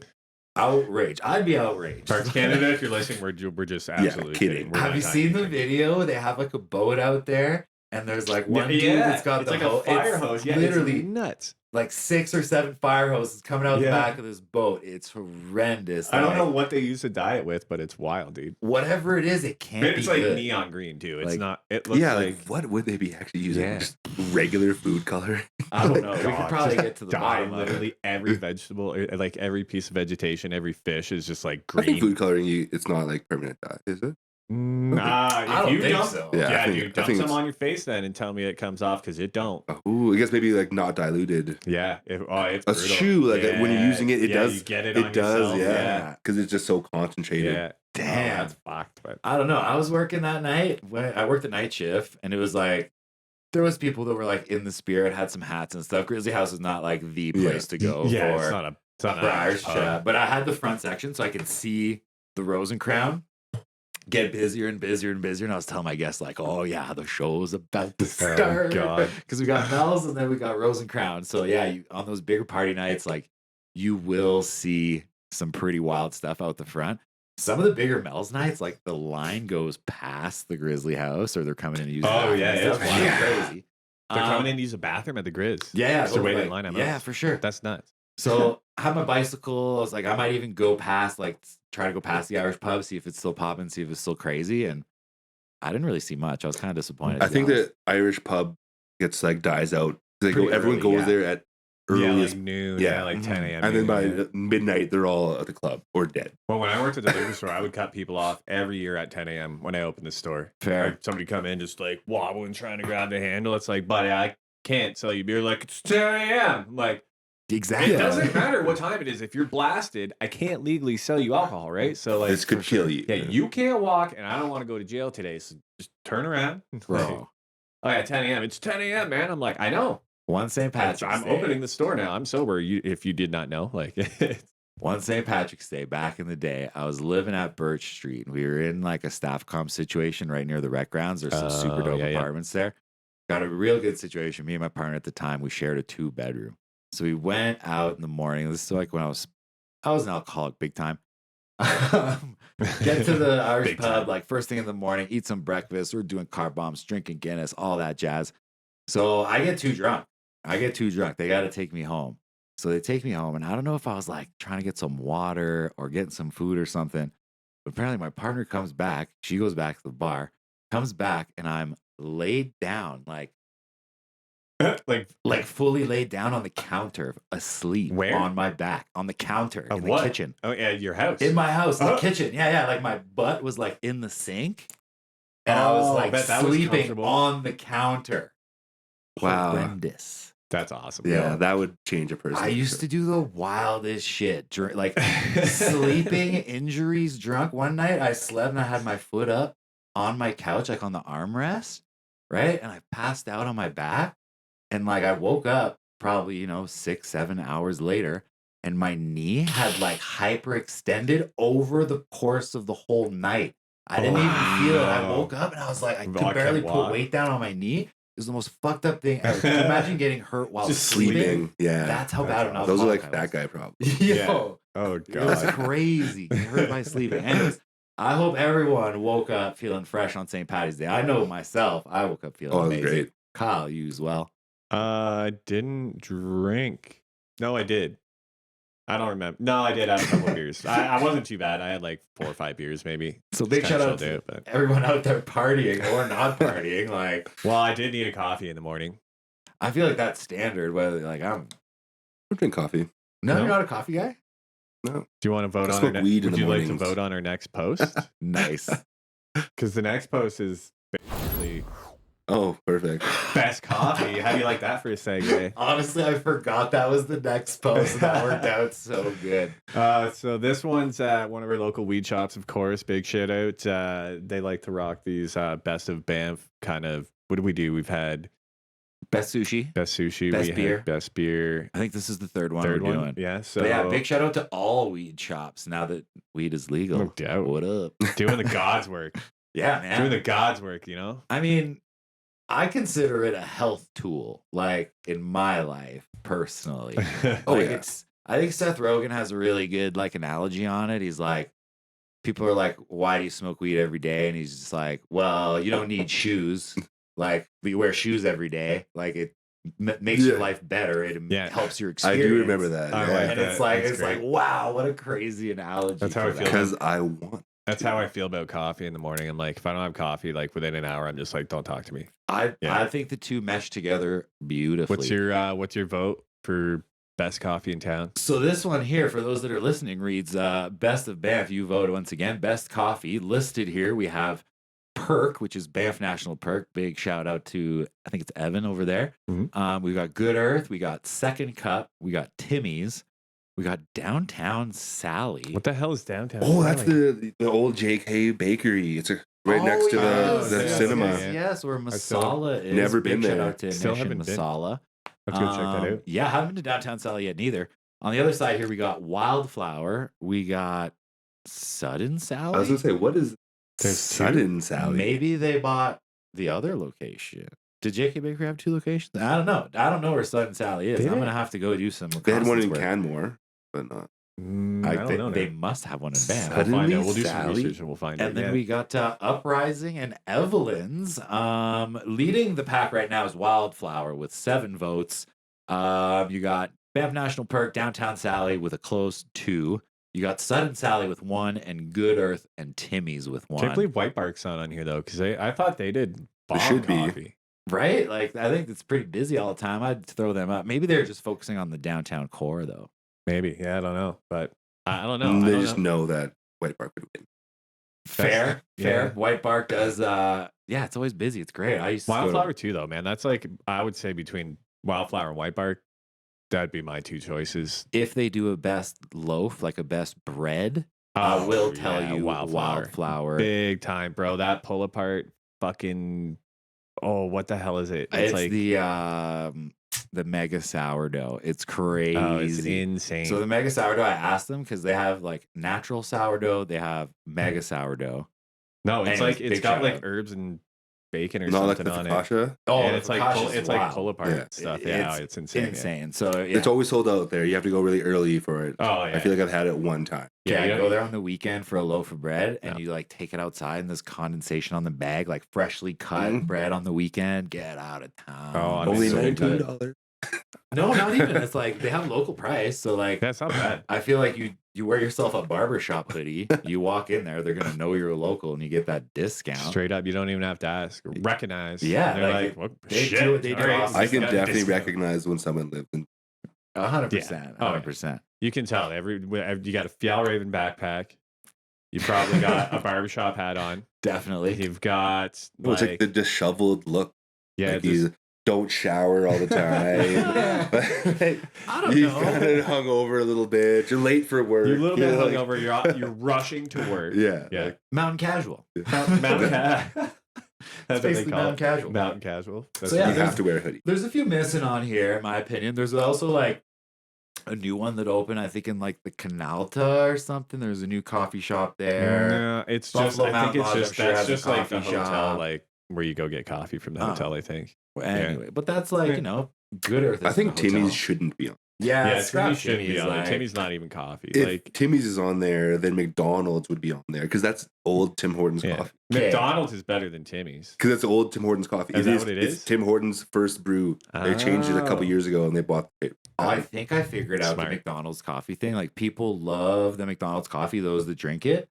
outraged. I'd be outraged. Parks Canada, if you're listening, we're just absolutely kidding. We're Have not you dying seen of the green. video? They have like a boat out there, and there's like one dude Yeah, that's got it's the like a fire hose. Yeah, literally it's nuts. like 6 or 7 fire hoses coming out the Yeah. back of this boat. It's horrendous. I don't Like, know what they use to dye it with, but it's wild, dude. whatever it is, it can't It's be like good. neon green too. It's Like- not. It looks Yeah, like like what would they be actually using? Yeah. Just regular food color? I don't know. We could probably get to the dye bottom of it. literally every vegetable, like every piece of vegetation, every fish is just like I think green. food coloring, it's not like permanent dye, is it? I If don't you think dump, so. Yeah, I yeah, think- dude, I dump think some it's- on your face then and tell me it comes off because it don't. Oh, I guess maybe like not diluted. Yeah, it's That's brutal. true. Like when you're using it, it yeah, does. You get it. It on does, yourself. yeah. Because it's just so concentrated. Yeah. Damn. Oh, that's fucked. But I don't know. I was working that night when I worked the night shift, and it was like there was people that were like in the spirit, had some hats and stuff. Grizzly House is not like the place to go yeah, for it's not a. It's not for a Irish pub. chat. But I had the front section, so I could see the Rose and Crown get busier and busier and busier. And I was telling my guests like, "Oh yeah, the show's about to start." God. Because we got Mel's and then we got Rose and Crown. So yeah, you, on those bigger party nights, like you will see some pretty wild stuff out the front. Some of the bigger Mel's nights, like the line goes past the Grizzly House, or they're coming in and using. Oh, yeah, it's it's wild. crazy. They're coming in to use a bathroom at the Grizz. Yeah, Just to wait in like- line at yeah, Mel's. for sure. That's nuts. So I have my bicycle. I was like, I might even go past, like, try to go past the Irish pub, see if it's still popping, see if it's still crazy. And I didn't really see much. I was kind of disappointed. I to be think honest. the Irish pub gets like dies out. Like Pretty everyone early, goes yeah. there at Yeah, earliest, like noon. yeah. Yeah, like 10 a.m. and then by noon, yeah. midnight they're all at the club or dead. Well, when I worked at the liquor store, I would cut people off every year at 10 a.m. when I opened the store. Fair. Like, somebody come in just like wobbling, trying to grab the handle. It's like, buddy, I can't sell you beer. Like, it's 10 a.m. I'm like, Exactly. it doesn't matter what time it is. If you're blasted, I can't legally sell you alcohol, right? So, like, This could for sure. kill you. Yeah, you can't walk, and I don't want to go to jail today. So just turn around. Bro. Oh, yeah, 10 a.m. It's 10 a.m., man. I'm like, I know. One St. Patrick's I'm Day. opening the store now. I'm sober. If you did not know, like, One St. Patrick's Day back in the day, I was living at Birch Street. We were in like a staff comp situation right near the rec grounds. There's some super Oh, dope yeah, yeah. apartments there. Got a real good situation. Me and my partner at the time, we shared a 2-bedroom. So we went out in the morning. This is like when I was an alcoholic big time. Get to the Irish Big pub time. like first thing in the morning, eat some breakfast. We're doing car bombs, drinking Guinness, all that jazz. So I get too drunk. They got to take me home. So they take me home, and I don't know if I was like trying to get some water or getting some food or something. But apparently, my partner comes back. She goes back to the bar, comes back, and I'm laid down, like fully laid down on the counter, asleep Where? on my back on the counter Of in what? the kitchen. Oh, yeah, your house. In my house, in the Oh. kitchen. Yeah. Like my butt was like in the sink. And I was Oh, like bet that was sleeping comfortable. on the counter. Wow. Horrendous. That's awesome. Yeah, that would change a person. I used to do the wildest shit. Like sleeping injuries drunk. One night I slept and I had my foot up on my couch, like on the armrest, right? And I passed out on my back. And like I woke up probably, 6-7 hours later, and my knee had like hyperextended over the course of the whole night. I didn't even feel it. I Wow. woke up and I was like, I I could can't barely put walk. weight down on my knee. It was the most fucked up thing ever. Can you imagine getting hurt while Just sleeping? sleeping. Yeah, That's how bad an those are like alcoholic I fat was. guy problems. Yo, Oh, it was God. crazy. Get hurt by sleeping. Anyways, I hope everyone woke up feeling fresh on St. Patty's Day. I know myself, I woke up feeling Oh, it was amazing. great. Kyle, you as well. I didn't drink. No, I did. I don't remember. No, I did have a couple of beers. I wasn't too bad. I had like 4 or 5 beers, maybe. So Just big kinda shout out chilled to out, but- everyone out there partying or not partying. Like, Well, I did need a coffee in the morning. I feel like that's standard. Whether like I don't drink coffee. no, No? you're not a coffee guy. Do you want to vote I on smoke our weed in Would the you like to mornings. vote on our next post? Nice. Because the next post is basically Oh, perfect. best coffee. How do you like that for a segue? Honestly, I forgot that was the next post, and that worked out so good. So this one's at one of our local weed shops, of course. Big shout out. They like to rock these best of Banff kind of. What do we do? We've had Best sushi. best sushi, Best we beer. had best beer, I think this is the third one third we're one. doing. Yeah. So But yeah, big shout out to all weed shops now that weed is legal. no doubt. What up? Doing the God's work. Yeah, man. Doing the God's work, you know? I mean, I consider it a health tool, like in my life personally. Oh, Like, yeah. I think Seth Rogen has a really good like analogy on it. He's like, people are like, why do you smoke weed every day? And he's just like, well, you don't need shoes. Like, you wear shoes every day. Like, makes your Yeah. life better. It Yeah. helps your I experience. do remember that. I yeah. like And that. it's like That's great. wow, what a crazy analogy. That's how for I feel that. Because I want. That's how I feel about coffee in the morning. I'm like, if I don't have coffee, like within an hour, I'm just like, don't talk to me. I Yeah. think the two mesh together beautifully. What's your vote for best coffee in town? So this one here, for those that are listening, reads Best of Banff. You vote once again. Best coffee listed here. We have Perk, which is Banff National Perk. Big shout out to, I think it's Evan over there. Mhm. We've got Good Earth. We got Second Cup. We got Timmy's. We got Downtown Sally. What the hell is downtown? Oh, that's Sally? the old JK Bakery. It's right next to yes, the yes, cinema. Yes, where Masala is. never Big been shout there. out to Still Nish and haven't been. Masala. Let's go check that out. Yeah, haven't been to Downtown Sally yet neither. On the other side here, we got Wildflower. We got Sudden Sally. I was gonna say, what is There's Sudden Sally? Maybe they bought the other location. Did JK Bakery have two locations? I don't know. I don't know where Sudden Sally is. Did I'm it? gonna have to go do some. They had one in reconnaissance work. Canmore, but not. I don't know. They must have one in Banff. We'll find Suddenly out. We'll do some Sally? research and we'll find And out. then yeah. we got Uprising and Evelyn's. Leading the pack right now is Wildflower with 7 votes. You got Banff National Perk, Downtown Sally with a close 2. You got Sudden Sally with 1, and Good Earth and Timmy's with 1. Can't believe White Bark's not on here though, because I thought they did bomb should be. coffee. Right? Like, I think it's pretty busy all the time. I'd throw them up. Maybe they're just focusing on the downtown core, though. Maybe, yeah, I don't know, but I don't know. I They don't just know. know that White Park would win. Fair. Yeah. White Bark does, yeah, it's always busy. It's great. I used to go to- Wildflower too, though, man. That's like I would say between Wildflower and White Bark, that'd be my 2 choices. if they do a best loaf, like a best bread, I will tell yeah, you Wildflower. Wildflower. Big time, bro. That pull apart, fucking. Oh, what the hell is it? It's like the mega sourdough. It's crazy. oh, it's insane. So the mega sourdough, I asked them because they have like natural sourdough, they have mega sourdough. no, it's and like big it's got shout like out. herbs and bacon or Not like the something on it. focaccia. Oh, and the it's like focaccia's it's like wild. pull apart Yeah. stuff. Yeah, It's it's insane. Insane. So yeah. It's always sold out there. You have to go really early for it. Oh yeah. I feel like I've had it one time. Yeah, you I know- go there on the weekend for a loaf of bread, and Yeah. you like take it outside, and there's condensation on the bag, like freshly cut Mhm. bread on the weekend. Get out of town. Oh, I'm Only so good. $19. No, not even. It's like they have local price, so like That's not bad. I feel like you wear yourself a barber shop hoodie, you walk in there, they're gonna know you're a local, and you get that discount. Straight up, you don't even have to ask. Recognize. Yeah, And they're like, like, what? they shit. do- they do all right, awesome I this can got a definitely discount. recognize when someone lives in. 100%. Yeah. Oh, 100%. You can tell you got a Fjallraven backpack. You probably got a barbershop hat on. Definitely. You've got It's like the disheveled look. yeah, Like you don't shower all the time. I don't you know. kind of hung over a little bit. You're late for work. you're a little bit like- hungover. You're rushing to work. Yeah. Yeah. like, Mountain casual. Mountain That's what they basically call mountain it. casual. Mountain casual. That's So, yeah, what you it is. have to wear a hoodie. There's a few missing on here, in my opinion. There's also like a new one that opened, I think, in like the Canalta or something. There's a new coffee shop there. No, it's just. Buffalo I think Mountain it's Lodge, just I'm sure, that's has a just like the coffee hotel, shop. like where you go get coffee from the Oh. hotel. I think. Well, anyway, but that's like, Good Earth. I isn't think a hotel. Timmy's shouldn't be on. Yeah, Yeah, scrap Timmy's shouldn't be on there. like- Timmy's not even coffee. If Like Timmy's is on there, then McDonald's would be on there because that's old Tim Hortons yeah. coffee. Okay. McDonald's is better than Timmy's. Because that's old Tim Hortons coffee. Is that what it It's is? Tim Hortons' first brew. They changed it a couple Oh. years ago and they bought the I think I figured out Smart. the McDonald's coffee thing. Like people love the McDonald's coffee, those that drink it.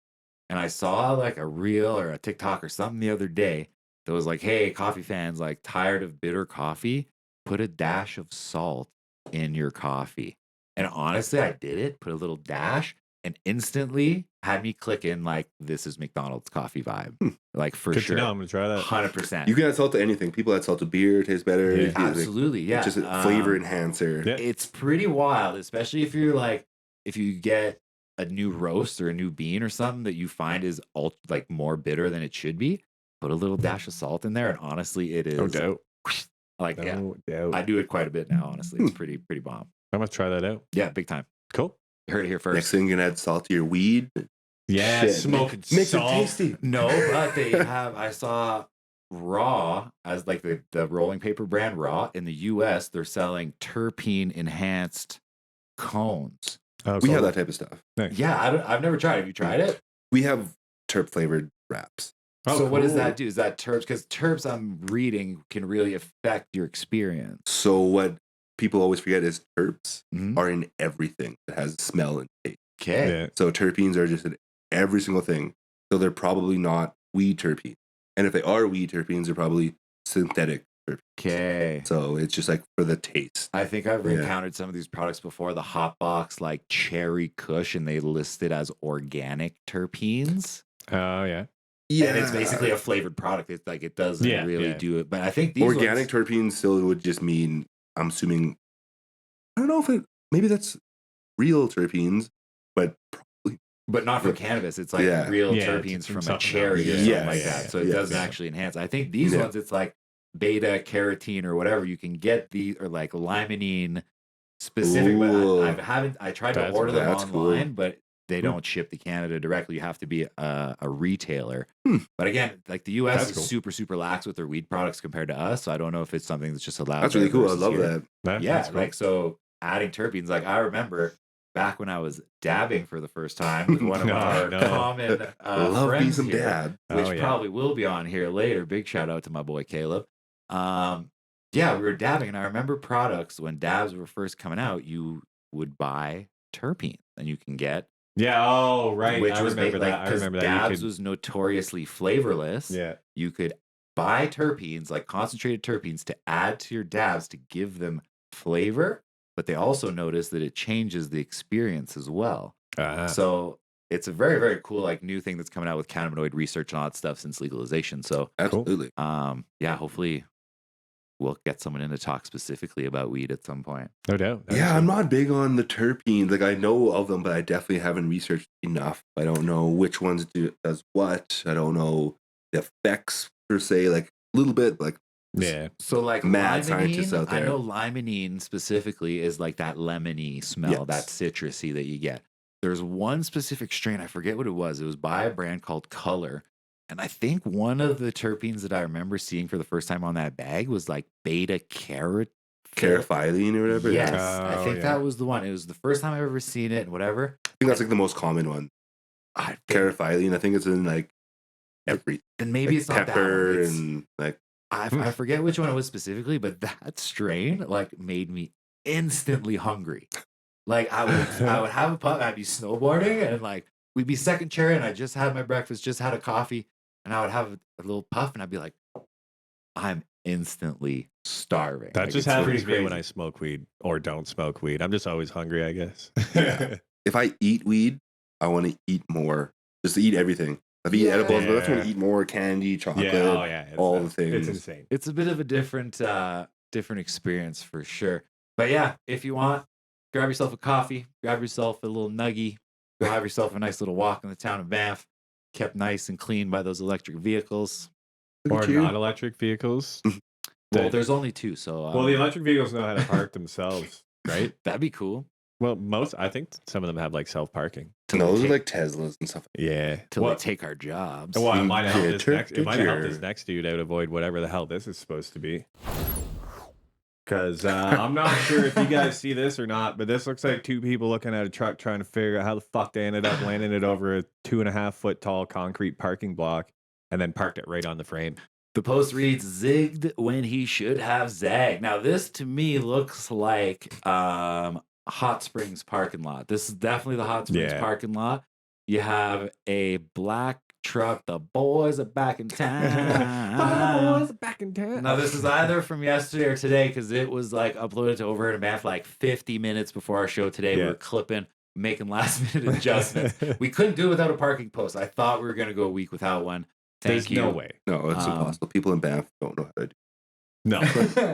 And I saw like a reel or a TikTok or something the other day that was like, hey, coffee fans, like tired of bitter coffee, put a dash of salt in your coffee. And honestly, I did it, put a little dash, and instantly had me click in like, this is McDonald's coffee vibe. Like for Good sure. to know. I'm gonna try that. 100%. You can add salt to anything. People add salt to beer, it tastes better. Yeah. It's like- Absolutely. Yeah. It's just a flavor enhancer. Yeah. It's pretty wild, especially if you're like, if you get a new roast or a new bean or something that you find is like more bitter than it should be. Put a little dash of salt in there, and honestly, it is No doubt. like yeah. No doubt. I do it quite a bit now. Honestly, it's pretty bomb. I must try that out. Yeah, big time. Cool. You heard it here first. Next thing you can add salt to your weed. Yeah, Shit. smoking Makes salt. it tasty. No, but they have. I saw Raw as like the rolling paper brand Raw in the U.S. They're selling terpene enhanced cones. Oh, We cool. have that type of stuff. Yeah, I've never tried. Have you tried it? We have terp flavored wraps. Oh, So what does cool. that do? Is that terps? Because terps, I'm reading, can really affect your experience. So what people always forget is terps Mhm. are in everything that has smell and taste. Okay. Yeah. So terpenes are just in every single thing. So they're probably not weed terpenes. And if they are weed terpenes, they're probably synthetic terpenes. Okay. So it's just like for the taste. I think I've Yeah. encountered some of these products before. The hot box, like cherry kush, and they list it as organic terpenes. Oh yeah. And it's basically a flavored product. It's like it doesn't Yeah, really yeah. do it. But I think these organic ones, terpenes still would just mean, I'm assuming, I don't know if it, maybe that's real terpenes, but probably. but not from cannabis. It's like Yeah. real Yeah, terpenes it's from from a something cherry else. or Yeah, something yeah, like yeah, that. So it yeah, doesn't yeah. actually enhance. I think these Yeah. ones, it's like beta carotene or whatever. You can get these, or like limonene specific. Ooh. But I tried to That's- order them that's cool. online, but they don't ship to Canada directly. You have to be a retailer. But again, like the US That's is cool. super, super lax with their weed products compared to us. So I don't know if it's something that's just allowed. That's there really cool. I versus love here. that. Yeah, That's cool. like so adding terpenes. Like I remember back when I was dabbing for the first time with one of No, our no. common Love me friends some here, dab. which Oh, yeah. probably will be on here later. Big shout out to my boy Caleb. Yeah, we were dabbing, and I remember products when dabs were first coming out. You would buy terpenes, and you can get Yeah. Oh, right. which I was remember made, that. like, I 'cause remember that. dabs You could. was notoriously flavorless. Yeah. You could buy terpenes, like concentrated terpenes, to add to your dabs to give them flavor, but they also notice that it changes the experience as well. So it's a very, very cool, like new thing that's coming out with cannabinoid research and all that stuff since legalization. So Absolutely. yeah, hopefully we'll get someone in to talk specifically about weed at some point. No doubt. That is Yeah, I'm cool. not big on the terpenes. Like I know of them, but I definitely haven't researched enough. I don't know which ones does what. I don't know the effects per se. Like a little bit, like Yeah. So like Mad scientists limonene, out I there. know limonene specifically is like that lemony smell, that Yes. citrusy that you get. There's one specific strain, I forget what it was. It was by a brand called Color. And I think one of the terpenes that I remember seeing for the first time on that bag was like beta carrot. carotene or whatever. Yes, Yeah. I Oh, think yeah. that was the one. It was the first time I've ever seen it and whatever. I think that's like the most common one. I think, Carotene. I think it's in like everything. then maybe Like it's not that pepper one. It's- and like I forget which one it was specifically, but that strain like made me instantly hungry. Like I would have a puff, I'd be snowboarding and like we'd be second chair and I just had my breakfast, just had a coffee, and I would have a little puff and I'd be like, I'm instantly starving. That Like, just it's happens pretty to me when crazy. I smoke weed or don't smoke weed. I'm just always hungry, I guess. Yeah. if I eat weed, I want to eat more. Just to eat everything. If I eat edibles, but I just want to Yeah. eat more candy, chocolate, Yeah. Oh, yeah. It's all the nuts. things. It's insane. It's a bit of a different experience for sure. But yeah, if you want, grab yourself a coffee, grab yourself a little nuggie, go have yourself a nice little walk in the town of Banff, kept nice and clean by those electric vehicles. Look Or at you. non-electric vehicles. Well, The- there's only two, so well, the electric vehicles know how to park themselves, right? that'd be cool. Well, I think some of them have like self-parking. Till No, they those are take- like Teslas and stuff. Yeah. till Well, they take our jobs. well, it might help Yeah, this next. It might help temperature. this next dude out avoid whatever the hell this is supposed to be. Because I'm not sure if you guys see this or not, but this looks like two people looking at a truck trying to figure out how the fuck they ended up landing it over a 2.5 foot tall concrete parking block and then parked it right on the frame. The post reads, zigged when he should have zagged. Now, this to me looks like Hot Springs parking lot. This is definitely the Hot Springs Yeah. parking lot. You have a black truck. The boys are back in town. back in town. Now, this is either from yesterday or today because it was like uploaded to Over in Banff like 50 minutes before our show today. We Yeah. were clipping, making last minute adjustments. We couldn't do it without a parking post. I thought we were going to go a week without one. There's Thank you. no way. No, it's impossible. People in Banff don't know how to do No,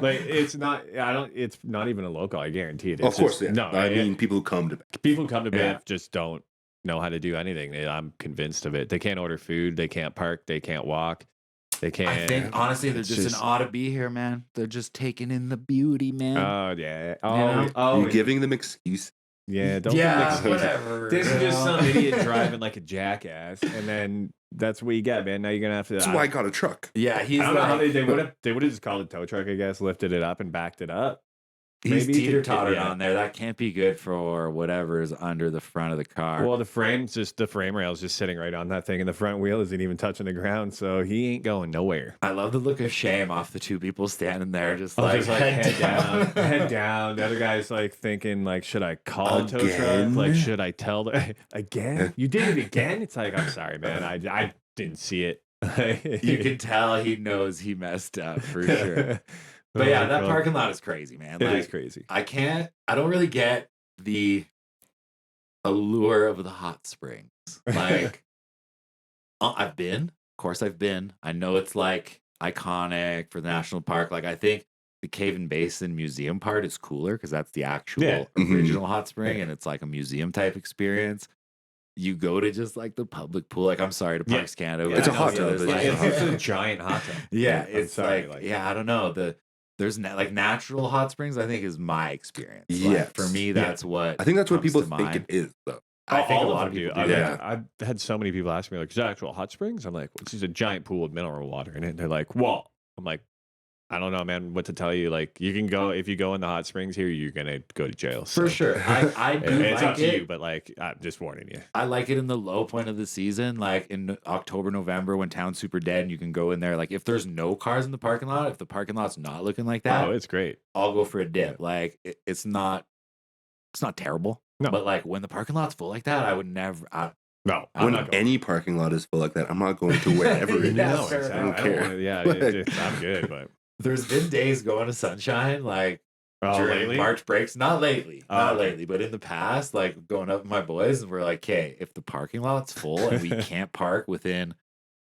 like it's not. I don't. It's not even a local. I guarantee it. it. Of It's course, just- yeah. No, I mean, people who come to Banff. people who come to Yeah. Banff just don't know how to do anything. I'm convinced of it. They can't order food. They can't park. They can't walk. They can't. I think honestly, they're It's just, an ought to be here, man. They're just taking in the beauty, man. Oh yeah. know? You're giving them excuses. yeah. Don't yeah, give them excuses. whatever. This is you just know? some idiot driving like a jackass, and then that's what you get, man. Now you're gonna have to. That's why I got a truck. Yeah, he's I don't know how like, they would have just called it tow truck, I guess, lifted it up and backed it up. He's Maybe teeter-tottering yeah. on there. That can't be good for whatever's under the front of the car. Well, the frame rail's just sitting right on that thing, and the front wheel isn't even touching the ground, so he ain't going nowhere. I love the look of shame off the two people standing there, just I like, was just like head down, head down. The other guy's like thinking, like, should I call a tow truck? Again? Like, should I tell the again? You did it again? It's like, I'm sorry, man. I didn't see it. You can tell he knows he messed up for sure. But yeah, that parking lot is crazy, man. It Like, is crazy. I don't really get the allure of the hot springs. Like, of course I've been. I know it's like iconic for the national park. Like, I think the Cave and Basin Museum part is cooler because that's the actual Mhm. original hot spring, and it's like a museum type experience. You go to just like the public pool. Like, I'm sorry to Yeah. Parks Canada. Yeah, but It's a I know hot the tub. others, It's like, a hot It's tub. a giant hot tub. yeah, I'm it's sorry, like, yeah, I don't know. There's like natural hot springs, I think, is my experience. Like, Yes. for me, Yeah. that's what I think that's what comes people to think mind. it is, though. I think a All lot of of them people do. do. Yeah. I've had so many people ask me, like, is that actual hot springs? I'm like, well, it's just a giant pool with mineral water in it. And they're like, well, I'm like, I don't know, man, what to tell you. Like, you can go, if you go in the hot springs here, you're going to go to jail. For sure. I do It's like up to it. you, but like, I'm just warning you. I like it in the low point of the season, like in October, November, when town's super dead and you can go in there. Like, if there's no cars in the parking lot, if the parking lot's not looking like that, Oh, it's great. I'll go for a dip. Like, it's not terrible. No. But like when the parking lot's full like that, I would never. No, I'm When not going. any parking lot is full like that, I'm not going to wherever it is. Yeah, No, fair exactly. I don't care. wanna- yeah, I'm good, but There's been days going to Sunshine, like during lately? March breaks. Not lately, Oh, not okay. lately, but in the past, like going up with my boys, and we're like, okay, if the parking lot's full and we can't park within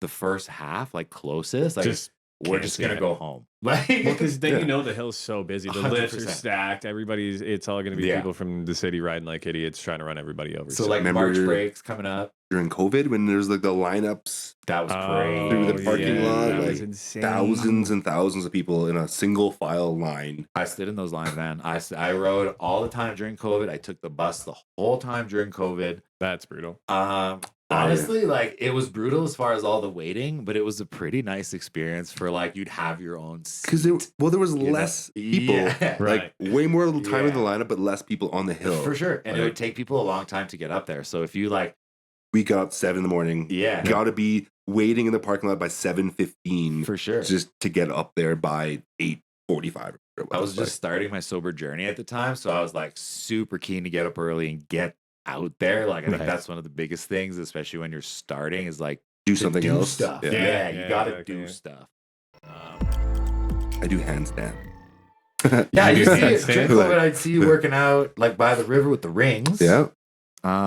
the first half, like closest, like we're just gonna go home. Like, well, because then Yeah. you know the hill's so busy. The lifts are 100%. stacked. It's all going to be Yeah. people from the city riding like idiots trying to run everybody over. so like Remember- March breaks coming up. During COVID, when there's like the lineups, That was Oh, great. Through the parking lot, that like, was insane. thousands and thousands of people in a single file line. I stood in those lines, man. I rode all the time during COVID. I took the bus the whole time during COVID. That's brutal. Honestly, like it was brutal as far as all the waiting, but it was a pretty nice experience for like you'd have your own seat. Because there was You know? less people, Yeah. like way more time in the Yeah. lineup, but less people on the hill. For sure. And it Like, would take people a long time to get up there. So if you like, we got up 7 in the morning. yeah, Got to be waiting in the parking lot by 7:15 for sure. just to get up there by 8:45. I was just starting my sober journey at the time, so I was like super keen to get up early and get out there. Like I think Right. that's one of the biggest things, especially when you're starting, is like do to something do else. stuff. Yeah. Yeah, Yeah, you got to okay. do stuff. I do handstand. Yeah, You you do see it. handstand? During COVID, I'd see you working out like by the river with the rings. Yeah,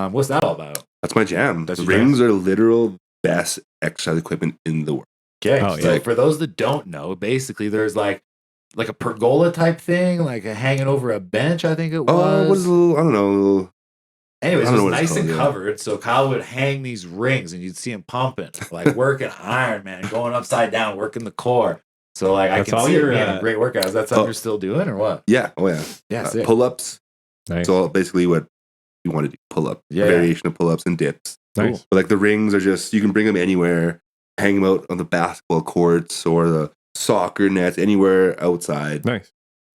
What's that all about? that's my jam. That's The your rings are literal best exercise equipment in the world. Okay. Oh, So yeah. for those that don't know, basically there's like a pergola type thing, like a hanging over a bench, I think it was. Oh, what is a little? I don't know. A little, Anyways, I it don't was know what it's nice and called, yeah. covered. So Kyle would hang these rings and you'd see him pumping, like working iron, man, going upside down, working the core. So like I That's can all see it your, being a great workout. Is that something oh. you're still doing or what? yeah. Oh yeah. Yeah, sick. Pull-ups. Nice. So basically, what you want to do: pull-up, Yeah. variation of pull-ups and dips. Nice. But like the rings are just you can bring them anywhere, hang them out on the basketball courts or the soccer nets, anywhere outside. Nice.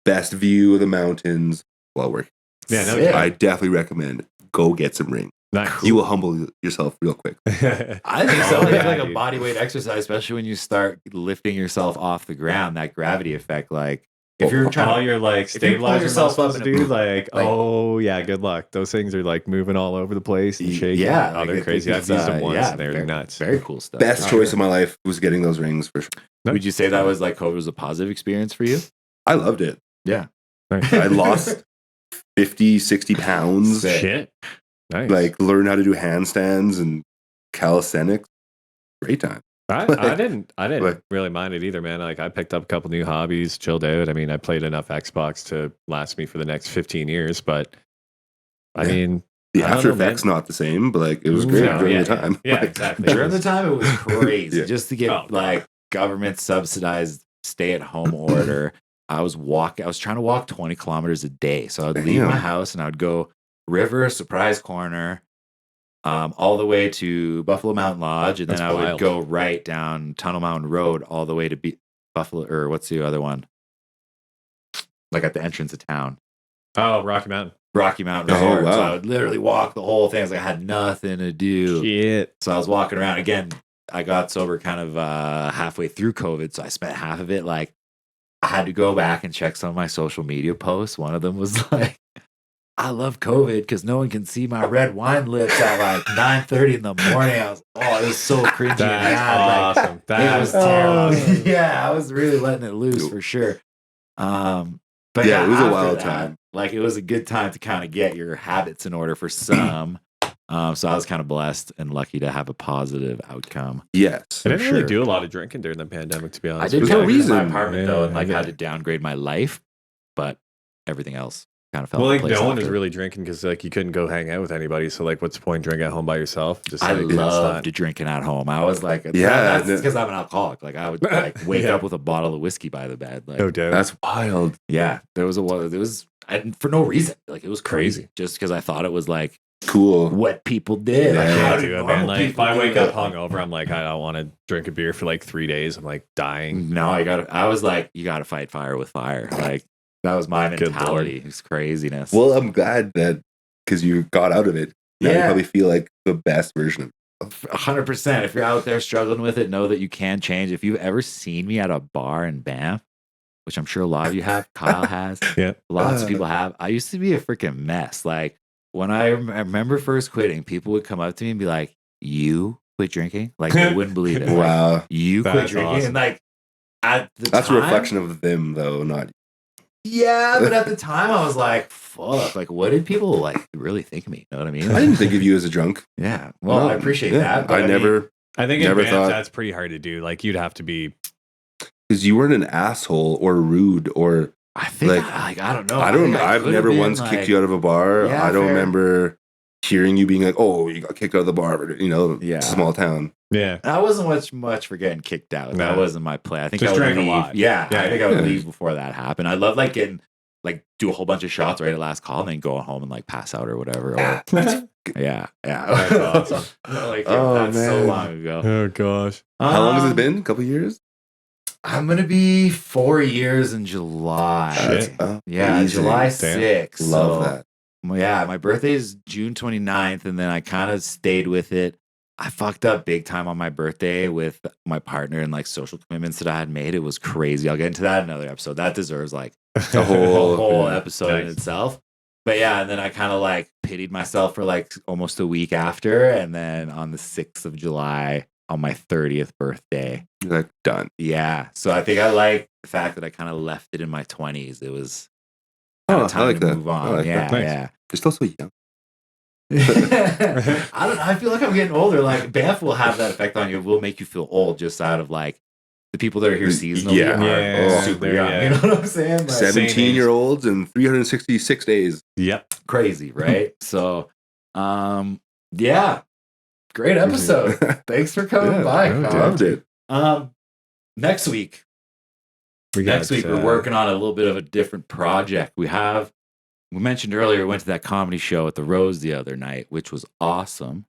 Best view of the mountains while working. Yeah, no, Sick. I definitely recommend go get some rings. Nice. You will humble yourself real quick. I think Oh, so. It's yeah, like a dude. body weight exercise, especially when you start lifting yourself off the ground, that gravity effect. Like if you're trying all to your like if you pull stabilizer yourself up muscles, in a dude, pool, like, like- oh yeah, good luck. Those things are like moving all over the place and shaking. Yeah, oh, like, they're I crazy. think I've used them it's, once. yeah, and they're very- nuts. very cool stuff. Best For choice sure. of my life was getting those rings for sure. Would you say that was like COVID was a positive experience for you? I loved it. Yeah. Nice. I lost 50, 60 pounds. Sick. Shit. Nice. Like learn how to do handstands and calisthenics. Great time. I didn't like- really mind it either, man. Like I picked up a couple new hobbies, chilled out. I mean, I played enough Xbox to last me for the next 15 years, but I Yeah. mean, The I don't after know, man. effects not the same, but like it was great No, during yeah, the time. Yeah, Like, exactly. During the time, it was crazy Yeah. just to get Oh, like government subsidized stay at home order. I was trying to walk 20 kilometers a day. So I'd leave my Damn. house and I would go river, Surprise Corner, all the way to Buffalo Mountain Lodge. And That's then I would wild. go right down Tunnel Mountain Road all the way to Buffalo, or what's the other one? like at the entrance of town. Oh, Rocky Mountain. Rocky Mountain Oh, Resort. wow. So I would literally walk the whole thing. I was like, I had nothing to do. Shit. So I was walking around again. I got sober kind of halfway through COVID. So I spent half of it like I had to go back and check some of my social media posts. One of them was like, I love COVID because no one can see my red wine lips at like 9:30 in the morning. I was, it was so cringy. and That's bad. Like, awesome. it That was was terrible. Yeah, I was really letting it loose for sure. But Yeah, it was a after wild that, time. Like it was a good time to kind of get your habits in order for some. So I was kind of blessed and lucky to have a positive outcome. Yes. I didn't really sure. do a lot of drinking during the pandemic, to be honest. I did There's kind no of reason my reason. apartment though, and like Yeah. had to downgrade my life, but everything else kind of fell. Well, into like place no one was after. really drinking because like you couldn't go hang out with anybody. So like, what's the point drinking at home by yourself? Just I like, it's loved not- drinking at home. I was like, Yeah, that's no- because I'm an alcoholic. Like I would like wake Yeah. up with a bottle of whiskey by the bed. Like, No doubt. That's wild. yeah, there was for no reason. Like it was crazy, just because I thought it was like Cool. what people did. Yeah. Like, I how can't do do it, normal man. Like if people I do wake that? up hungover, I'm like, I don't want to drink a beer for like 3 days. I'm like dying. No, I was like, you got to fight fire with fire. Like that was my Good mentality. Lord. It's craziness. Well, I'm glad that because you got out of it. Now you Yeah. probably feel like the best version of 100%. If you're out there struggling with it, know that you can change. If you've ever seen me at a bar in Banff, which I'm sure a lot of you have, Kyle has, Yeah. lots of people have. I used to be a freaking mess. Like when I remember first quitting, people would come up to me and be like, "You quit drinking?" Like they wouldn't believe it. Like, Wow. you quit That's drinking, awesome. and like at the That's time, a reflection of them, though, not. Yeah, but at the time, I was like, "Fuck!" Like, what did people like really think of me? You know what I mean? I didn't think of you as a drunk. Yeah. Well, No, I appreciate yeah. that. But I never, I think Never in Banff, thought- that's pretty hard to do. Like you'd have to be. because you weren't an asshole or rude or. I think Like, I don't know. I don't. think I've could've never been, once like- kicked you out of a bar. Yeah, I don't fair. remember hearing you being like, "Oh, you got kicked out of the bar." But, Yeah. it's a small town. Yeah. I wasn't much for getting kicked out. That No. wasn't my play. I think Just I would drank a leave. lot. Yeah, Yeah. I think I would Yeah. leave before that happened. I love like getting like do a whole bunch of shots right at last call and then go home and like pass out or whatever. Or, yeah. That's awesome. Like, Oh, that's so man. long ago. Oh gosh. How long has Um, it been? A couple years. I'm gonna be 4 years in July. Shit. Yeah, Amazing. July Damn. 6th. Love so- that. Well, yeah, my birthday is June 29th, and then I kind of stayed with it. I fucked up big time on my birthday with my partner and like social commitments that I had made. It was crazy. I'll get into that in another episode. That deserves like A a whole, whole episode in Nice. itself. But yeah, and then I kind of like pitied myself for like almost a week after. And then on the 6th of July, on my 30th birthday. You're like done. Yeah. So I think I like the fact that I kind of left it in my 20s. It was Oh, kinda I time like to that. move on. I like yeah, that. Nice. yeah. You're still so young. I don't know. I feel like I'm getting older. Like Banff will have that effect on you. It will make you feel old just out of like the people that are here seasonally Yeah. are Yeah. super There, young. yeah. You know what I'm saying? Like, 17-year-olds and 366 days. Yep. crazy, right? So, yeah, great episode. Thanks for coming Yeah, by, no, Kyle. Loved it. Next week, We next got, week we're working on a little bit of a different project. We mentioned earlier, we went to that comedy show at the Rose the other night, which was awesome.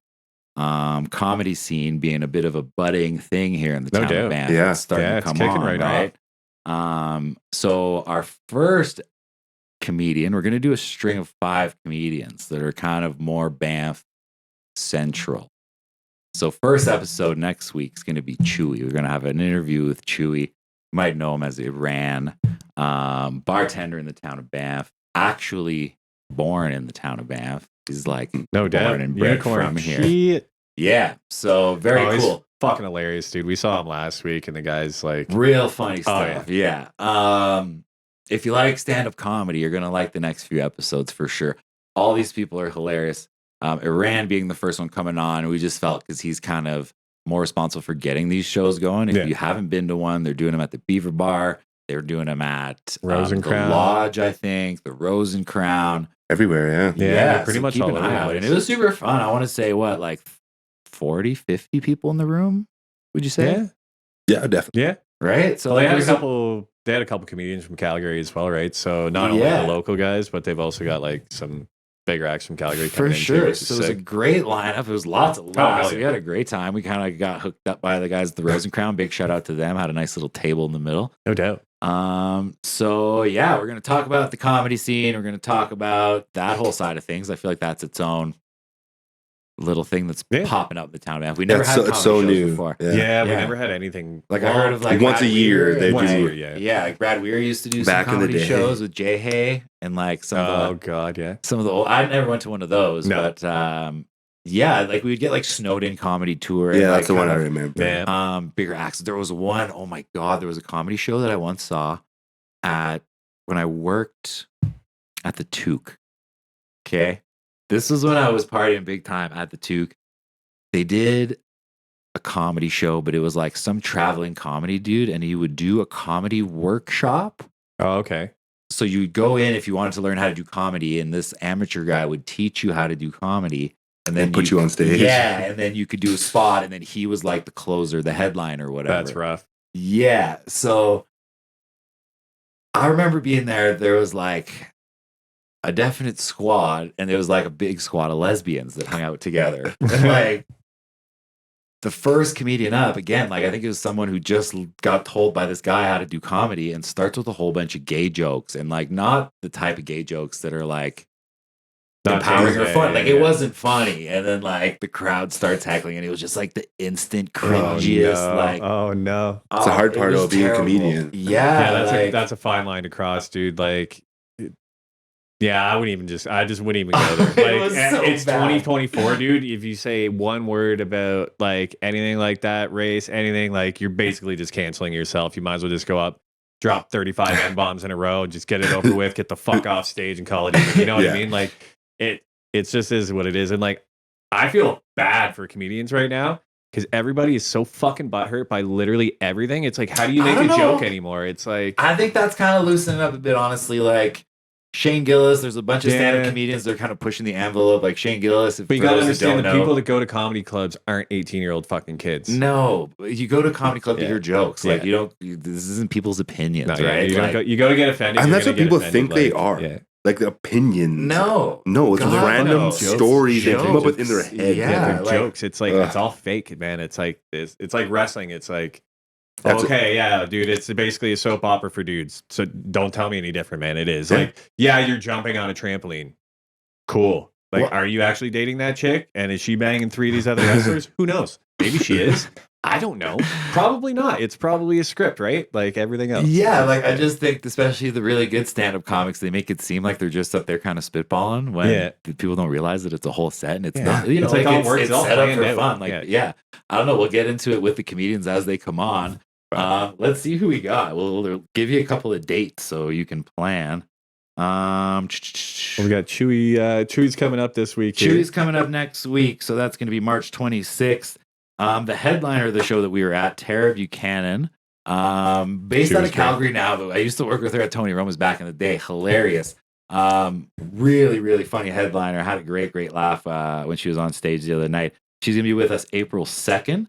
Comedy scene being a bit of a budding thing here in the No town doubt. of Banff. Yeah. It's starting Yeah, to it's come kicking on, right right? So our first comedian, we're going to do a string of 5 comedians that are kind of more Banff central. So first episode next week is going to be Chewy. We're going to have an interview with Chewy. You might know him as Iran, bartender in the town of Banff, actually born in the town of Banff. He's like No born doubt. and bred Unicorn. from here. Shit. Yeah, so very Oh, he's cool. Fucking hilarious, dude. We saw him last week, and the guy's like, Real funny Oh, stuff. Yeah. If you like stand-up comedy, you're gonna like the next few episodes for sure. All these people are hilarious. Iran being the first one coming on, we just felt because he's kind of more responsible for getting these shows going. If Yeah. you haven't been to one, they're doing them at the Beaver Bar. They're doing them at Rose and the Crown. Lodge, I think, the Rose and Crown. Everywhere, yeah. Yeah, pretty much keep all an over eye the out. And place. it was super fun. I want to say what, like 40, 50 people in the room? Would you say? yeah, Yeah, definitely. yeah. Right? So So they had a there's couple. They had a couple comedians from Calgary as well, right? So not only Yeah. the local guys, but they've also got like some bigger acts from Calgary For coming in too, sure. which is So it was a sick. great lineup. It was lots of hell laughs. yeah. We had a great time. We kind of got hooked up by the guys at the Rose and Crown. Big shout out to them. Had a nice little table in the middle. No doubt. So yeah, we're gonna talk about the comedy scene. We're gonna talk about that whole side of things. I feel like that's its own little thing that's popping up in the town, man. We never had comedy shows before. Yeah, we never had anything. Like I heard of like once Brad a year Weir they and, do. like, yeah, like Brad Weir used to do Back some in the comedy day. shows with Jay Hay and like some of the old. I never went to one of those, but yeah, like we'd get like Snowed In comedy tour. Yeah, and, that's like, the one I remember. Yeah. Bigger acts. There was one, oh my God, there was a comedy show that I once saw when I worked at the Toque. Okay. This was when I was partying big time at the Toque. They did a comedy show, but it was like some traveling comedy dude, and he would do a comedy workshop. Oh, okay. So you'd go in if you wanted to learn how to do comedy, and this amateur guy would teach you how to do comedy. And then put you on stage. Yeah, and then you could do a spot, and then he was like the closer, the headliner, or whatever. That's rough. Yeah. So I remember being there. There was like a definite squad, and there was like a big squad of lesbians that hung out together. And like the first comedian up, again, like I think it was someone who just got told by this guy how to do comedy and starts with a whole bunch of gay jokes, and like not the type of gay jokes that are like empowering or fun. Like it wasn't funny. And then like the crowd starts heckling, and it was just like the instant cringiest. Like, oh no, it's a hard part of being a comedian. Yeah, that's a fine line to cross, dude. Like, yeah, I just wouldn't even go there. Like, it's 2024, dude. If you say one word about like anything like that, race, anything, like you're basically just canceling yourself. You might as well just go up, drop 35 N-bombs in a row, just get it over with, get the fuck off stage and call it even. You know what I mean? Like it's just is what it is. And like, I feel bad for comedians right now because everybody is so fucking butthurt by literally everything. It's like, how do you make a joke anymore? It's like, I think that's kind of loosening up a bit, honestly. Like Shane Gillis, there's a bunch of stand-up comedians that are kind of pushing the envelope. Like Shane Gillis, but you gotta understand the people that go to comedy clubs aren't 18-year-old fucking kids. No, you go to a comedy club to hear jokes. Like this isn't people's opinions, right? You go to get offended, and that's what people think they are. Yeah. Like the opinions. No, it's random stories they come up with in their head. They're jokes. It's like it's all fake, man. It's like wrestling. It's like, okay, yeah, dude. It's basically a soap opera for dudes. So don't tell me any different, man. It is like, yeah, you're jumping on a trampoline. Cool. Like, are you actually dating that chick? And is she banging 3 of these other wrestlers? Who knows? Maybe she is. I don't know. Probably not. It's probably a script, right? Like everything else. Yeah, like I just think, especially the really good stand-up comics, they make it seem like they're just up there kind of spitballing when people don't realize that it's a whole set and it's not. You know, it's like it's set up for fun. Like, I don't know. We'll get into it with the comedians as they come on. Let's see who we got. We'll give you a couple of dates so you can plan. We got Chewy. Chewy's coming up this week. Chewy's coming up next week, so that's going to be March 26th. The headliner of the show that we were at, Tara Buchanan, based out of Calgary now, but I used to work with her at Tony Roma's back in the day. Hilarious. Really, really funny headliner. Had a great laugh when she was on stage the other night. She's going to be with us April 2nd.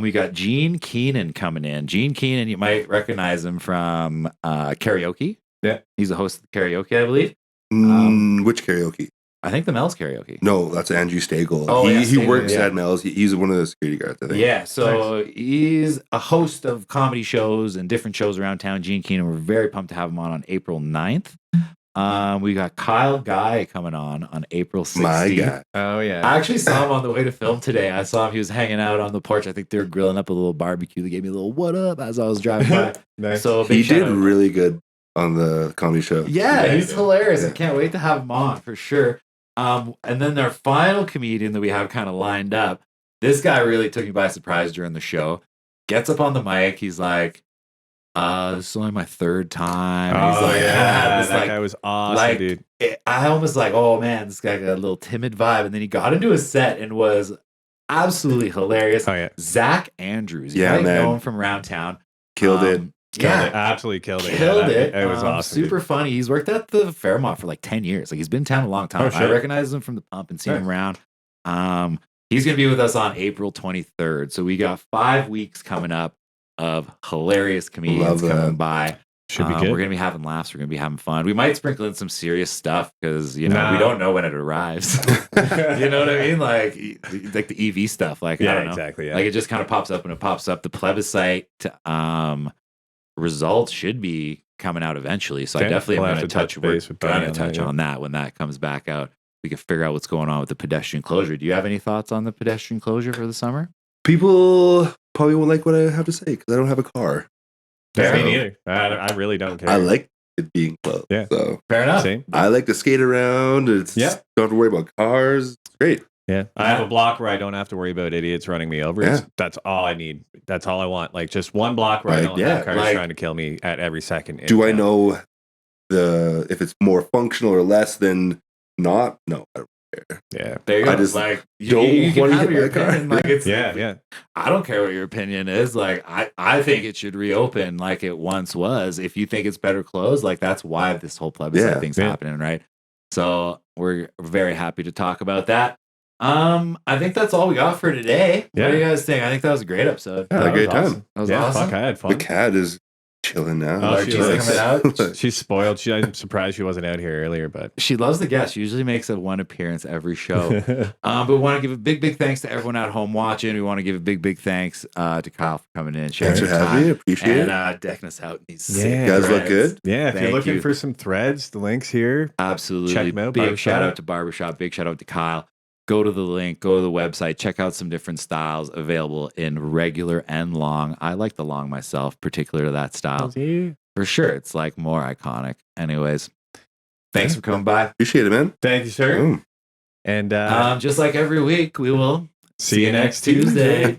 We got Gene Keenan coming in. Gene Keenan, you might recognize him from karaoke. Yeah. He's a host of karaoke, I believe. Which karaoke? I think the Mel's karaoke. No, that's Andrew Stagel. Oh, he works at Mel's. He's one of the security guards, I think. Yeah, so he's a host of comedy shows and different shows around town. Gene Keenan, we're very pumped to have him on April 9th. We got Kyle Guy coming on April 16th. My guy. Oh, yeah. I actually saw him on the way to film today. I saw him. He was hanging out on the porch. I think they were grilling up a little barbecue. They gave me a little what up as I was driving by. Nice. So he did really good on the comedy show. Yeah, he's hilarious. I can't wait to have him on for sure. And then their final comedian that we have kind of lined up, this guy really took me by surprise during the show. Gets up on the mic. He's like, this is only my third time. Oh, he's like, that guy was awesome, dude. I almost like, oh man, this guy got a little timid vibe. And then he got into a set and was absolutely hilarious. Oh, yeah. Zach Andrews. You might know him from around town. Killed it. Absolutely killed it. It was awesome. Super funny. He's worked at the Fairmont for like 10 years. Like he's been in town a long time. I recognize him from the Pump and seen him around. He's going to be with us on April 23rd. So we got 5 weeks coming up of hilarious comedians coming by. Should be good. We're going to be having laughs. We're going to be having fun. We might sprinkle in some serious stuff because, we don't know when it arrives. You know what I mean? Like the EV stuff. Like, I don't know. Exactly. Yeah. Like it just kind of pops up when it pops up. The plebiscite results should be coming out eventually. So I Okay. definitely We'll am have going to to touch. touch We're base with going Barney to on that, touch yeah. on that when that comes back out. We can figure out what's going on with the pedestrian closure. Do you have any thoughts on the pedestrian closure for the summer? People probably won't like what I have to say because I don't have a car. Yeah, me So, neither. I really don't care. I like it being closed. Yeah. So Fair enough. Same. I like to skate around. It's Yeah. don't have to worry about cars. It's great. Yeah. I have a block where I don't have to worry about idiots running me over. Yeah. That's all I need. That's all I want. Like just one block where I Like, don't yeah, have cars like- trying to kill me at every second. Do I know if it's more functional or less than not? No, I don't care. Yeah. There you go. I just like don't you can wanna have hit your my car. opinion. Like it's Yeah. Yeah. I don't care what your opinion is. Like I think it should reopen like it once was. If you think it's better closed, like that's why this whole plebiscite Yeah. thing's Yeah. happening, right? So we're very happy to talk about that. I think that's all we got for today. Yeah. What do you guys think? I think that was a great episode. Yeah, I had a That was great time. awesome. That was Yeah. awesome. Fuck, I had The fun. cat is chilling now. Oh, Archie's she likes coming out. She's spoiled. I'm surprised she wasn't out here earlier, but She loves the guest. She usually makes a one appearance every show. But we want to give a big thanks to everyone at home watching. We want to give a big thanks to Kyle for coming in, sharing Thanks for your having me. time, Appreciate and it. decking us out. These Yeah. sick You guys look threads. good. yeah, if Thank you're looking you. for some threads, the link's here. Absolutely. Check 'em out, Big Barbershop. shout out to Barbershop. Big shout out to Kyle. Go to the link, go to the website, check out some different styles available in regular and long. I like the long myself, particular to that style. For sure. It's like more iconic. Anyways, thanks for coming by. Appreciate it, man. Thank you, sir. Boom. And Just like every week, we will see you next Tuesday.